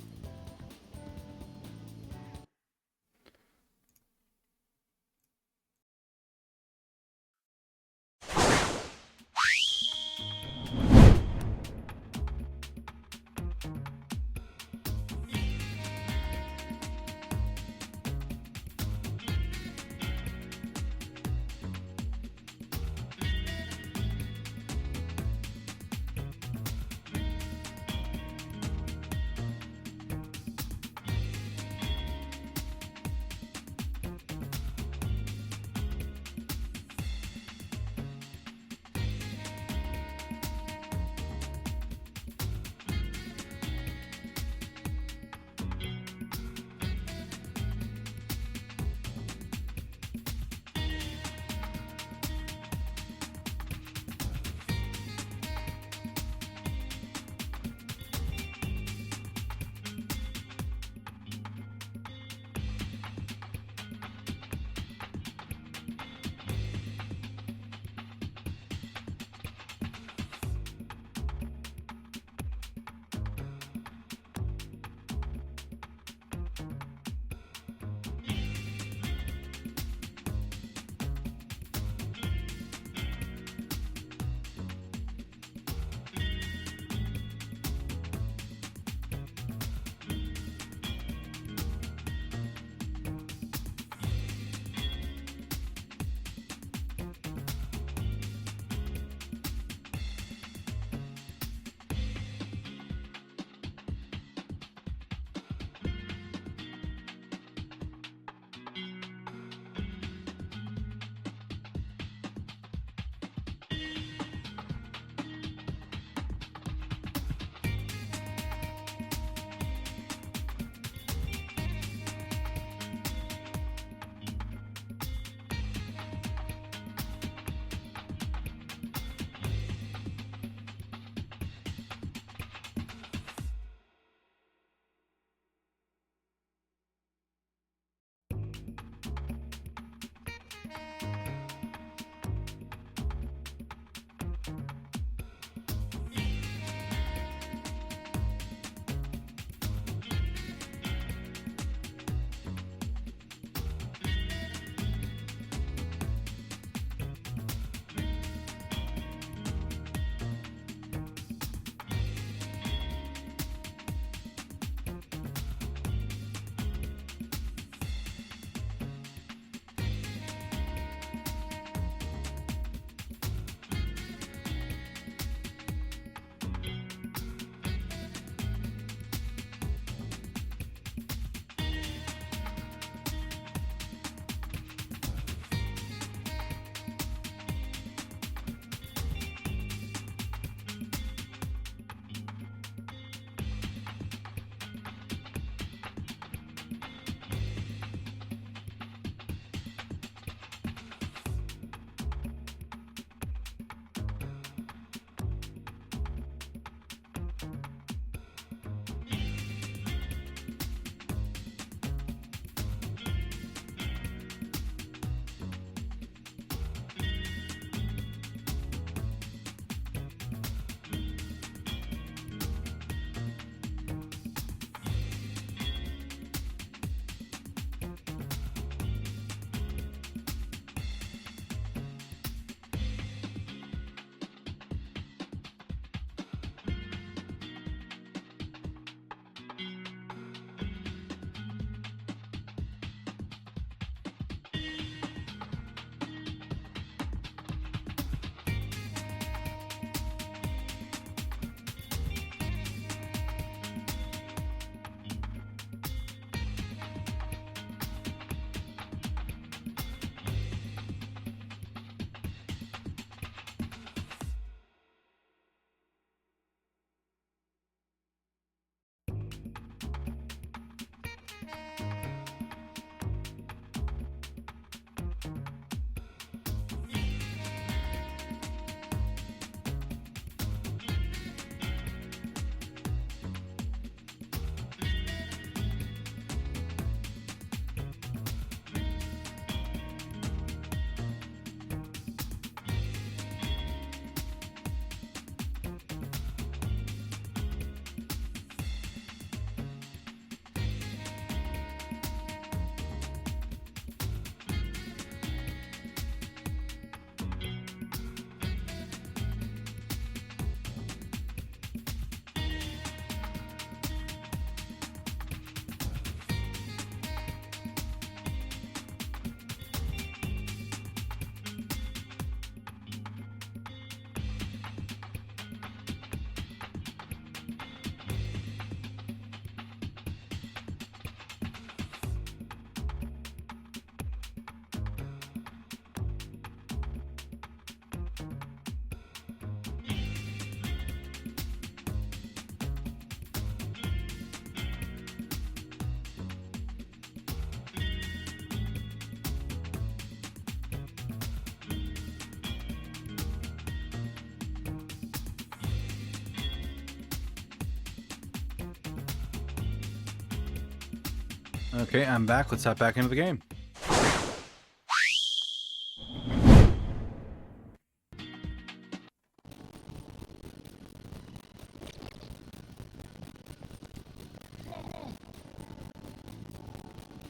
Okay, I'm back. Let's hop back into the game.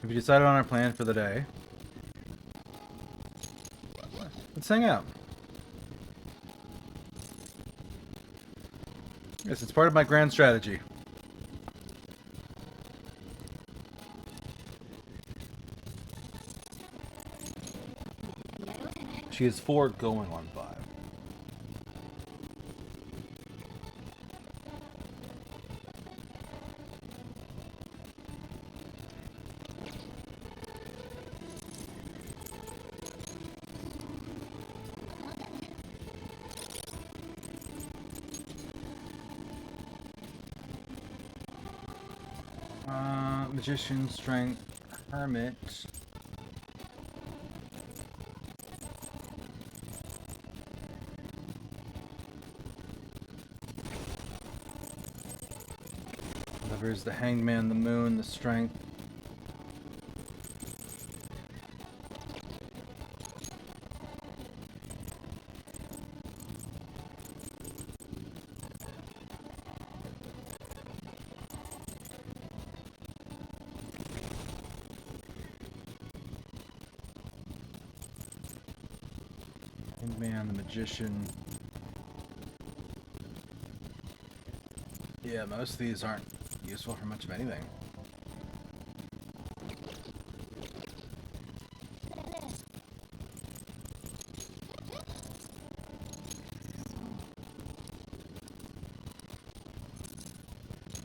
Have you decided on our plan for the day? Let's hang out. Yes, it's part of my grand strategy. She is 4 going on 5. Magician, strength, hermit. There's the hangman, the moon, the strength. Hangman, the magician. Yeah, most of these aren't useful for much of anything.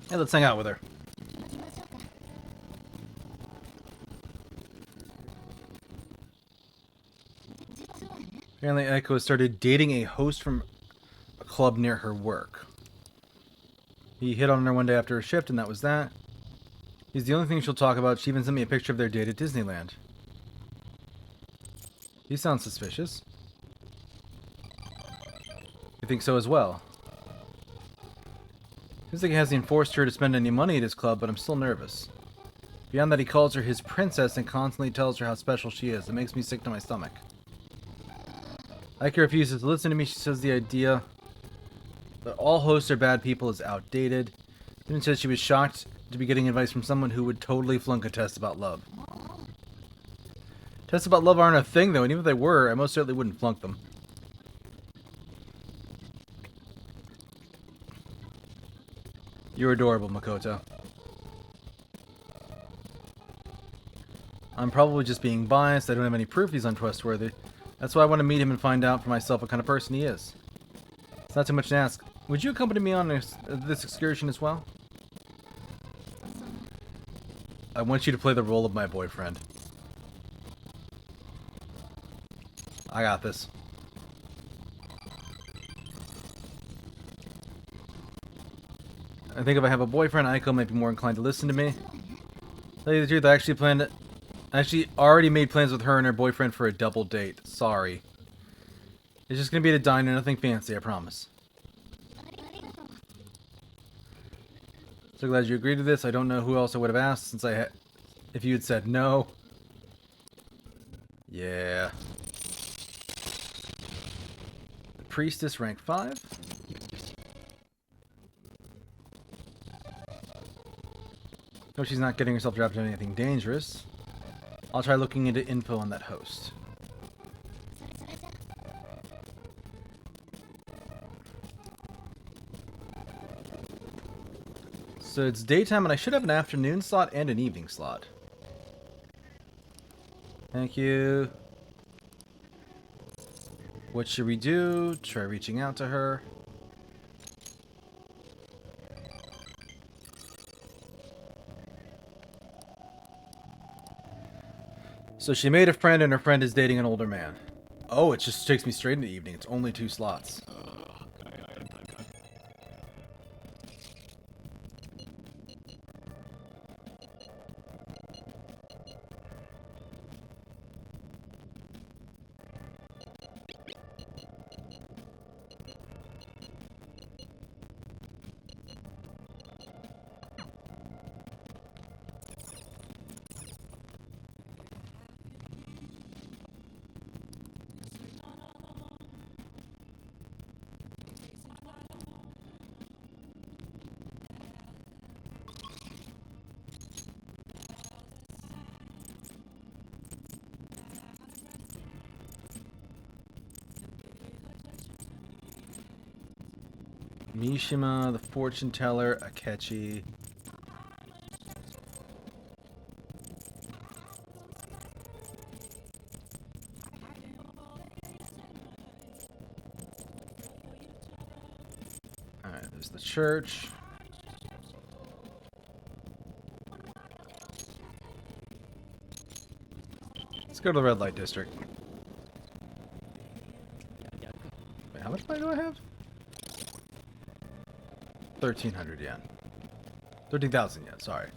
Hey, let's hang out with her. Apparently Echo started dating a host from a club near her work. He hit on her one day after her shift, and that was that. He's the only thing she'll talk about. She even sent me a picture of their date at Disneyland. He sounds suspicious. You think so as well? Seems like he hasn't forced her to spend any money at his club, but I'm still nervous. Beyond that, he calls her his princess and constantly tells her how special she is. It makes me sick to my stomach. Ike refuses to listen to me. She says the idea that all hosts are bad people is outdated. Even says she was shocked to be getting advice from someone who would totally flunk a test about love. Tests about love aren't a thing, though, and even if they were, I most certainly wouldn't flunk them. You're adorable, Makoto. I'm probably just being biased. I don't have any proof he's untrustworthy. That's why I want to meet him and find out for myself what kind of person he is. It's not too much to ask. Would you accompany me on this excursion as well? I want you to play the role of my boyfriend. I got this. I think if I have a boyfriend, Aiko might be more inclined to listen to me. Tell you the truth, I actually already made plans with her and her boyfriend for a double date. Sorry. It's just gonna be at a diner, nothing fancy, I promise. So glad you agreed to this. I don't know who else I would have asked since if you had said no. Yeah. The priestess, rank 5. Hope she's not getting herself dropped into anything dangerous. I'll try looking into info on that host. So it's daytime and I should have an afternoon slot and an evening slot. Thank you. What should we do? Try reaching out to her. So she made a friend and her friend is dating an older man. Oh, it just takes me straight into the evening. It's only 2 slots. Mishima, the fortune teller, Akechi. Alright, there's the church. Let's go to the red light district. Wait, how much money do I have? 1,300 yen. 13,000 yen, sorry.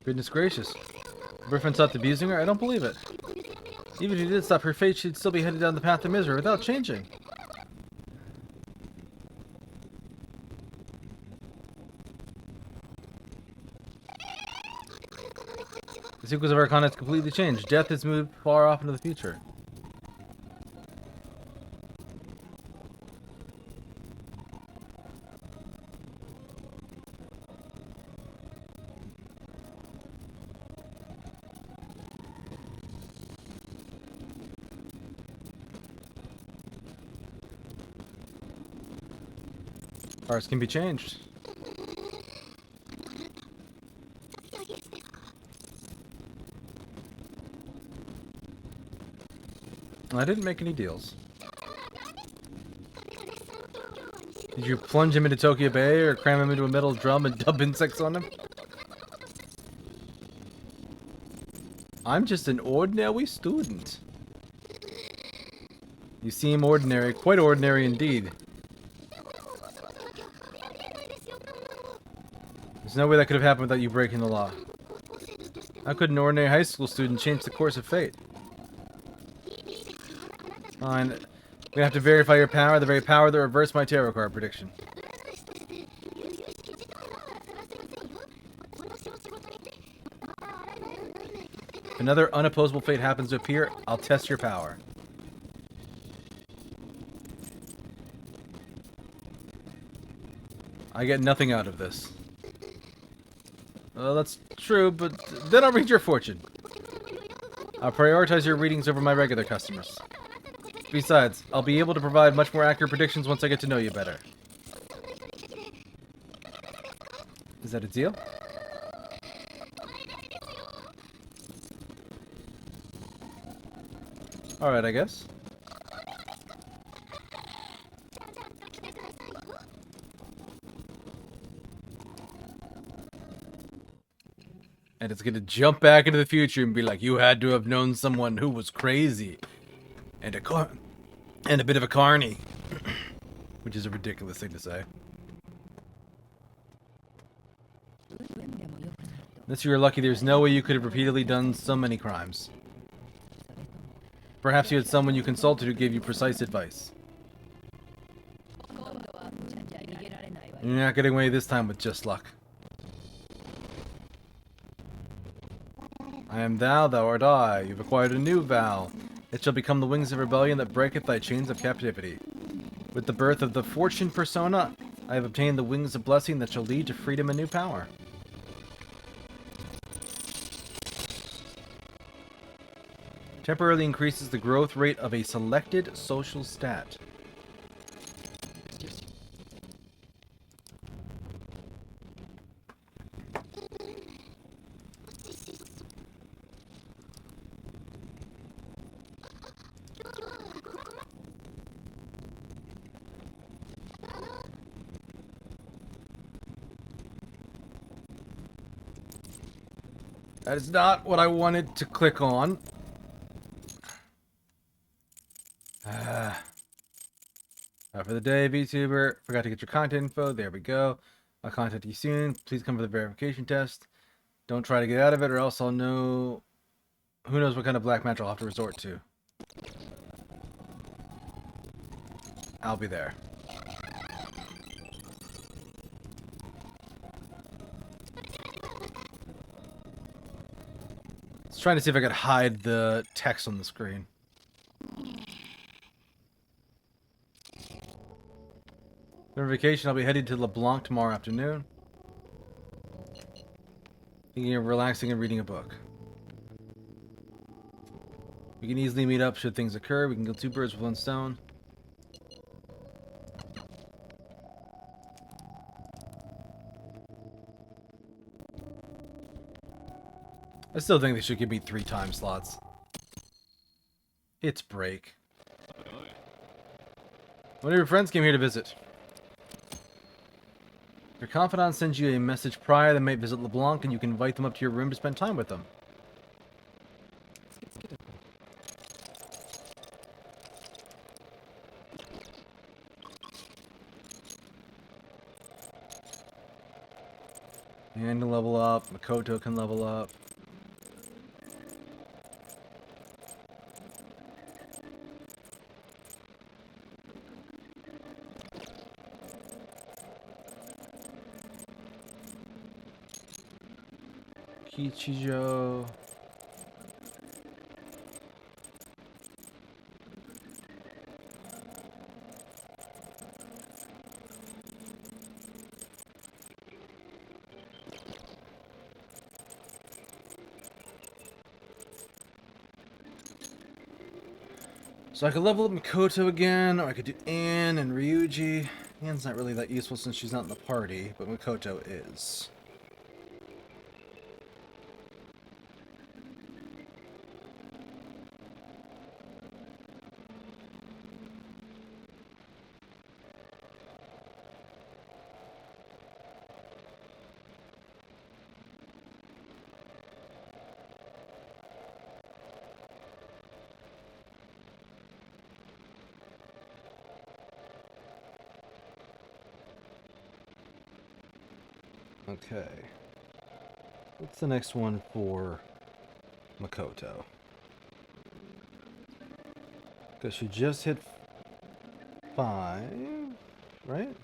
Goodness gracious. Her boyfriend stopped abusing her? I don't believe it. Even if he did stop, her fate should still be headed down the path of misery without changing. The sequence of our content has completely changed. Death has moved far off into the future. Hearts can be changed. I didn't make any deals. Did you plunge him into Tokyo Bay or cram him into a metal drum and dump insects on him? I'm just an ordinary student. You seem ordinary, quite ordinary indeed. There's no way that could have happened without you breaking the law. How could an ordinary high school student change the course of fate? Fine. We're gonna have to verify your power, the very power that reversed my tarot card prediction. If another unopposable fate happens to appear, I'll test your power. I get nothing out of this. Well, that's true, but then I'll read your fortune. I'll prioritize your readings over my regular customers. Besides, I'll be able to provide much more accurate predictions once I get to know you better. Is that a deal? Alright, I guess. And it's gonna jump back into the future and be like, you had to have known someone who was crazy. And a bit of a carny. Which is a ridiculous thing to say. Unless you were lucky, there's no way you could have repeatedly done so many crimes. Perhaps you had someone you consulted who gave you precise advice. You're not getting away this time with just luck. I am thou, thou art I. You've acquired a new vow. It shall become the wings of rebellion that breaketh thy chains of captivity. With the birth of the fortune persona, I have obtained the wings of blessing that shall lead to freedom and new power. Temporarily increases the growth rate of a selected social stat. That is not what I wanted to click on. For the day, VTuber. Forgot to get your content info. There we go. I'll contact you soon. Please come for the verification test. Don't try to get out of it or else I'll know... Who knows what kind of black magic I'll have to resort to. I'll be there. Trying to see if I could hide the text on the screen. During vacation, I'll be heading to LeBlanc tomorrow afternoon. Thinking of relaxing and reading a book. We can easily meet up should things occur. We can kill two birds with one stone. I still think they should give me 3 time slots. It's break. One of your friends came here to visit. Your confidant sends you a message prior they might visit LeBlanc, and you can invite them up to your room to spend time with them. And can level up. Makoto can level up. Kichijo. So I could level up Makoto again, or I could do Anne and Ryuji. Anne's not really that useful since she's not in the party, but Makoto is. Okay. What's the next one for Makoto? Because she just hit 5, right?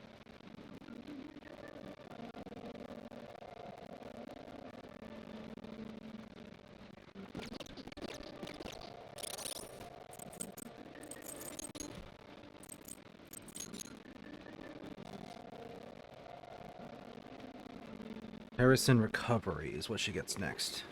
Harrison Recovery is what she gets next.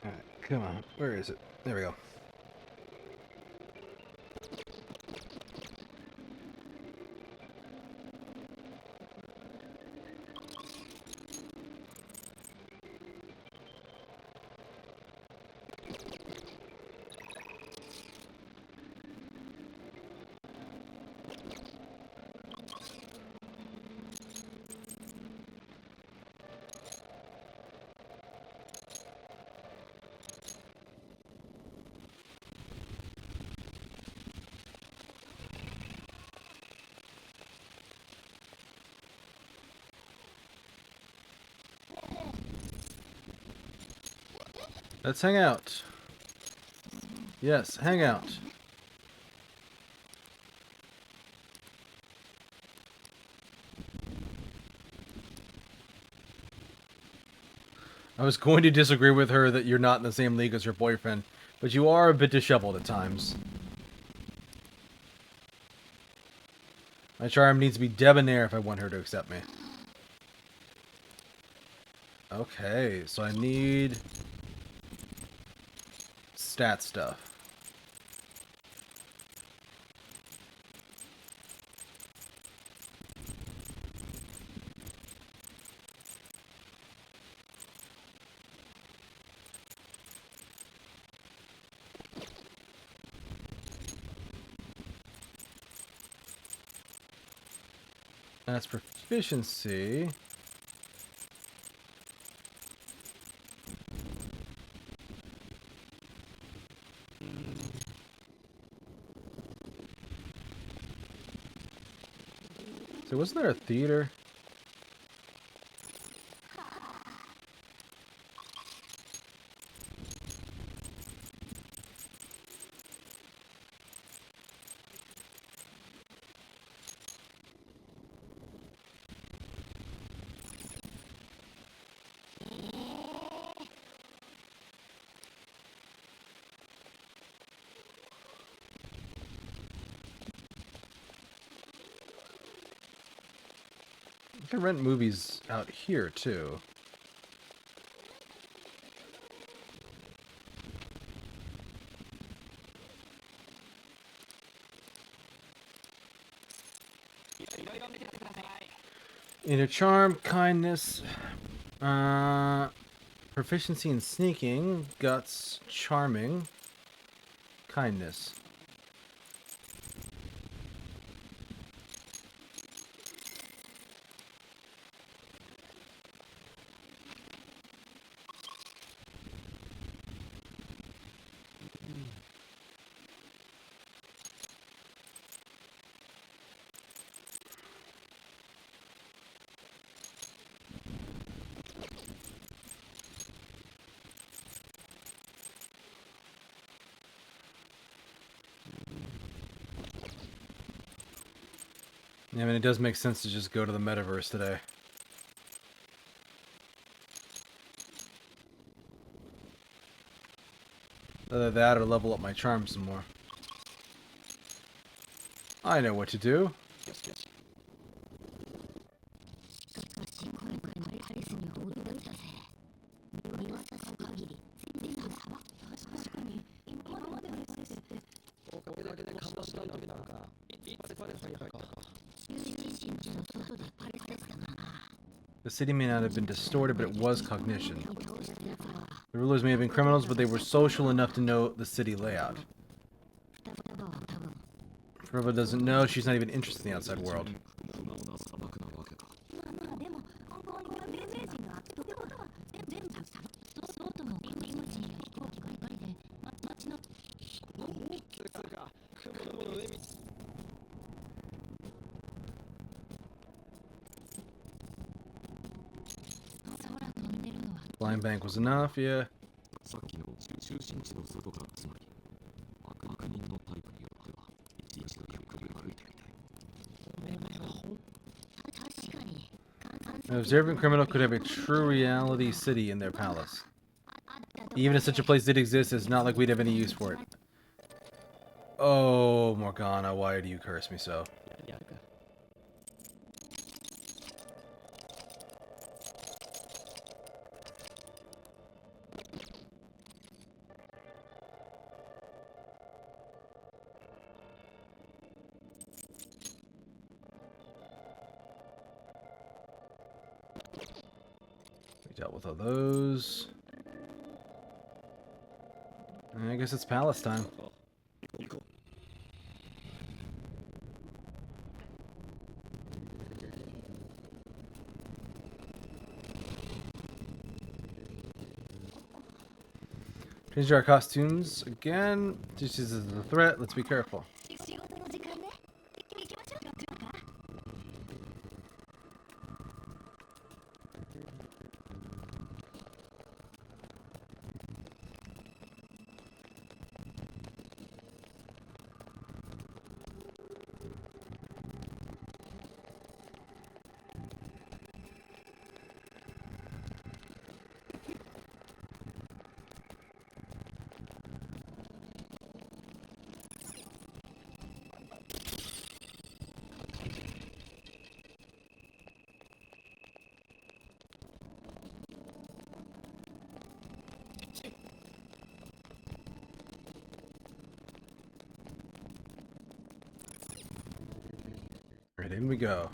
Alright, come on. Where is it? There we go. Let's hang out. Yes, hang out. I was going to disagree with her that you're not in the same league as your boyfriend, but you are a bit disheveled at times. My charm needs to be debonair if I want her to accept me. Okay, so I need stat stuff. That's proficiency. So wasn't there a theater? I can rent movies out here too. Inner charm, kindness, proficiency in sneaking, guts, charming, kindness. Yeah, I mean, it does make sense to just go to the metaverse today. Either that or level up my charm some more. I know what to do. 'The city may not have been distorted, but it was cognition. The rulers may have been criminals, but they were social enough to know the city layout. Futaba doesn't know, she's not even interested in the outside world. Blind bank was enough, yeah. さっきの中心地の外からつまり悪人のタイプによっては一日のゆっくり歩いてみたい An observant criminal could have a true reality city in their palace. Even if such a place did exist, it's not like we'd have any use for it. Oh, Morgana, why do you curse me so? We dealt with all those. I guess it's palace time. Change our costumes again. This is a threat. Let's be careful. Alright, in we go.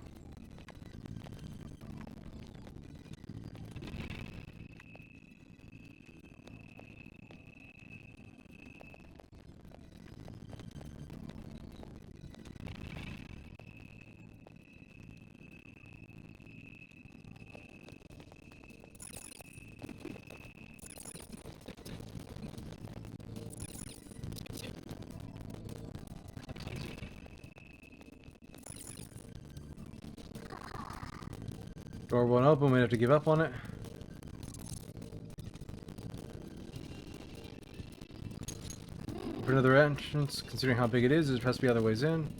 Door won't open, we have to give up on it. For another entrance, considering how big it is, there has to be other ways in.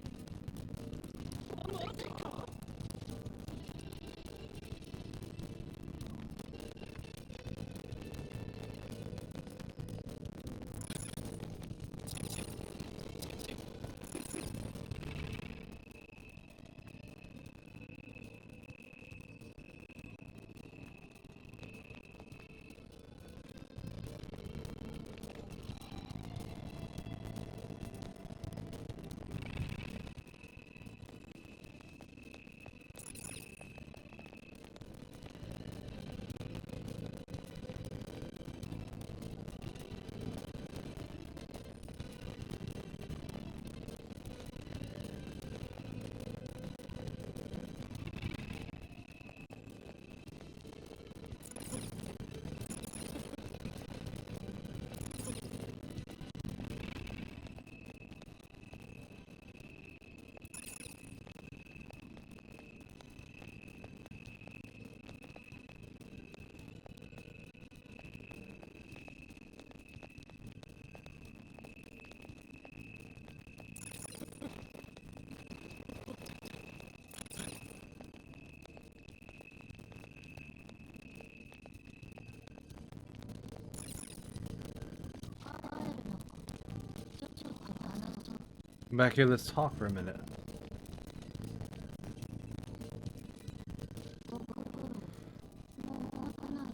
Back here, let's talk for a minute.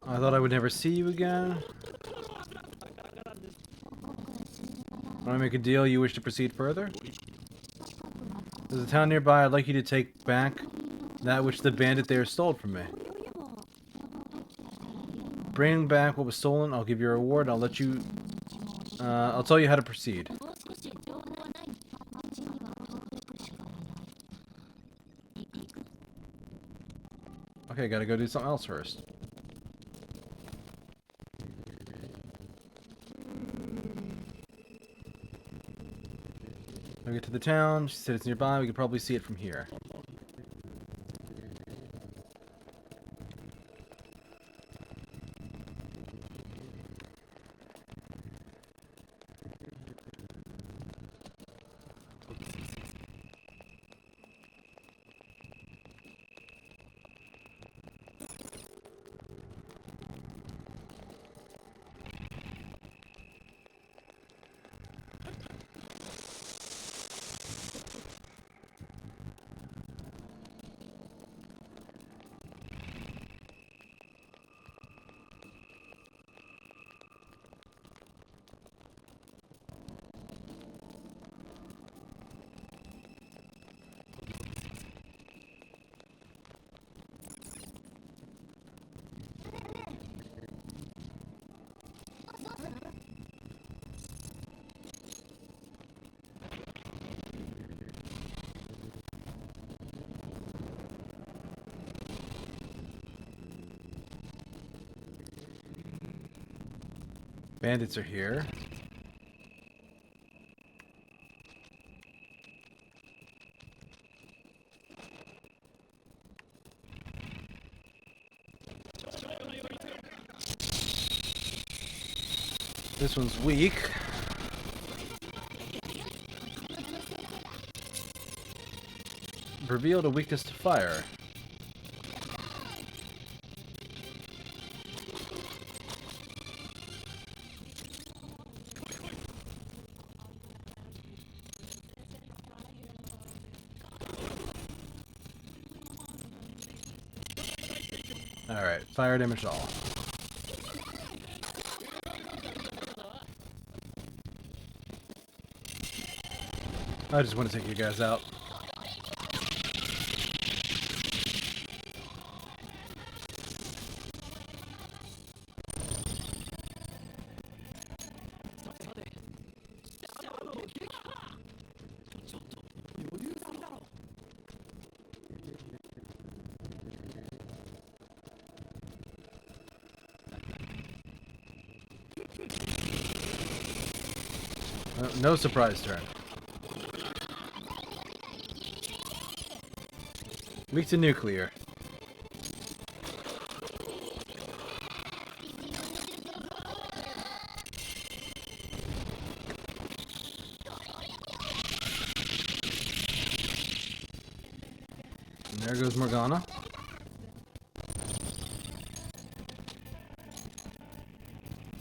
I thought I would never see you again. Want to make a deal? You wish to proceed further? There's a town nearby. I'd like you to take back that which the bandit there stole from me. Bring back what was stolen. I'll give you a reward. I'll let you. I'll tell you how to proceed. Okay, gotta go do something else first. We get to the town. She said it's nearby. We could probably see it from here. Bandits are here. This one's weak. Revealed a weakness to fire. Alright, fire damage all. I just want to take you guys out. No surprise turn. Weak to nuclear. And there goes Morgana.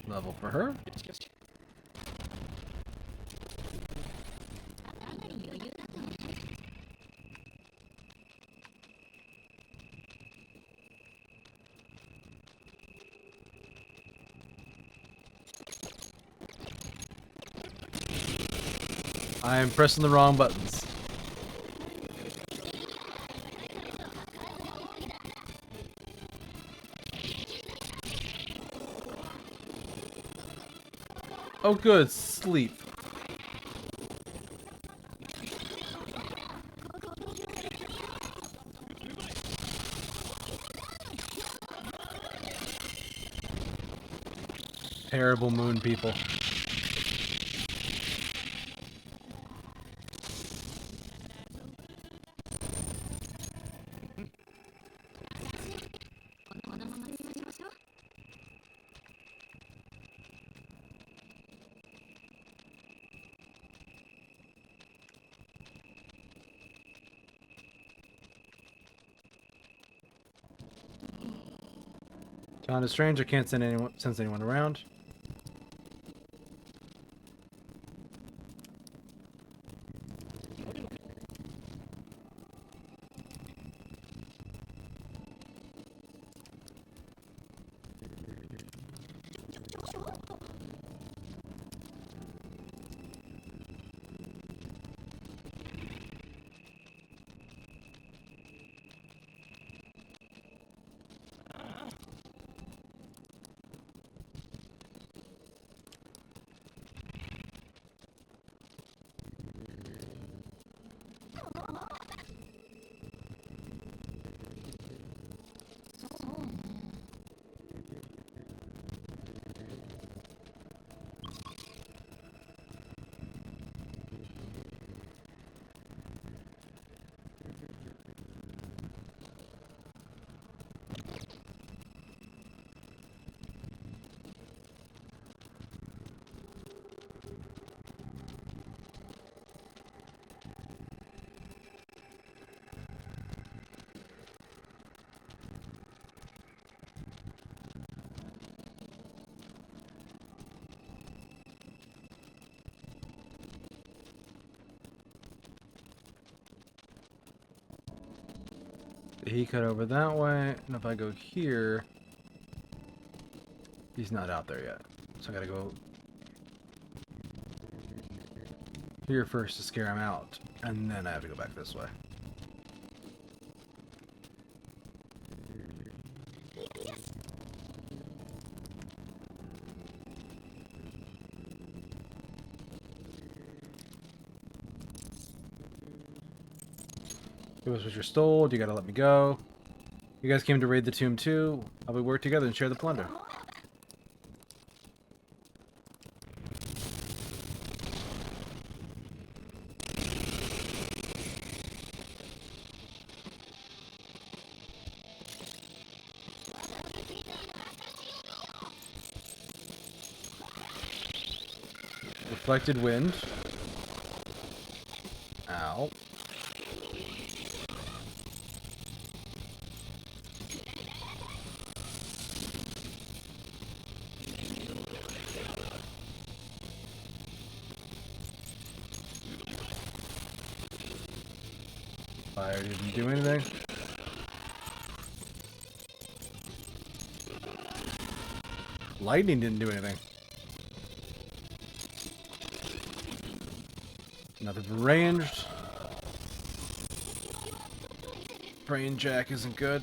Level for her. I am pressing the wrong buttons. Oh good, sleep. Terrible moon people. Found a stranger, can't sense anyone around. He cut over that way, and if I go here, he's not out there yet. So I gotta go here first to scare him out, and then I have to go back this way. It was what you're stole. You gotta let me go. You guys came to raid the tomb too. How we work together and share the plunder. Reflected wind. Ow. Fire didn't do anything. Lightning didn't do anything. Nothing from ranged. Brain jack isn't good.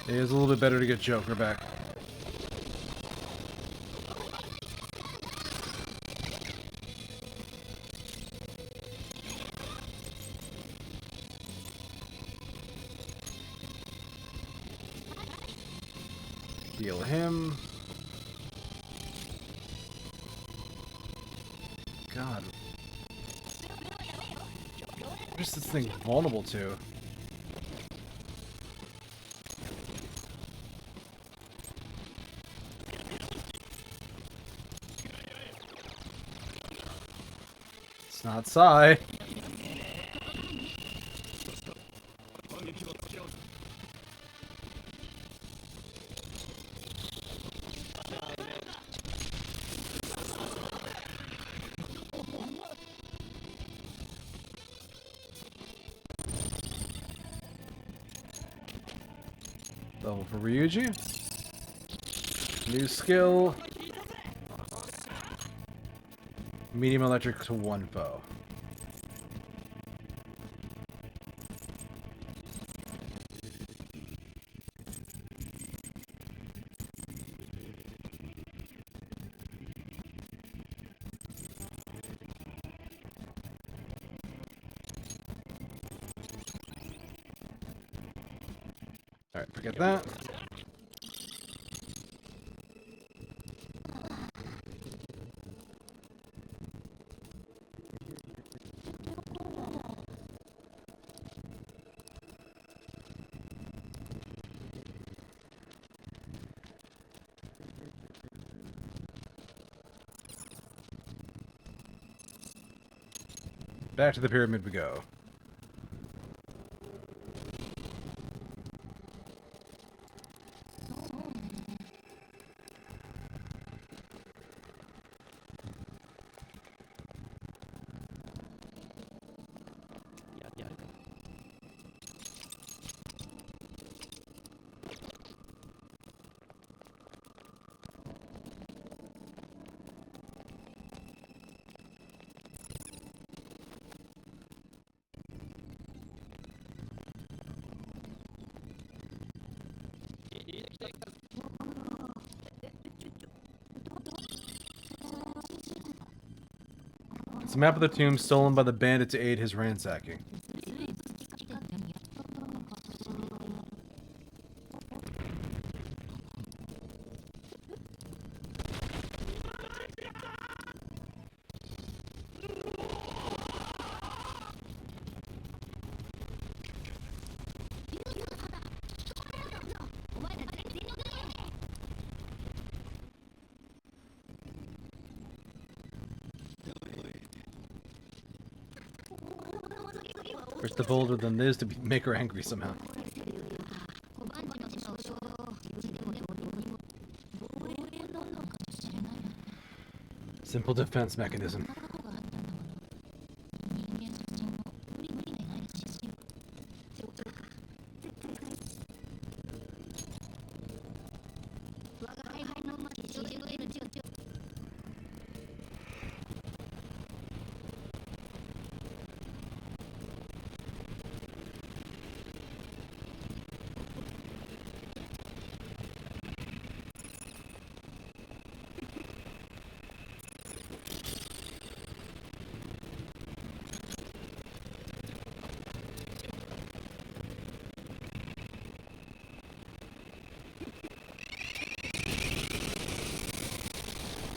It is a little bit better to get Joker back. Heal him. God. What is this thing vulnerable to? It's not Sai. Level for Ryuji. New skill. Medium electric to one foe. Alright, forget that. Back to the pyramid we go. It's a map of the tomb stolen by the bandit to aid his ransacking. Where's the bolder than this to make her angry somehow? Simple defense mechanism.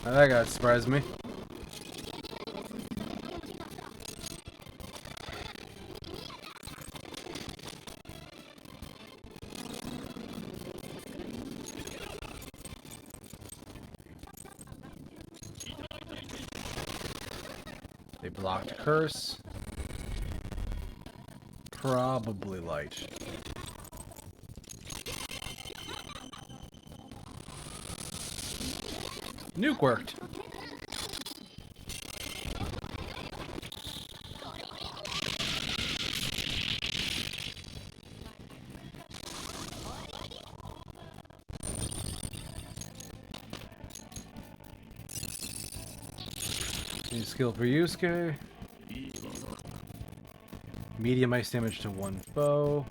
That guy surprised me. They blocked curse. Probably light. Nuke worked. New skill for Deuscain. Medium ice damage to one foe.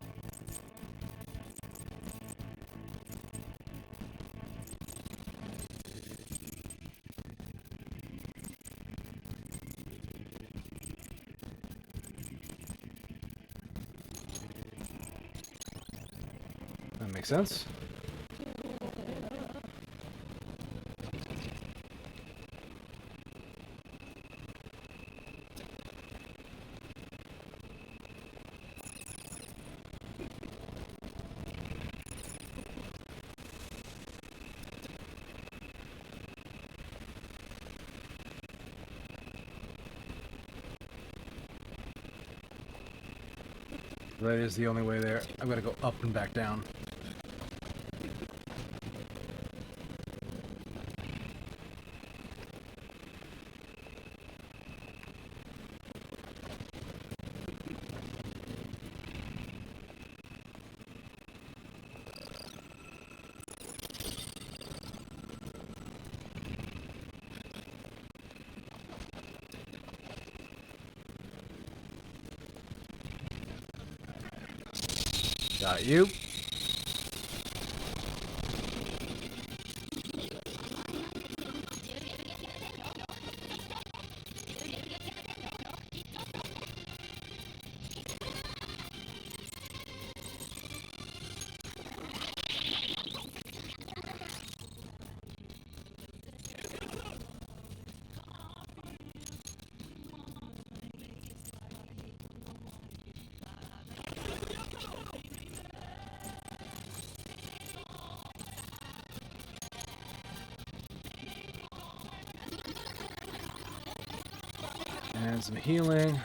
That makes sense. That is the only way there. I'm gonna go up and back down. Got you. And some healing.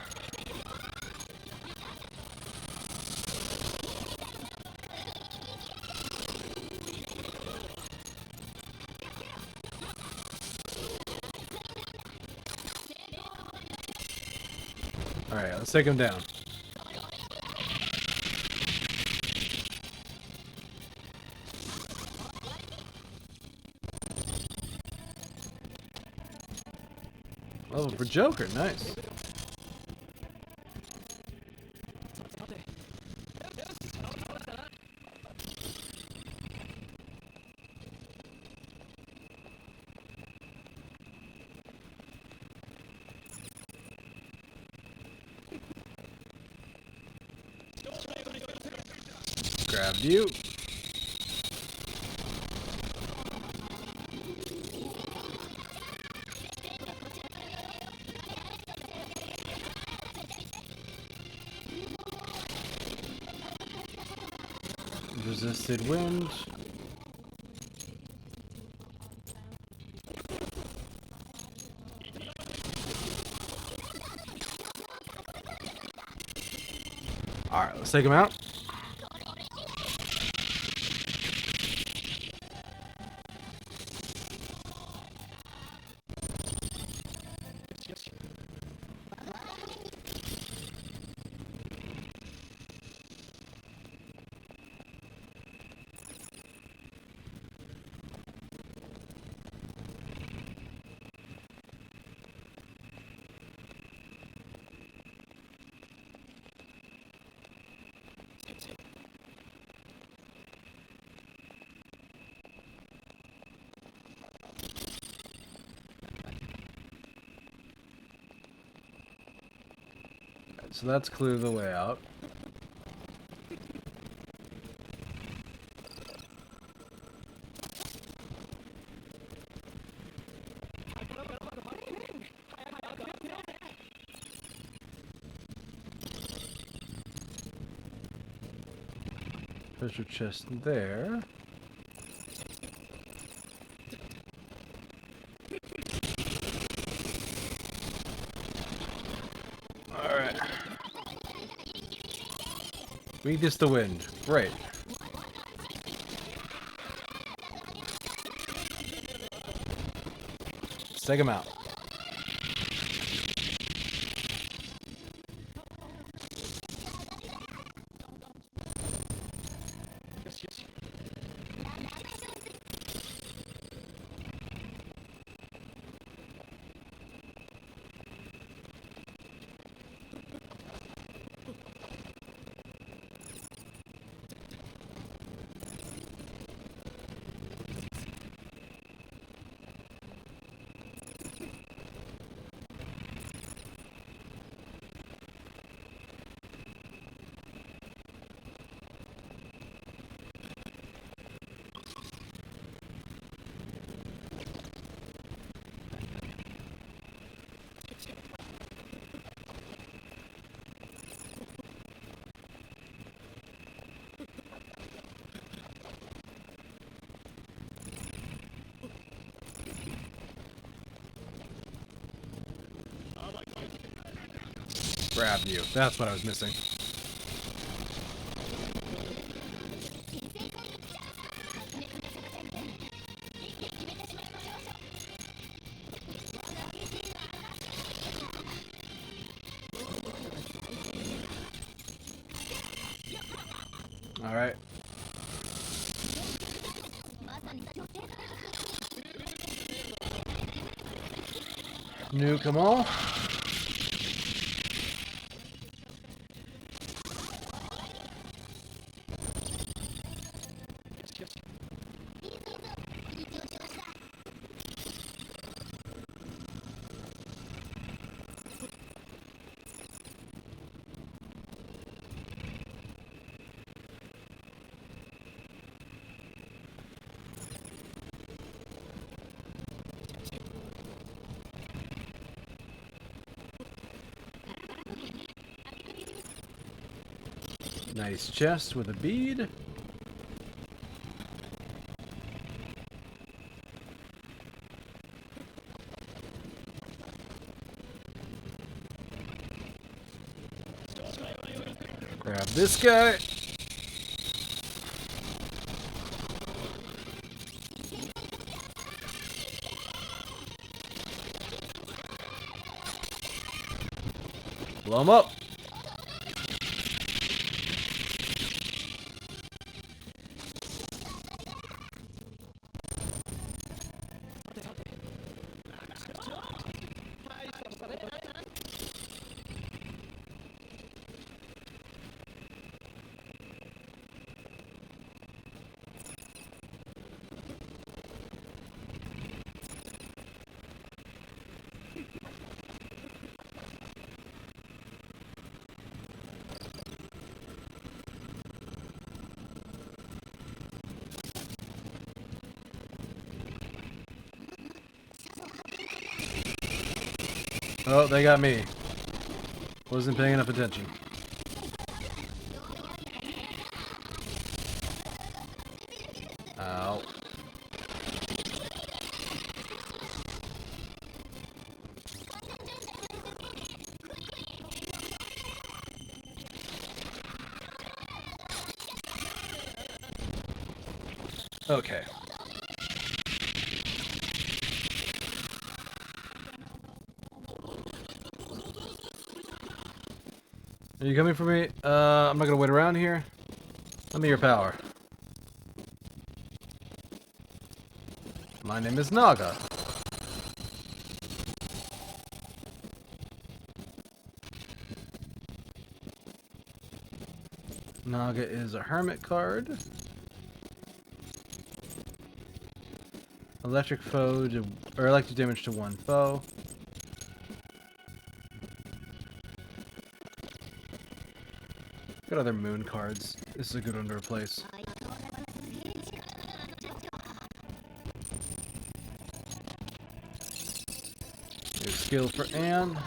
Alright, let's take him down. Level for Joker, nice. Grabbed you. Resisted wind. Alright, let's take him out. So that's clear the way out. Treasure chest there. Alright. Weakness to wind. Great. Let's take him out. Grab you. That's what I was missing. All right. Nuke them all. Nice chest with a bead. Grab this guy. Blow him up. Oh, they got me. Wasn't paying enough attention. Ow. Okay. Are you coming for me? I'm not gonna wait around here. Let me your power. My name is Naga. Naga is a hermit card. Electric foe to, or electric damage to one foe. Got other moon cards. This is a good one to replace. New skill for Anne.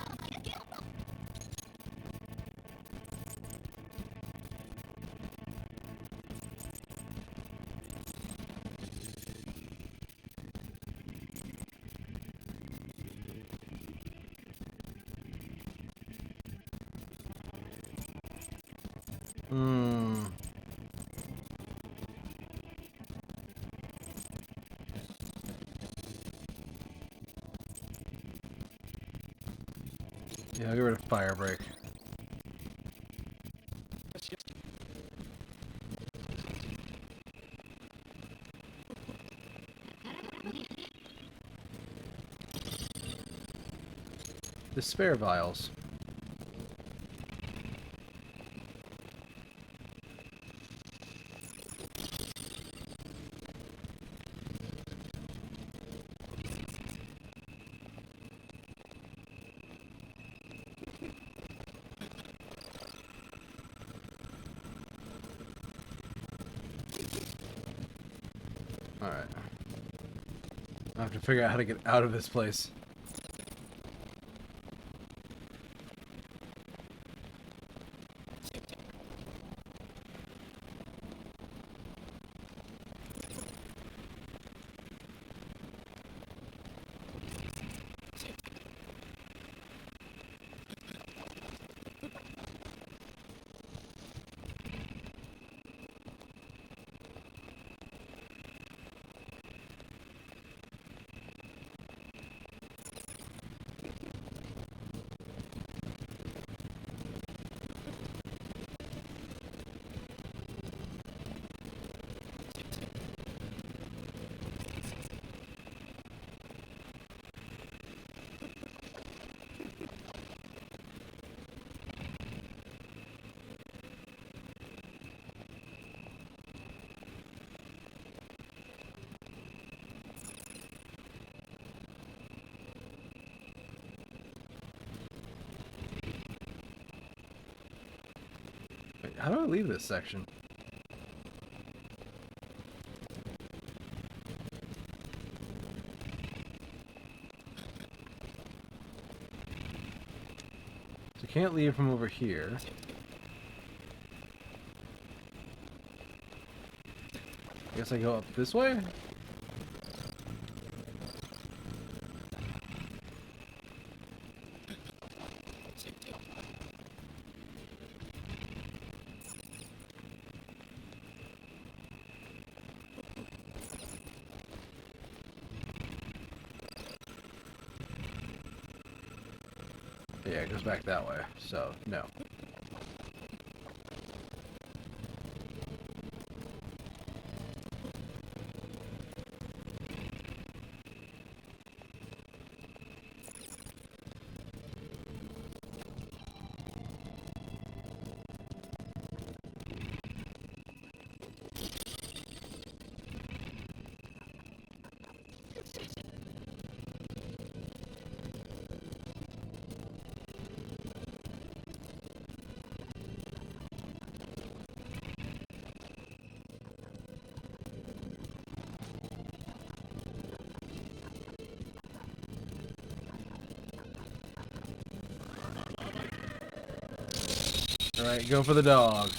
Yeah, I'll get rid of fire break. The spare vials. Alright. I have to figure out how to get out of this place. How do I leave this section? So can't leave from over here. I guess I go up this way? Yeah, it goes back that way, so no. Alright, go for the dog.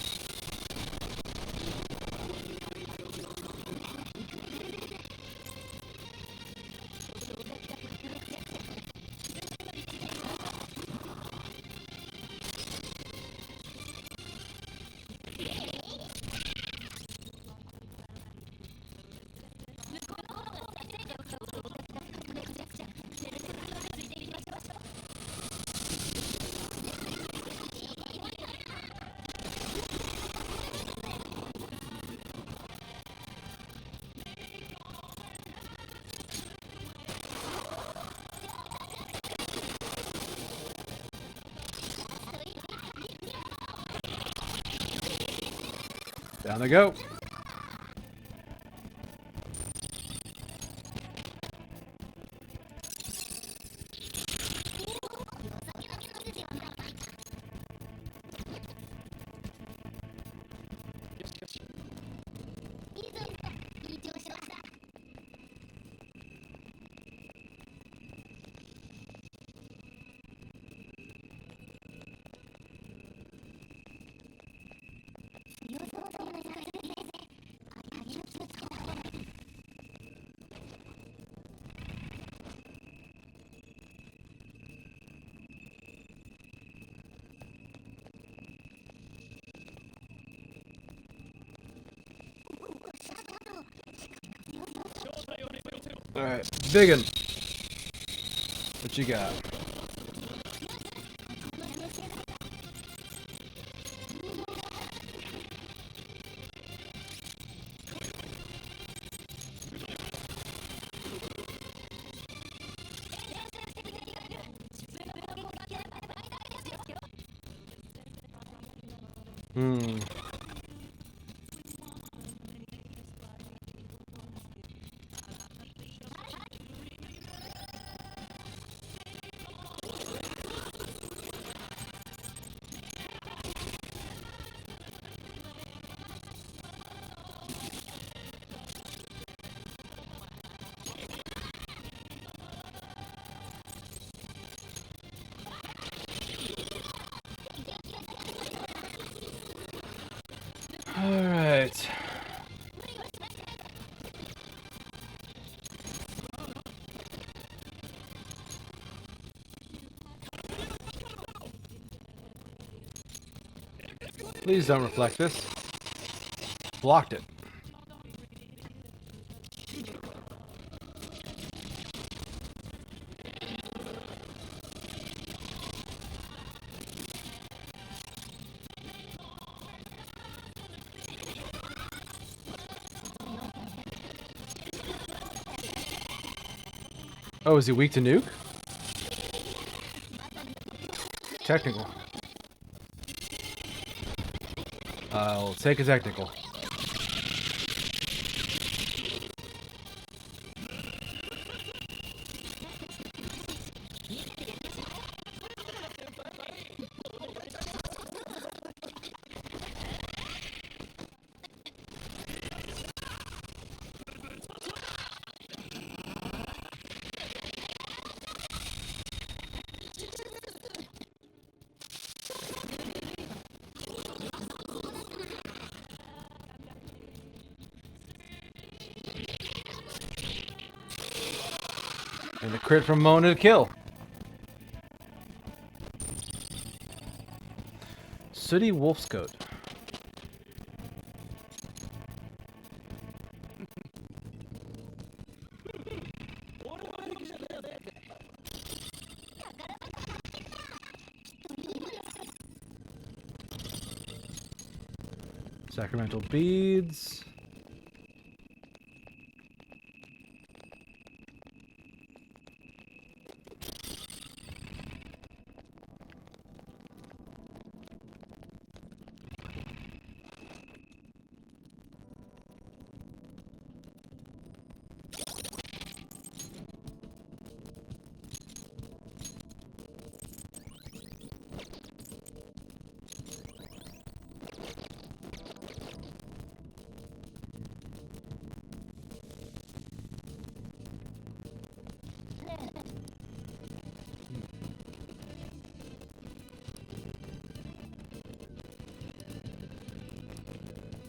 Down they go. Alright, biggin. What you got? Alright. Please don't reflect this. Blocked it. Oh, is he weak to nuke? Technical. I'll take a technical. And the crit from Mona to kill. Sooty Wolf's Coat. Sacramental beads.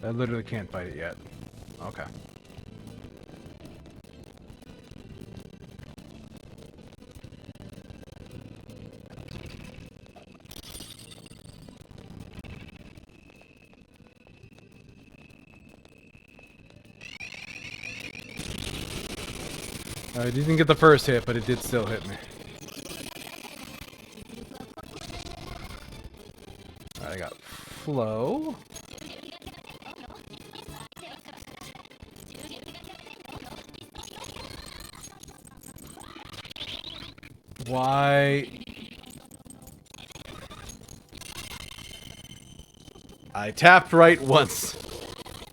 I literally can't fight it yet. Okay. I didn't get the first hit, but it did still hit me. I got flow. Why? I tapped right once.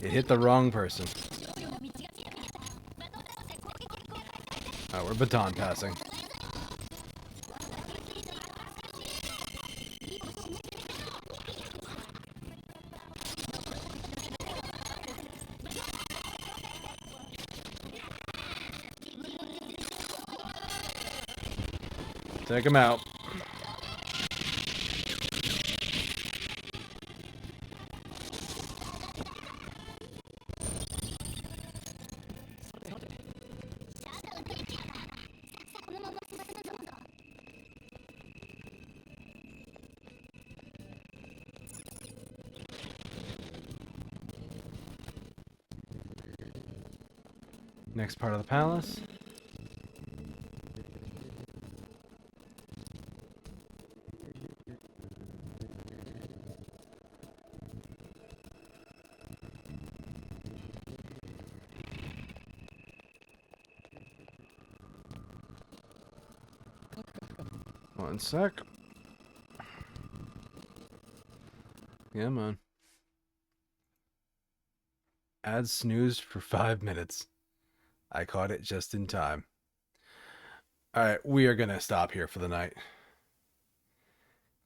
It hit the wrong person. Oh, we're baton passing. Take him out. Next part of the palace. One sec. Yeah, man. Add snooze for 5 minutes. I caught it just in time. Alright, we are going to stop here for the night.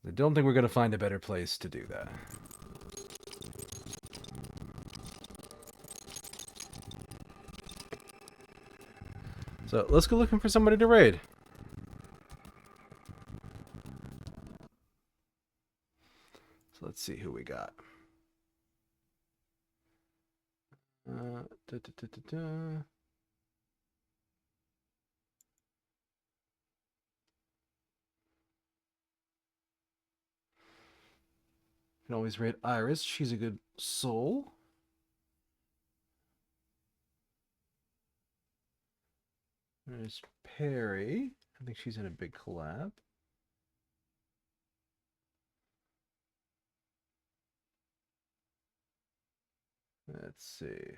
I don't think we're going to find a better place to do that. So, let's go looking for somebody to raid. So, let's see who we got. Da, da, da, da, da. Can always raid Iris. She's a good soul. There's Perry. I think she's in a big collab. Let's see.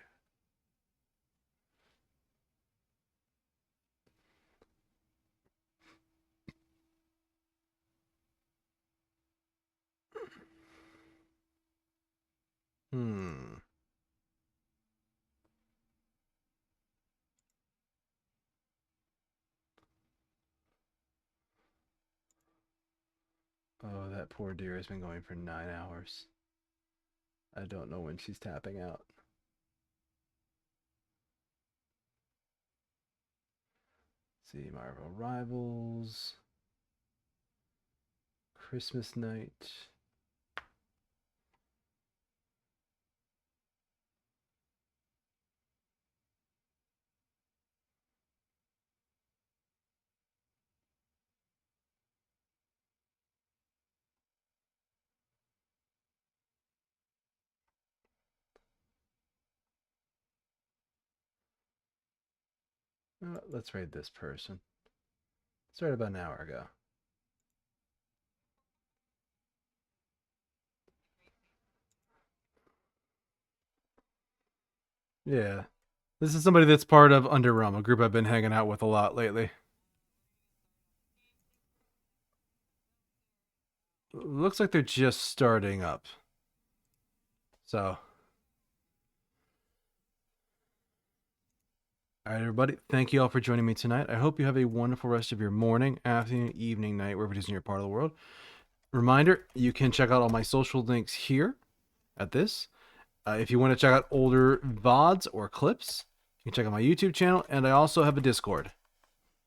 Oh, that poor deer has been going for 9 hours. I don't know when she's tapping out. Let's see, Marvel Rivals. Christmas night. Let's raid this person. Started about an hour ago. Yeah. This is somebody that's part of Underrealm, a group I've been hanging out with a lot lately. Looks like they're just starting up. So. All right, everybody. Thank you all for joining me tonight. I hope you have a wonderful rest of your morning, afternoon, evening, night, wherever it is in your part of the world. Reminder, you can check out all my social links here at this. If you want to check out older VODs or clips, you can check out my YouTube channel, and I also have a Discord.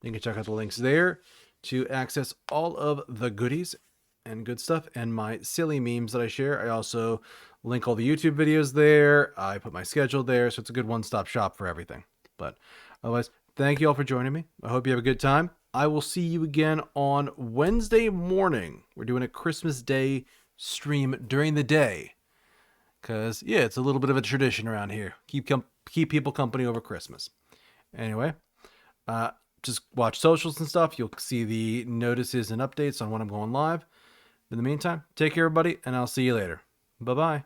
You can check out the links there to access all of the goodies and good stuff and my silly memes that I share. I also link all the YouTube videos there. I put my schedule there, so it's a good one-stop shop for everything. But otherwise, thank you all for joining me. I hope you have a good time. I will see you again on Wednesday morning. We're doing a Christmas Day stream during the day. Because, yeah, it's a little bit of a tradition around here. Keep people company over Christmas. Anyway, just watch socials and stuff. You'll see the notices and updates on when I'm going live. In the meantime, take care, everybody, and I'll see you later. Bye-bye.